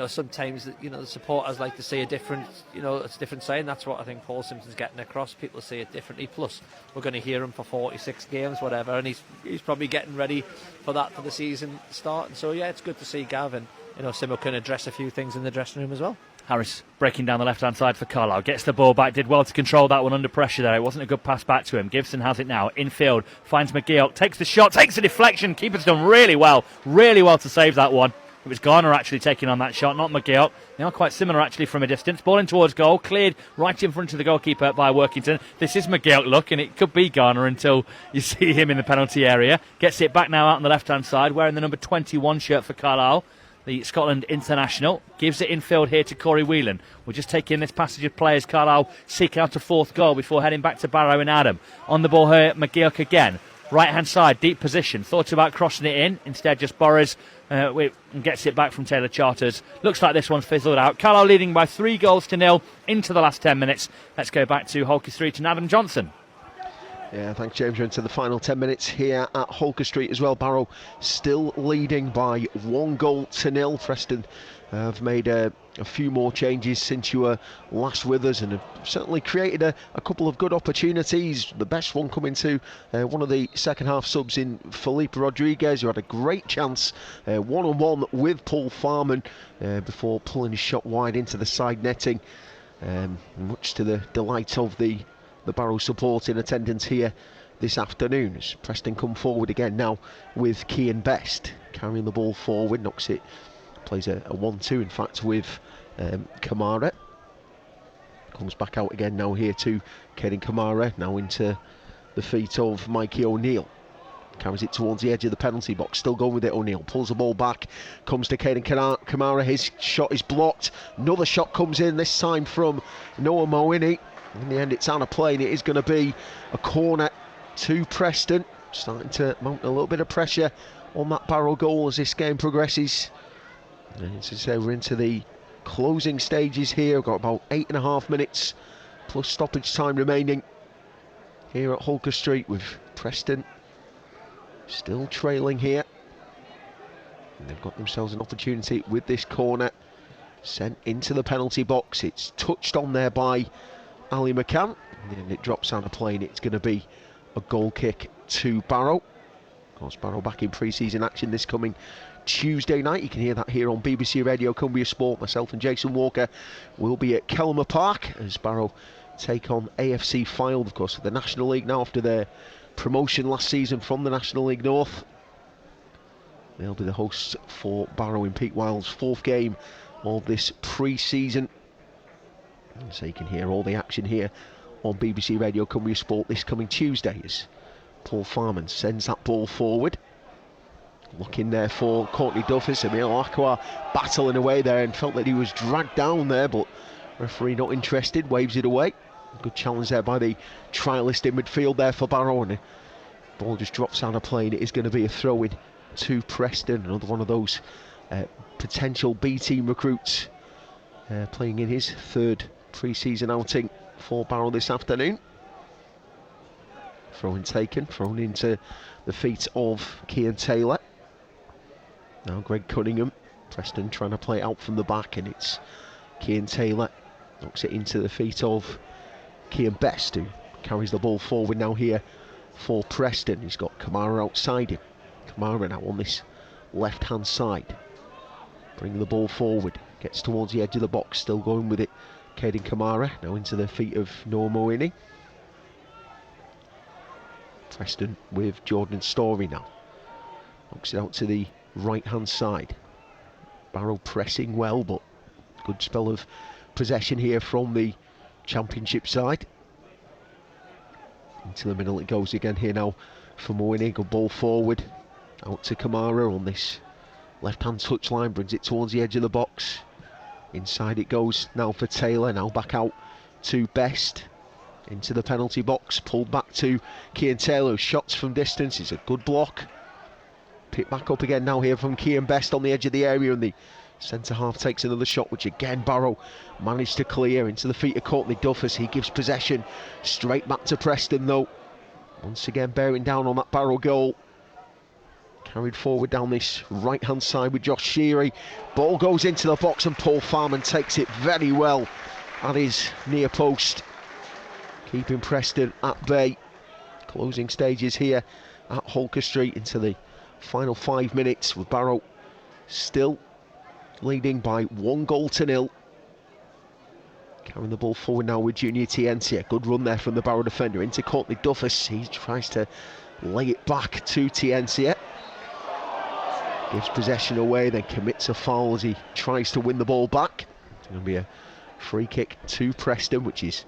sometimes the supporters like to see a different it's a different side, and that's what I think Paul Simpson's getting across. People see it differently. Plus, we're going to hear him for 46 games, whatever, and he's probably getting ready for that for the season starting. So yeah, it's good to see Gavin. Simo can address a few things in the dressing room as well. Harris breaking down the left-hand side for Carlisle. Gets the ball back. Did well to control that one under pressure there. It wasn't a good pass back to him. Gibson has it now. Infield. Finds McGeoch. Takes the shot. Takes the deflection. Keeper's done really well. Really well to save that one. It was Garner actually taking on that shot, not McGeoch. They are quite similar actually from a distance. Ball in towards goal. Cleared right in front of the goalkeeper by Workington. This is McGeoch, look, and it could be Garner until you see him in the penalty area. Gets it back now out on the left-hand side, wearing the number 21 shirt for Carlisle, the Scotland international. Gives it infield here to Corey Whelan. We're just taking this passage of play as Carlisle seek out a fourth goal before heading back to Barrow and Adam. On the ball here, McGeoch again. Right hand side, deep position. Thought about crossing it in. Instead just borrows and gets it back from Taylor Charters. Looks like this one's fizzled out. Carlisle leading by 3-0 into the last 10 minutes. Let's go back to Holker Street and Adam Johnson. Yeah, thanks, James. We're into the final 10 minutes here at Holker Street as well. Barrow still leading by 1-0. Preston have made a few more changes since you were last with us and have certainly created a couple of good opportunities. The best one coming to one of the second half subs in Felipe Rodriguez, who had a great chance one-on-one with Paul Farman before pulling his shot wide into the side netting, much to the delight of the Barrow support in attendance here this afternoon. As Preston come forward again now with Kean Best carrying the ball forward, knocks it, plays a 1-2 in fact with Kamara. Comes back out again now here to Caden Kamara, now into the feet of Mikey O'Neill. Carries it towards the edge of the penalty box, still going with it. O'Neill pulls the ball back, comes to Caden Kamara, his shot is blocked. Another shot comes in, this time from Noah Mowini. In the end it's out of play and it is going to be a corner to Preston. Starting to mount a little bit of pressure on that Barrow goal as this game progresses. And as I say, we're into the closing stages here. We've got about 8.5 minutes plus stoppage time remaining here at Holker Street, with Preston still trailing here. And they've got themselves an opportunity with this corner sent into the penalty box. It's touched on there by Ali McCann, and then it drops out of play and it's going to be a goal kick to Barrow. Of course, Barrow back in pre-season action this coming Tuesday night. You can hear that here on BBC Radio Cumbria Sport. Myself and Jason Walker will be at Kelmer Park as Barrow take on AFC Fylde, of course, for the National League now after their promotion last season from the National League North. They'll be the hosts for Barrow in Pete Wild's 4th game of this pre-season. And so you can hear all the action here on BBC Radio Cumbria Sport this coming Tuesday as Paul Farman sends that ball forward. Looking there for Courtney Duffus. Emil Aqua battling away there and felt that he was dragged down there, but referee not interested, waves it away. Good challenge there by the trialist in midfield there for Barrow, and the ball just drops out of play and it is going to be a throw-in to Preston. Another one of those potential B-team recruits playing in his 3rd pre-season outing for Barrow this afternoon. Throw-in taken, thrown into the feet of Cian Taylor. Now Greg Cunningham, Preston trying to play it out from the back, and it's Cian Taylor knocks it into the feet of Cian Best, who carries the ball forward now here for Preston. He's got Kamara outside him. Kamara now on this left hand side, bring the ball forward, gets towards the edge of the box, still going with it. Caden Kamara now into the feet of Noah Mowini. Preston with Jordan Story now, knocks it out to the right hand side. Barrow pressing well, but good spell of possession here from the Championship side. Into the middle it goes again here now for Mowini. Good ball forward out to Kamara on this left hand touchline, brings it towards the edge of the box. Inside it goes now for Taylor, now back out to Best into the penalty box, pulled back to Cian Taylor. Shots from distance, it's a good block. Picked back up again now here from Cian Best on the edge of the area, and the centre half takes another shot, which again Barrow managed to clear into the feet of Courtney Duffus. He gives possession straight back to Preston though, once again bearing down on that Barrow goal. Carried forward down this right hand side with Josh Sheary. Ball goes into the box and Paul Farman takes it very well at his near post, keeping Preston at bay. Closing stages here at Holker Street into the final 5 minutes, with Barrow still leading by 1-0. Carrying the ball forward now with Junior Tientia. Good run there from the Barrow defender into Courtney Duffus. He tries to lay it back to Tientia. Gives possession away, then commits a foul as he tries to win the ball back. It's going to be a free kick to Preston, which is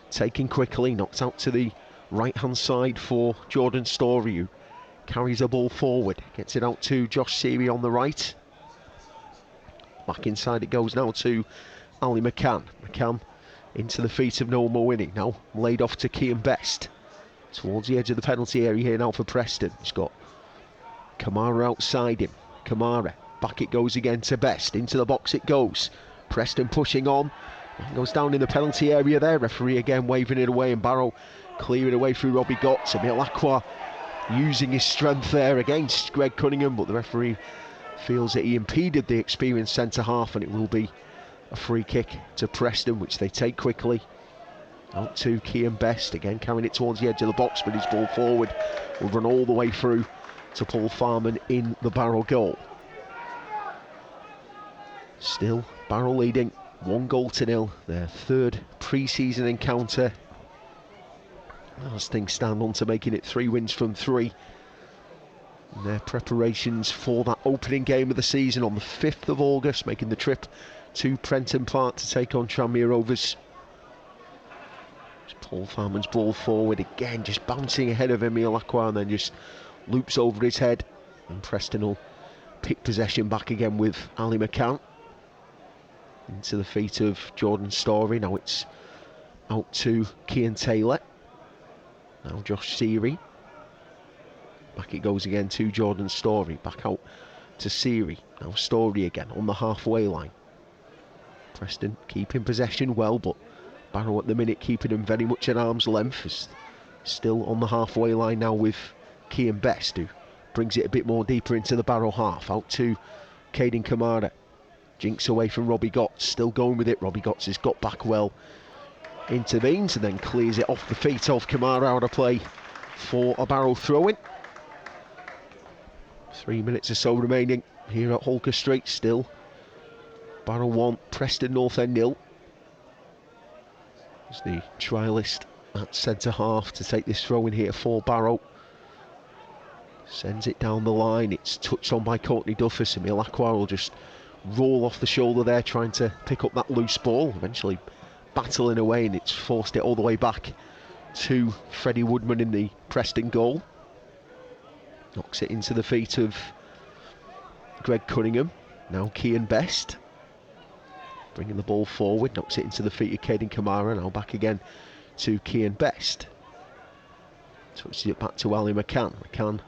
taken quickly, knocked out to the right hand side for Jordan Story, who carries the ball forward, gets it out to Josh Seary on the right. Back inside it goes now to Ali McCann. McCann into the feet of Noel Mowini, now laid off to Cian Best. Towards the edge of the penalty area here now for Preston. He's got Kamara outside him. Kamara, back it goes again to Best, into the box it goes. Preston pushing on, goes down in the penalty area there. Referee again waving it away, and Barrow clear it away through Robbie Gotts. Emil Aqua using his strength there against Greg Cunningham, but the referee feels that he impeded the experienced centre half, and it will be a free kick to Preston, which they take quickly. Out to Cian Best, again carrying it towards the edge of the box, but his ball forward will run all the way through to Paul Farman in the Barrow goal. Still Barrow leading 1-0, their 3rd pre-season encounter, as things stand on to making it 3 wins from 3 in their preparations for that opening game of the season on the 5th of August, making the trip to Prenton Park to take on Tranmere Rovers. It's Paul Farman's ball forward again, just bouncing ahead of Emile Lacroix and then just loops over his head. And Preston will pick possession back again with Ali McCann. Into the feet of Jordan Story. Now it's out to Cian Taylor. Now Josh Seary. Back it goes again to Jordan Story. Back out to Seary. Now Story again on the halfway line. Preston keeping possession well, but Barrow at the minute keeping him very much at arm's length. Is still on the halfway line now with Cian Best, who brings it a bit more deeper into the Barrow half. Out to Caden Kamara. Jinks away from Robbie Gotts. Still going with it. Robbie Gotts has got back well. Intervenes and then clears it off the feet of Kamara, out of play for a Barrow throw-in. 3 minutes or so remaining here at Holker Street. Still Barrow 1, Preston North End 0. As the trialist at centre half to take this throw in here for Barrow. Sends it down the line. It's touched on by Courtney Duffus. Emile Lacroix will just roll off the shoulder there, trying to pick up that loose ball. Eventually battling away, and it's forced it all the way back to Freddie Woodman in the Preston goal. Knocks it into the feet of Greg Cunningham. Now Cian Best bringing the ball forward, knocks it into the feet of Caden Kamara. Now back again to Cian Best. Touches it back to Ali McCann. McCann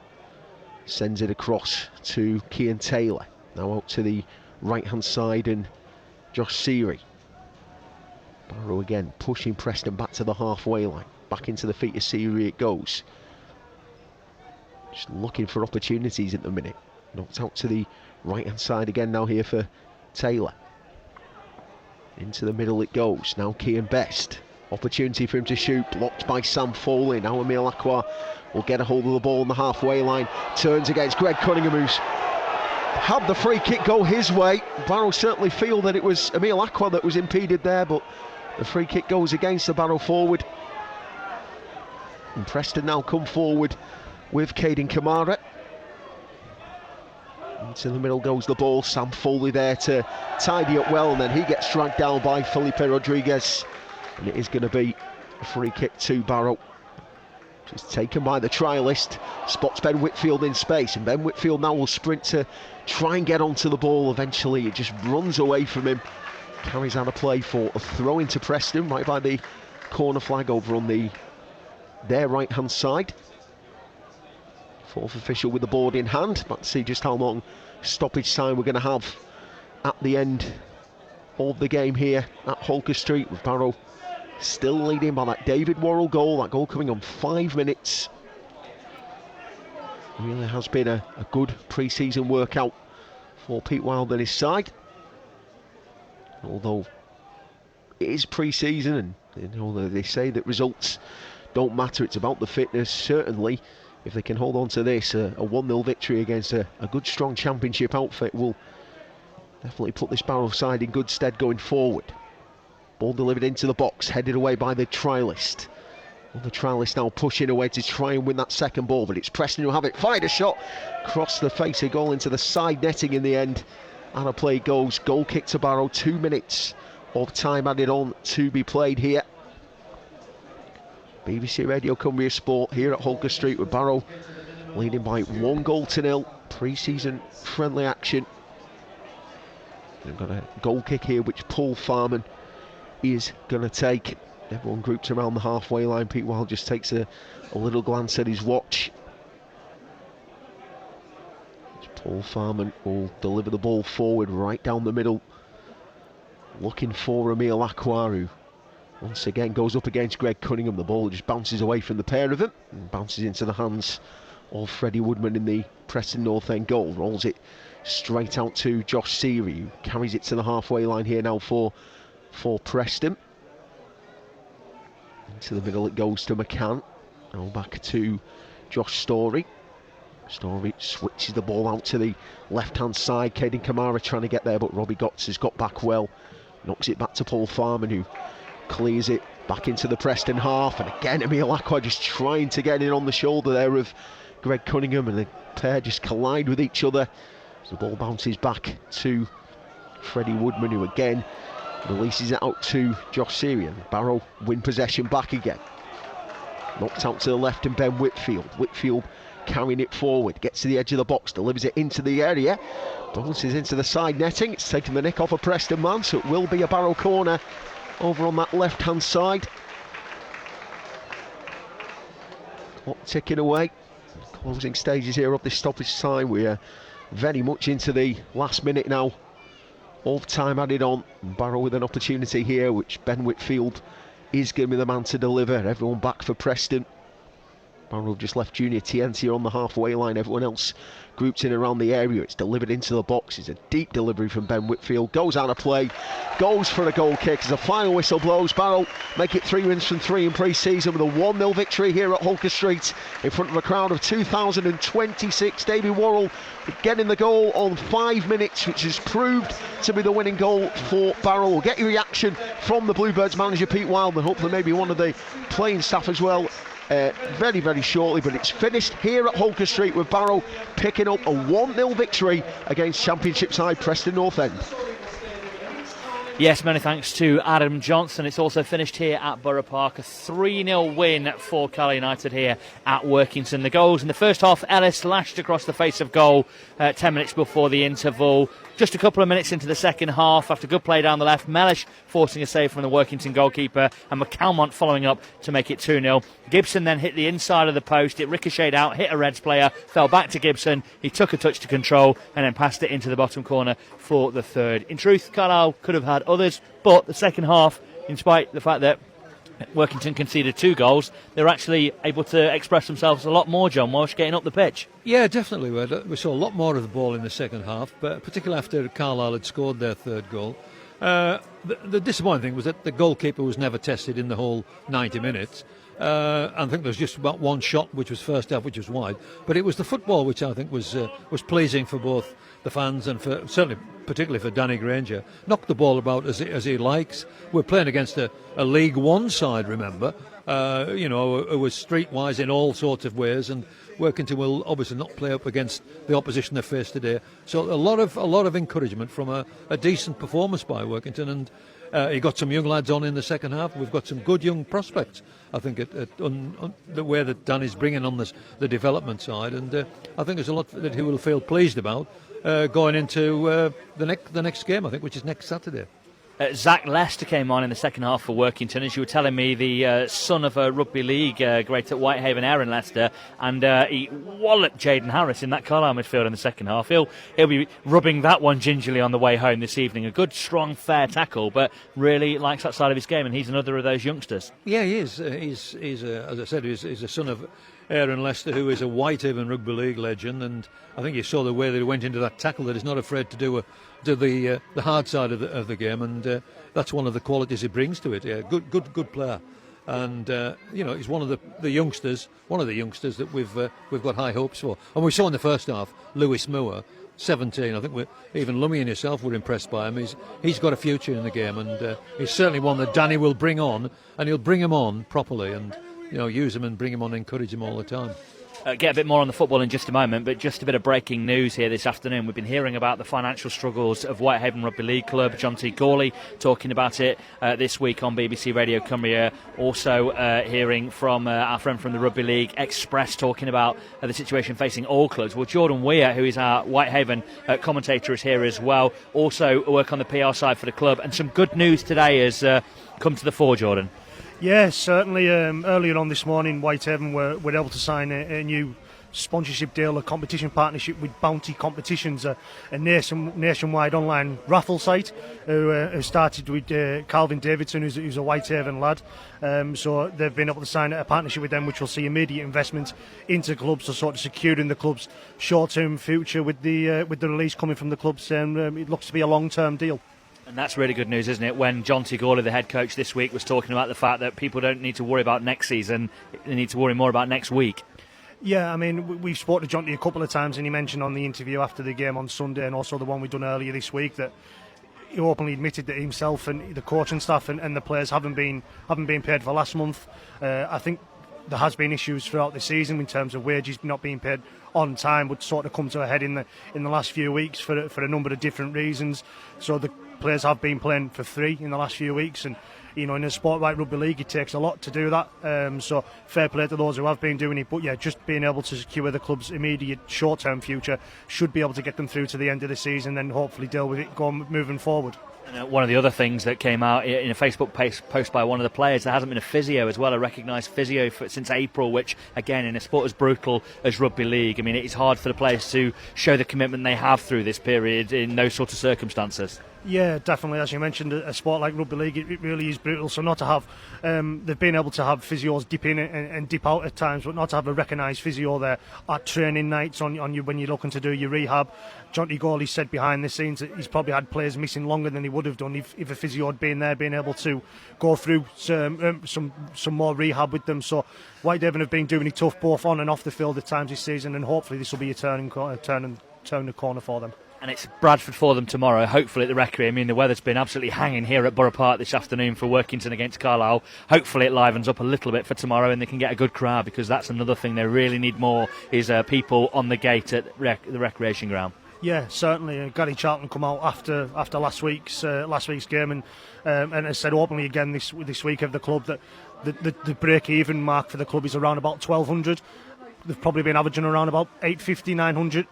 sends it across to Cian Taylor. Now out to the right hand side and Josh Seary. Barrow again pushing Preston back to the halfway line. Back into the feet of Seary it goes. Just looking for opportunities at the minute. Knocked out to the right hand side again now here for Taylor. Into the middle it goes. Now Cian Best. Opportunity for him to shoot. Blocked by Sam Foley. Now Emile Lacroix will get a hold of the ball on the halfway line. Turns against Greg Cunningham, who's had the free kick go his way. Barrow certainly feel that it was Emile Lacroix that was impeded there, but the free kick goes against the Barrow forward. And Preston now come forward with Caden Kamara. Into the middle goes the ball. Sam Foley there to tidy up well, and then he gets dragged down by Felipe Rodriguez. And it is going to be a free kick to Barrow. Just taken by the trialist. Spots Ben Whitfield in space, and Ben Whitfield now will sprint to try and get onto the ball. Eventually it just runs away from him. Carries out a play for a throw into Preston, right by the corner flag over on their right hand side. Fourth official with the board in hand. Let's see just how long stoppage time we're going to have at the end of the game here at Holker Street, with Barrow still leading by that David Worrell goal. That goal coming on 5 minutes. It really has been a good pre-season workout for Pete Wild and his side. Although it is pre-season, and they say that results don't matter, it's about the fitness. Certainly if they can hold on to this, a 1-0 victory against a good strong championship outfit will definitely put this Barrow side in good stead going forward. Ball delivered into the box, headed away by the trialist. Well, the trialist now pushing away to try and win that second ball, but it's Preston who have it. Fired a shot across the face, a goal into the side netting in the end. And a play goes. Goal kick to Barrow. 2 minutes of time added on to be played here. BBC Radio Cumbria Sport here at Holker Street, with Barrow leading by 1-0. Pre-season friendly action. They've got a goal kick here which Paul Farman is going to take. Everyone groups around the halfway line. Pete Wild just takes a little glance at his watch. Paul Farman will deliver the ball forward right down the middle, looking for Emile Lacroix, who once again goes up against Greg Cunningham. The ball just bounces away from the pair of them and bounces into the hands of Freddie Woodman in the Preston North End goal. Rolls it straight out to Josh Seary, who carries it to the halfway line here now for Preston. Into the middle it goes to McCann. Now back to Josh Story. Story switches the ball out to the left-hand side. Caden Kamara trying to get there, but Robbie Gotts has got back well. Knocks it back to Paul Farman, who clears it back into the Preston half. And again, Emile Lacroix just trying to get in on the shoulder there of Greg Cunningham, and the pair just collide with each other. So the ball bounces back to Freddie Woodman, who again Releases it out to Josh Syrian. Barrow win possession back again. Knocked out to the left and Ben Whitfield. Whitfield carrying it forward. Gets to the edge of the box. Delivers it into the area. Bounces into the side netting. It's taken the nick off a Preston man, so it will be a Barrow corner over on that left hand side. Clock ticking away. Closing stages here of this stoppage time. We're very much into the last minute now. All time added on. Barrow with an opportunity here, which Ben Whitfield is going to be the man to deliver. Everyone back for Preston. Barrow just left Junior TNT on the halfway line. Everyone else grouped in around the area. It's delivered into the box. It's a deep delivery from Ben Whitfield. Goes out of play. Goes for a goal kick as the final whistle blows. Barrow make it 3 wins from 3 in pre-season with a 1-0 victory here at Holker Street in front of a crowd of 2,026. Davy Worrell getting the goal on 5 minutes, which has proved to be the winning goal for Barrow. We'll get your reaction from the Bluebirds manager Pete Wildman, hopefully maybe one of the playing staff as well. Very, very shortly, but it's finished here at Holker Street with Barrow picking up a 1-0 victory against Championship side Preston North End. Yes, many thanks to Adam Johnson. It's also finished here at Borough Park. A 3-0 win for Carlisle United here at Workington. The goals in the first half, Ellis lashed across the face of goal 10 minutes before the interval. Just a couple of minutes into the second half, after good play down the left, Mellish forcing a save from the Workington goalkeeper and McCalmont following up to make it 2-0. Gibson then hit the inside of the post. It ricocheted out, hit a Reds player, fell back to Gibson. He took a touch to control and then passed it into the bottom corner for the third. In truth, Carlisle could have had others, but the second half, in spite of the fact that Workington conceded 2 goals, they were actually able to express themselves a lot more, John Walsh, getting up the pitch. Yeah, definitely. We saw a lot more of the ball in the second half, but particularly after Carlisle had scored their third goal. The disappointing thing was that the goalkeeper was never tested in the whole 90 minutes. I think there was just about one shot, which was first half, which was wide. But it was the football which I think was pleasing for both the fans and for certainly particularly for Danny Granger. Knocked the ball about as he likes. We're playing against a League One side, remember, who was streetwise in all sorts of ways, and Workington will obviously not play up against the opposition they face today. So a lot of encouragement from a decent performance by Workington, and he got some young lads on in the second half. We've got some good young prospects, I think, on the way that Danny's bringing on the development side, and I think there's a lot that he will feel pleased about going into the next game, I think, which is next Saturday. Zach Lester came on in the second half for Workington, as you were telling me, the son of a rugby league great at Whitehaven, Aaron Lester, and he walloped Jaden Harris in that Carlisle midfield in the second half. He'll be rubbing that one gingerly on the way home this evening. A good, strong, fair tackle, but really likes that side of his game, and he's another of those youngsters. Yeah, he is. He's as I said, he's a son of Aaron Lester, who is a Whitehaven rugby league legend, and I think you saw the way that he went into that tackle, that he's not afraid to do the hard side of the game, and that's one of the qualities he brings to it. Yeah, good player, and he's one of the youngsters that we've got high hopes for. And we saw in the first half Lewis Moore, 17. I think even Lummy and yourself were impressed by him. He's got a future in the game, and he's certainly one that Danny will bring on, and he'll bring him on properly, and use him and bring him on, encourage him all the time. Get a bit more on the football in just a moment, but just a bit of breaking news here this afternoon. We've been hearing about the financial struggles of Whitehaven Rugby League Club. John T. Gawley talking about it this week on BBC Radio Cumbria. Also hearing from our friend from the Rugby League Express talking about the situation facing all clubs. Well, Jordan Weir, who is our Whitehaven commentator, is here as well. Also work on the PR side for the club. And some good news today has come to the fore, Jordan. Yeah, certainly. Earlier on this morning, Whitehaven were able to sign a new sponsorship deal, a competition partnership with Bounty Competitions, a nationwide online raffle site who started with Calvin Davidson, who's a Whitehaven lad. So they've been able to sign a partnership with them, which will see immediate investment into clubs, so sort of securing the club's short-term future with the release coming from the clubs. It looks to be a long-term deal. And that's really good news, isn't it? When John T. Gawley, the head coach this week, was talking about the fact that people don't need to worry about next season, they need to worry more about next week. Yeah, I mean, we've spoken to John T. a couple of times, and he mentioned on the interview after the game on Sunday, and also the one we've done earlier this week, that he openly admitted that himself and the coaching staff and the players haven't been paid for last month. I think there has been issues throughout the season in terms of wages not being paid on time, would sort of come to a head in the last few weeks for a number of different reasons. So the players have been playing for free in the last few weeks, and in a sport like rugby league, it takes a lot to do that. So fair play to those who have been doing it. But yeah, just being able to secure the club's immediate short-term future should be able to get them through to the end of the season, and hopefully deal with it moving forward. And one of the other things that came out in a Facebook post by one of the players, there hasn't been a physio as well, a recognised physio since April, which, again, in a sport as brutal as rugby league, I mean, it's hard for the players to show the commitment they have through this period in those sort of circumstances. Yeah, definitely. As you mentioned, a sport like rugby league, it really is brutal. So not to have, they've been able to have physios dip in and dip out at times, but not to have a recognised physio there at training nights on you when you're looking to do your rehab. Jonty Gawley said behind the scenes that he's probably had players missing longer than he would have done if a physio had been there, being able to go through some more rehab with them. So Whitehaven have been doing it tough both on and off the field at times this season, and hopefully this will be a turn the corner for them. And it's Bradford for them tomorrow, hopefully at the Recreation. I mean, the weather's been absolutely hanging here at Borough Park this afternoon for Workington against Carlisle. Hopefully it livens up a little bit for tomorrow and they can get a good crowd, because that's another thing they really need more, is people on the gate at the Recreation ground. Yeah, certainly. Gary Charlton come out after last week's game and has said openly again this week of the club that the break-even mark for the club is around about 1,200. They've probably been averaging around about 850, 900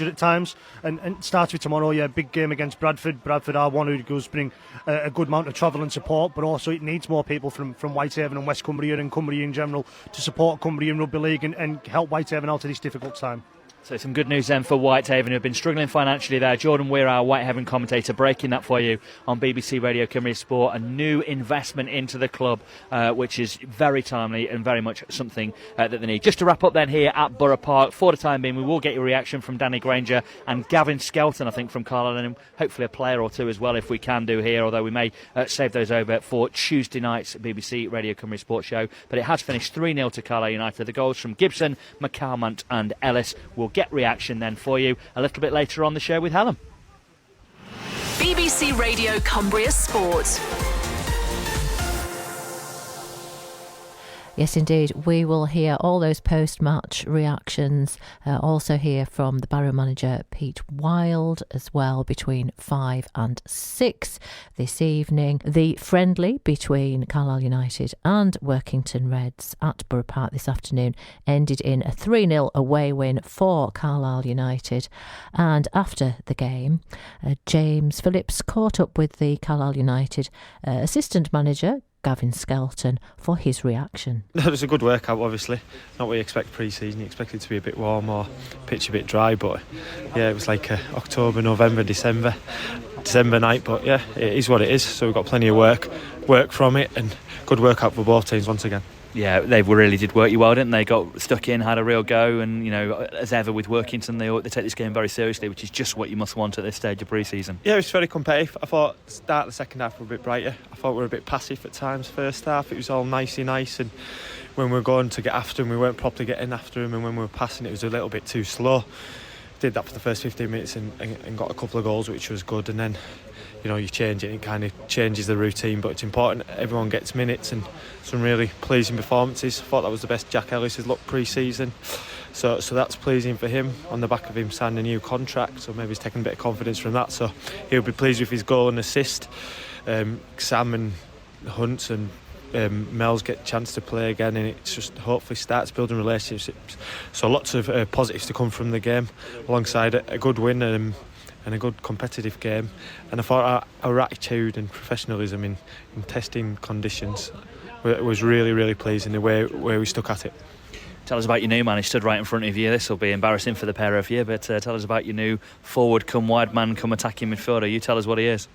at times. And it starts with tomorrow, yeah, big game against Bradford. Bradford are one who goes bring a good amount of travel and support, but also it needs more people from Whitehaven and West Cumbria and Cumbria in general to support Cumbria in rugby league and help Whitehaven out of this difficult time. So some good news then for Whitehaven, who have been struggling financially there. Jordan Weir, our Whitehaven commentator, breaking that for you on BBC Radio Cumbria Sport. A new investment into the club, which is very timely and very much something that they need. Just to wrap up then here at Borough Park, for the time being, we will get your reaction from Danny Granger and Gavin Skelton, I think, from Carlisle, and hopefully a player or two as well if we can do here, although we may save those over for Tuesday night's BBC Radio Cumbria Sport show. But it has finished 3-0 to Carlisle United. The goals from Gibson, McCalmont and Ellis. Will get reaction then for you a little bit later on the show with Helen. BBC Radio Cumbria Sport. Yes, indeed. We will hear all those post-match reactions. Also hear from the Barrow manager, Pete Wild, as well, between 5 and 6 this evening. The friendly between Carlisle United and Workington Reds at Borough Park this afternoon ended in a 3-0 away win for Carlisle United. And after the game, James Phillips caught up with the Carlisle United assistant manager, Gavin Skelton, for his reaction. It was a good workout, obviously. Not what you expect pre-season. You expect it to be a bit warm or pitch a bit dry, but yeah, it was like October, November, December night, but yeah, it is what it is. So we've got plenty of work from it, and good workout for both teams once again. Yeah, they really did work you well, didn't they? Got stuck in, had a real go, and as ever with Workington, they take this game very seriously, which is just what you must want at this stage of pre-season. Yeah, it was very competitive. I thought the start of the second half were a bit brighter. I thought we were a bit passive at times first half. It was all nice, and when we were going to get after them, we weren't properly getting after them, and when we were passing, it was a little bit too slow. Did that for the first 15 minutes and got a couple of goals, which was good, and then you change it, and it kind of changes the routine, but it's important everyone gets minutes, and some really pleasing performances. I thought that was the best Jack Ellis has looked pre-season, so that's pleasing for him, on the back of him signing a new contract, so maybe he's taking a bit of confidence from that, so he'll be pleased with his goal and assist. Sam and Hunt and Mel's get a chance to play again, and it just hopefully starts building relationships, so lots of positives to come from the game, alongside a good win and a good competitive game. And I thought our attitude and professionalism in testing conditions was really, really pleasing, the way we stuck at it. Tell us about your new man. He stood right in front of you. This will be embarrassing for the pair of you, but tell us about your new forward come wide man come attacking midfielder. You tell us what he is.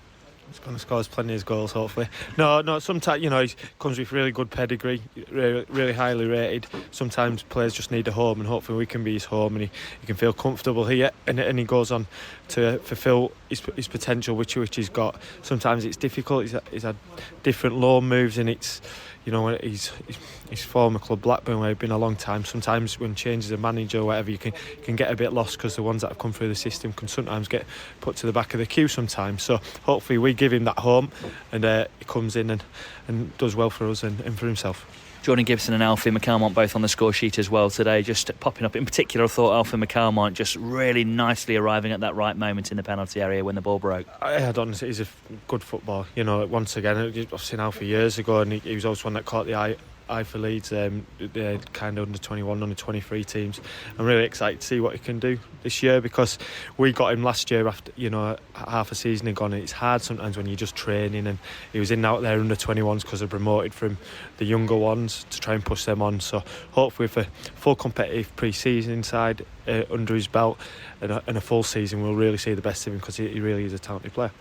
He's going to score plenty of goals, hopefully. No, sometimes, he comes with really good pedigree, really highly rated. Sometimes players just need a home, and hopefully we can be his home, and he can feel comfortable here, and he goes on to fulfil his potential, which he's got. Sometimes it's difficult. He's had different loan moves, and it's, his former club Blackburn, where he's been a long time. Sometimes when changes a manager or whatever, you can get a bit lost, because the ones that have come through the system can sometimes get put to the back of the queue sometimes. So hopefully we give him that home, and he comes in and does well for us and for himself. Jordan Gibson and Alfie McCalmont both on the score sheet as well today, just popping up. In particular, I thought Alfie McCalmont just really nicely arriving at that right moment in the penalty area when the ball broke. I don't know, he's a good footballer. You know, once again, I've seen Alfie years ago, and he was always one that caught the eye for Leeds, the kind of under 21, under 23 teams. I'm really excited to see what he can do this year, because we got him last year after, you know, half a season had gone, and it's hard sometimes when you're just training, and he was in out there under 21s because they're promoted from the younger ones to try and push them on. So hopefully with a full competitive pre-season side under his belt and a full season, we'll really see the best of him, because he really is a talented player.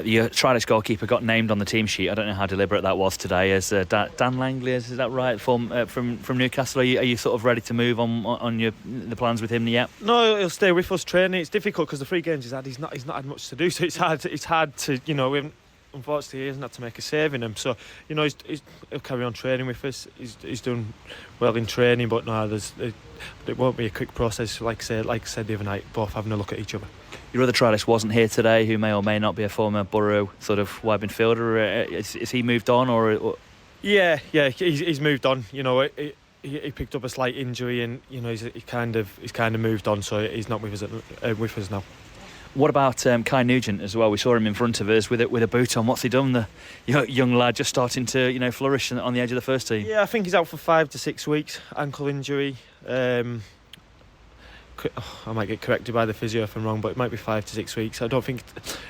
Your trialist goalkeeper got named on the team sheet. I don't know how deliberate that was today. As Dan Langley, is that right? From Newcastle. Are you sort of ready to move on the plans with him yet? No, he'll stay with us training. It's difficult because the 3 games he's had, he's not had much to do. So it's hard to, you know, unfortunately he hasn't had to make a save in him. So, you know, he'll carry on training with us. He's done well in training, but no, it won't be a quick process. Like I said the other night, both having a look at each other. Your other trialist wasn't here today, who may or may not be a former Barrow sort of wide midfielder. Is he moved on, or? Yeah, he's moved on. You know, he picked up a slight injury, and you know he's kind of moved on, so he's not with us now. What about Kai Nugent as well? We saw him in front of us with a boot on. What's he done? The young lad just starting to, you know, flourish on the edge of the first team. Yeah, I think he's out for 5 to 6 weeks, ankle injury. I might get corrected by the physio if I'm wrong, but it might be 5 to 6 weeks. I don't think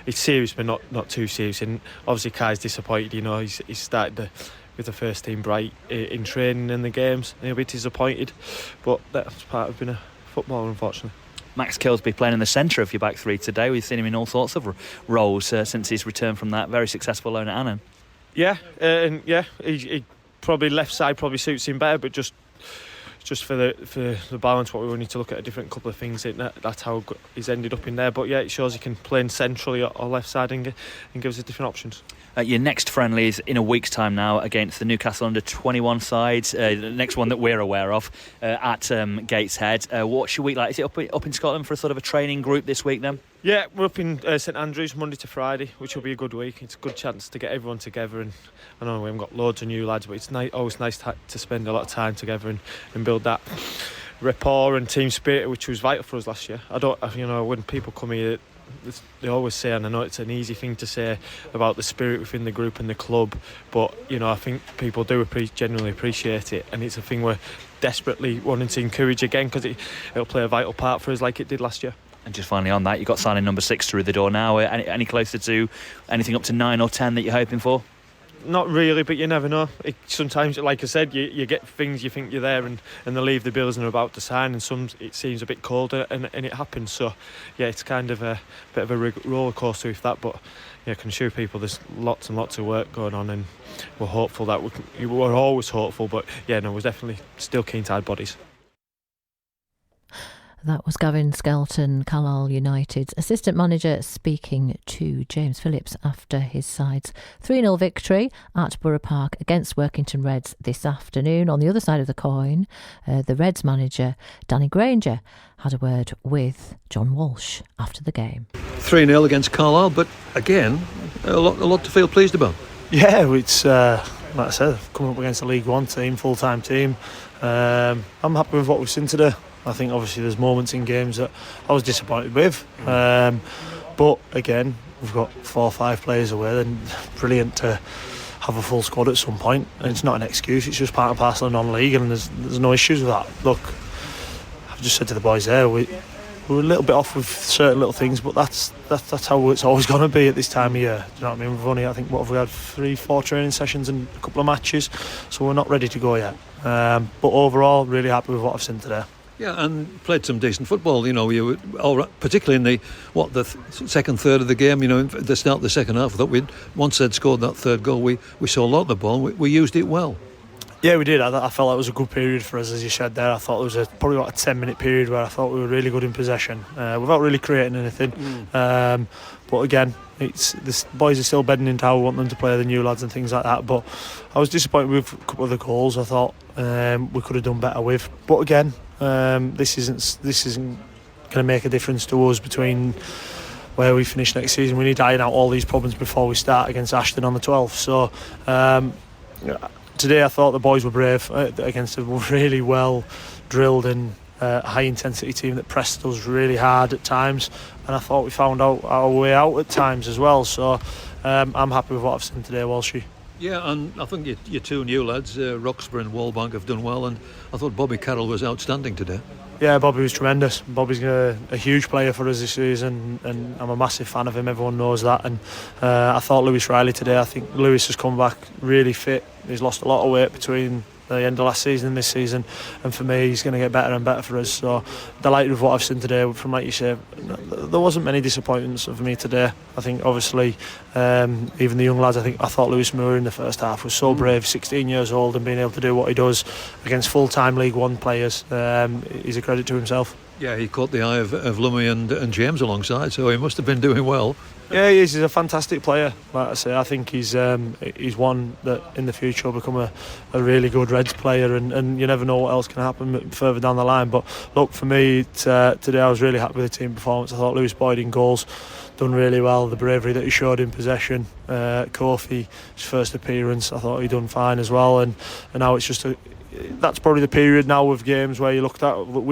it's serious, but not too serious. And obviously Kai's disappointed. You know, he's started with the first team bright in training in the games, and he'll be disappointed. But that's part of being a footballer, unfortunately. Max Kilsby playing in the centre of your back 3 today. We've seen him in all sorts of roles since his return from that very successful loan at Annan. He probably left side probably suits him better, but just for the balance, what we need to look at a different couple of things. That's how he's ended up in there. But yeah, it shows he can play in centrally or left side and gives us different options. Your next friendly is in a week's time now against the Newcastle under-21 side. The next one that we're aware of at Gateshead. What's your week like? Is it up in Scotland for a sort of a training group this week then? Yeah, we're up in St Andrews Monday to Friday, which will be a good week. It's a good chance to get everyone together, and I know we haven't got loads of new lads, but it's always nice to spend a lot of time together and build that rapport and team spirit, which was vital for us last year. When people come here, they always say, and I know it's an easy thing to say about the spirit within the group and the club, but you know, I think people do genuinely appreciate it, and it's a thing we're desperately wanting to encourage again, because it'll play a vital part for us like it did last year. And just finally on that, you've got signing number 6 through the door now. Any closer to anything up to 9 or 10 that you're hoping for? Not really, but you never know. Sometimes, like I said, you get things you think you're there, and they leave the bills and are about to sign, and some it seems a bit colder, and it happens. So yeah, it's kind of a bit of a roller coaster with that, but yeah, I can assure people there's lots and lots of work going on, and we're hopeful that we're always hopeful, but yeah, no, we're definitely still keen to add bodies. That was Gavin Skelton, Carlisle United's assistant manager, speaking to James Phillips after his side's 3-0 victory at Borough Park against Workington Reds this afternoon. On the other side of the coin, the Reds manager, Danny Granger, had a word with John Walsh after the game. 3-0 against Carlisle, but again, a lot to feel pleased about. Yeah, it's like I said, coming up against a League One team, full-time team. I'm happy with what we've seen today. I think obviously there's moments in games that I was disappointed with, but again, we've got 4 or 5 players away, then brilliant to have a full squad at some point, and it's not an excuse, it's just part and parcel of non-league, and there's no issues with that. Look, I've just said to the boys there, we're a little bit off with certain little things, but that's how it's always going to be at this time of year. Do you know what I mean? We've only, I think, what have we had, 3-4 training sessions and a couple of matches, so we're not ready to go yet. But overall, really happy with what I've seen today. Yeah, and played some decent football. You know, you were all right, particularly in the second third of the game. You know, at the start of the second half, I thought once they'd scored that third goal, we saw a lot of the ball. We used it well. Yeah, we did. I felt like it was a good period for us, as you said there. I thought it was probably about a 10-minute period where I thought we were really good in possession, without really creating anything. But again, the boys are still bedding into how we want them to play, the new lads and things like that. But I was disappointed with a couple of the goals. I thought we could have done better with. But again, this isn't going to make a difference to us between where we finish next season. We need to iron out all these problems before we start against Ashton on the 12th. So today I thought the boys were brave against a really well drilled and high intensity team that pressed us really hard at times, and I thought we found our way out at times as well. So I'm happy with what I've seen today, Walshy. Yeah, and I think your two new lads, Roxburgh and Wallbank, have done well, and I thought Bobby Carroll was outstanding today. Yeah, Bobby was tremendous. Bobby's a huge player for us this season, and I'm a massive fan of him. Everyone knows that. And I thought Lewis Riley today, I think Lewis has come back really fit. He's lost a lot of weight between the end of last season and this season, and for me he's going to get better and better for us. So delighted with what I've seen today. From, like you say, there wasn't many disappointments of me today. I think obviously even the young lads, I thought Lewis Moore in the first half was so brave, 16 years old, and being able to do what he does against full-time League One players. He's a credit to himself. Yeah, he caught the eye of Lummy and James alongside, so he must have been doing well. Yeah, he is. He's a fantastic player. Like I say, I think he's one that in the future will become a really good Reds player, and you never know what else can happen further down the line. But look, for me today, I was really happy with the team performance. I thought Lewis Boyd in goals done really well. The bravery that he showed in possession, Kofi, his first appearance, I thought he done fine as well. And now it's just that's probably the period now of games where we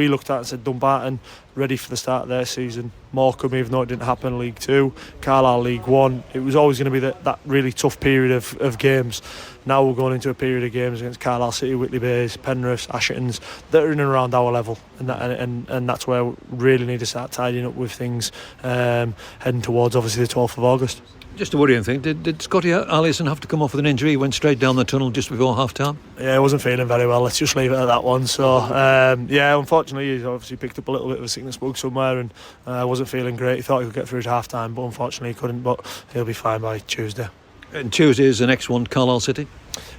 looked at and said Dumbarton ready for the start of their season. Morecambe, even though it didn't happen in League 2, Carlisle League 1, it was always going to be that really tough period of games. Now we're going into a period of games against Carlisle City, Whitley Bays, Penrith, Ashertons that are in and around our level, and that's where we really need to start tidying up with things, heading towards obviously the 12th of August. Just a worrying thing, did Scotty Allison have to come off with an injury? He went straight down the tunnel just before half-time? Yeah, I wasn't feeling very well, let's just leave it at that one. So, unfortunately he's obviously picked up a little bit of a sickness bug somewhere, and wasn't feeling great. He thought he could get through to half-time, but unfortunately he couldn't, but he'll be fine by Tuesday. And Tuesday is the next one, Carlisle City?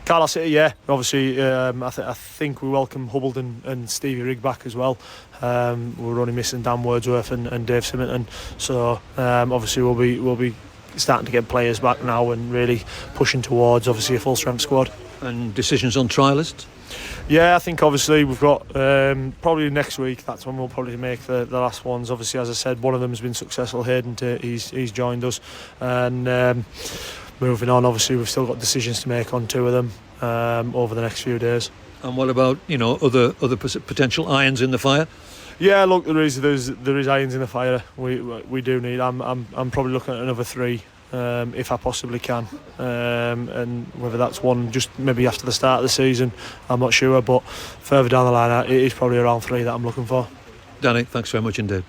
Carlisle City, yeah. Obviously, I think we welcome Hubbled and Stevie Rigg back as well. We're only missing Dan Wordsworth and Dave Simonton, so obviously we'll be starting to get players back now and really pushing towards obviously a full strength squad. And decisions on trialists? Yeah, I think obviously we've got probably next week, that's when we'll probably make the last ones. Obviously, as I said, one of them has been successful. Hayden, he's joined us, and moving on, obviously we've still got decisions to make on two of them over the next few days. And what about other potential irons in the fire? Yeah, look, there is irons in the fire. We do need. I'm probably looking at another 3 if I possibly can, and whether that's one just maybe after the start of the season, I'm not sure. But further down the line, it is probably around 3 that I'm looking for. Danny, thanks very much indeed.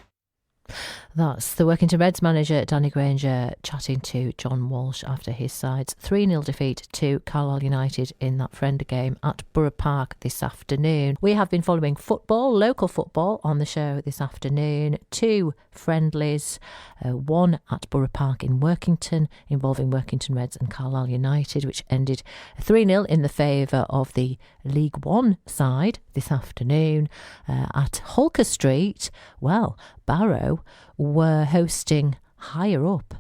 That's the Workington Reds manager Danny Granger chatting to John Walsh after his side's 3-0 defeat to Carlisle United in that friendly game at Borough Park this afternoon. We have been following local football on the show this afternoon. 2 friendlies, one at Borough Park in Workington involving Workington Reds and Carlisle United, which ended 3-0 in the favour of the League One side this afternoon. At Holker Street, well, Barrow were hosting higher up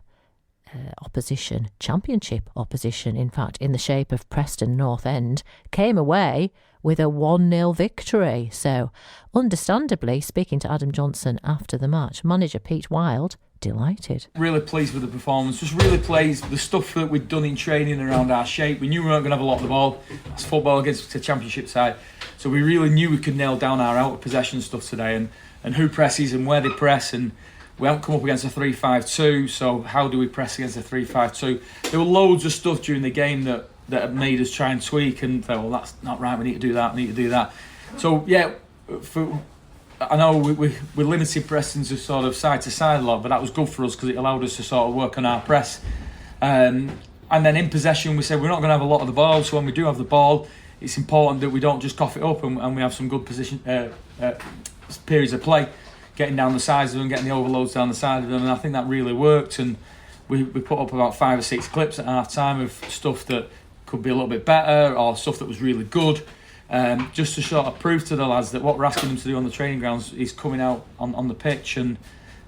opposition, championship opposition, in fact, in the shape of Preston North End, came away with a 1-0 victory. So, understandably, speaking to Adam Johnson after the match, manager Pete Wild delighted. Really pleased with the performance, just really pleased with the stuff that we'd done in training around our shape. We knew we weren't going to have a lot of the ball. It's football against the championship side, so we really knew we could nail down our out of possession stuff today, and who presses and where they press, and we haven't come up against a 3-5-2, so how do we press against a 3-5-2? There were loads of stuff during the game that made us try and tweak and thought, well, that's not right, we need to do that, So yeah, I know we're limiting Preston to sort of side to side a lot, but that was good for us because it allowed us to sort of work on our press. And then in possession, we said we're not going to have a lot of the ball, so when we do have the ball, it's important that we don't just cough it up and we have some good position periods of play, getting down the sides of them, getting the overloads down the side of them, and I think that really worked. And we put up about 5 or 6 clips at half time of stuff that could be a little bit better or stuff that was really good, just to sort of prove to the lads that what we're asking them to do on the training grounds is coming out on the pitch. And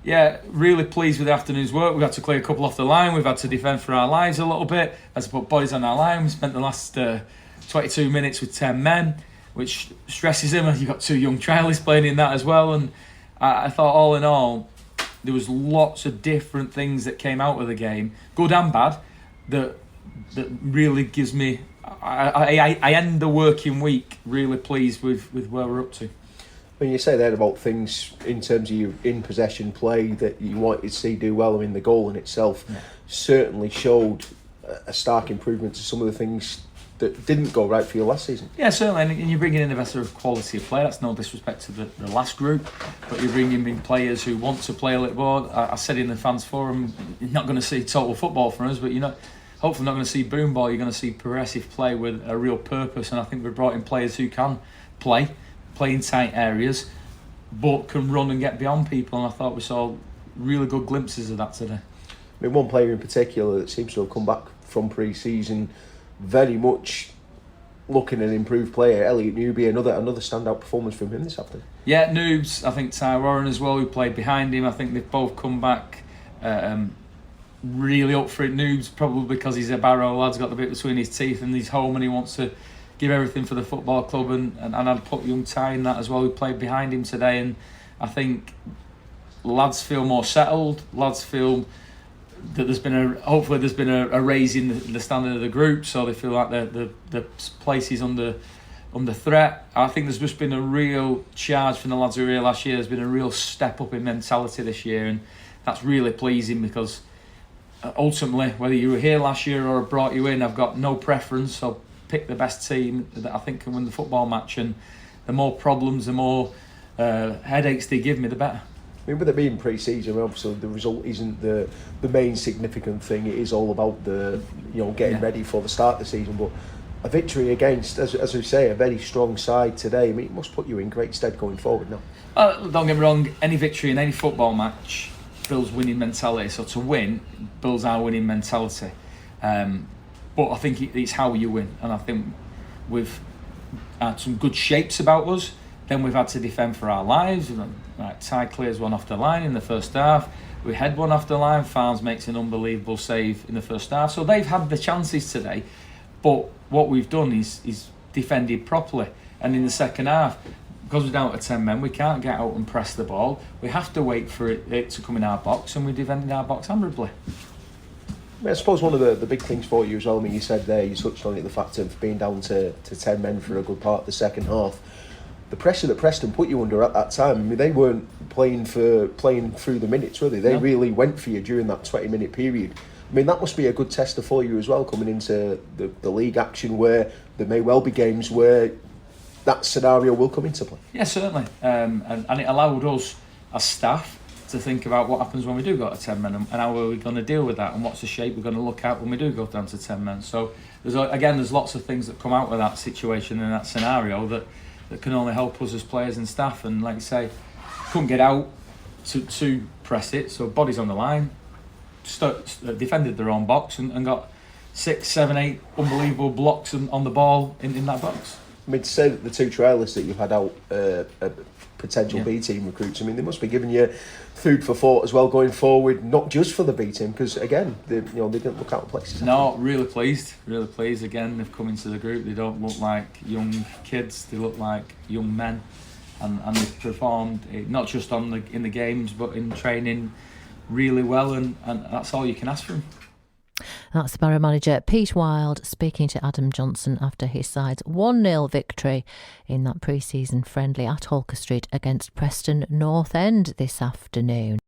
yeah, really pleased with the afternoon's work. We've had to clear a couple off the line, we've had to defend for our lives a little bit, had to put bodies on our line. We spent the last 22 minutes with 10 men, which stresses him, and you've got 2 young trialists playing in that as well. And I thought all in all there was lots of different things that came out of the game, good and bad, that really gives me I end the working week really pleased with where we're up to. When you say that about things in terms of your in-possession play that you wanted to see do well, I mean, the goal in itself certainly showed a stark improvement to some of the things that didn't go right for you last season. Yeah, certainly, and you're bringing in a better quality of player. That's no disrespect to the last group, but you're bringing in players who want to play a little more. I said in the fans forum, you're not going to see total football from us, but hopefully not going to see boom ball. You're going to see progressive play with a real purpose, and I think we've brought in players who can play in tight areas, but can run and get beyond people, and I thought we saw really good glimpses of that today. I mean, one player in particular that seems to have come back from pre-season very much looking an improved player, Elliot Newby, another standout performance from him this afternoon. Yeah, Noobs, I think Ty Warren as well, who played behind him. I think they've both come back really up for it. Noobs probably because he's a Barrow lad's got the bit between his teeth and he's home and he wants to give everything for the football club, and I'd put young Ty in that as well, who played behind him today, and I think lads feel more settled, lads feel that hopefully there's been a raise in the standard of the group, so they feel like the place is under threat. I think there's just been a real charge from the lads who were here last year. There's been a real step up in mentality this year, and that's really pleasing because ultimately, whether you were here last year or brought you in, I've got no preference. So pick the best team that I think can win the football match, and the more problems, the more headaches they give me, the better. I mean, with it being pre-season, obviously the result isn't the main significant thing. It is all about the getting ready for the start of the season. But a victory against, as we say, a very strong side today, I mean, it must put you in great stead going forward now. Don't get me wrong, any victory in any football match builds winning mentality. So to win builds our winning mentality. But I think it's how you win, and I think we've had some good shapes about us. Then we've had to defend for our lives. Right, Ty clears one off the line in the first half. We head one off the line. Farnes makes an unbelievable save in the first half. So they've had the chances today, but what we've done is defended properly. And in the second half, because we're down to 10 men, we can't get out and press the ball. We have to wait for it to come in our box, and we defended our box admirably. I suppose one of the big things for you as well, I mean, you said there, you touched on it, the fact of being down to 10 men for a good part of the second half. The pressure that Preston put you under at that time, I mean, they weren't playing through the minutes, were they? They really went for you during that 20-minute period. I mean, that must be a good tester for you as well, coming into the league action, where there may well be games where that scenario will come into play. Yeah, certainly. And it allowed us as staff to think about what happens when we do go to 10 men and how are we going to deal with that, and what's the shape we're going to look at when we do go down to 10 men. So there's lots of things that come out of that situation and that scenario that can only help us as players and staff. And like I say, couldn't get out to press it, so bodies on the line, defended their own box and got 6, 7, 8 unbelievable blocks on the ball in that box. I mean, to say that the two trialists that you've had out potential B team recruits, I mean, they must be giving you food for thought as well going forward, not just for the B team, because again, they didn't look out of place. No, really pleased. Again, they've come into the group. They don't look like young kids. They look like young men, and they've performed not just in the games but in training really well, and that's all you can ask for them. That's the Barrow manager Pete Wild speaking to Adam Johnson after his side's 1-0 victory in that pre-season friendly at Holker Street against Preston North End this afternoon.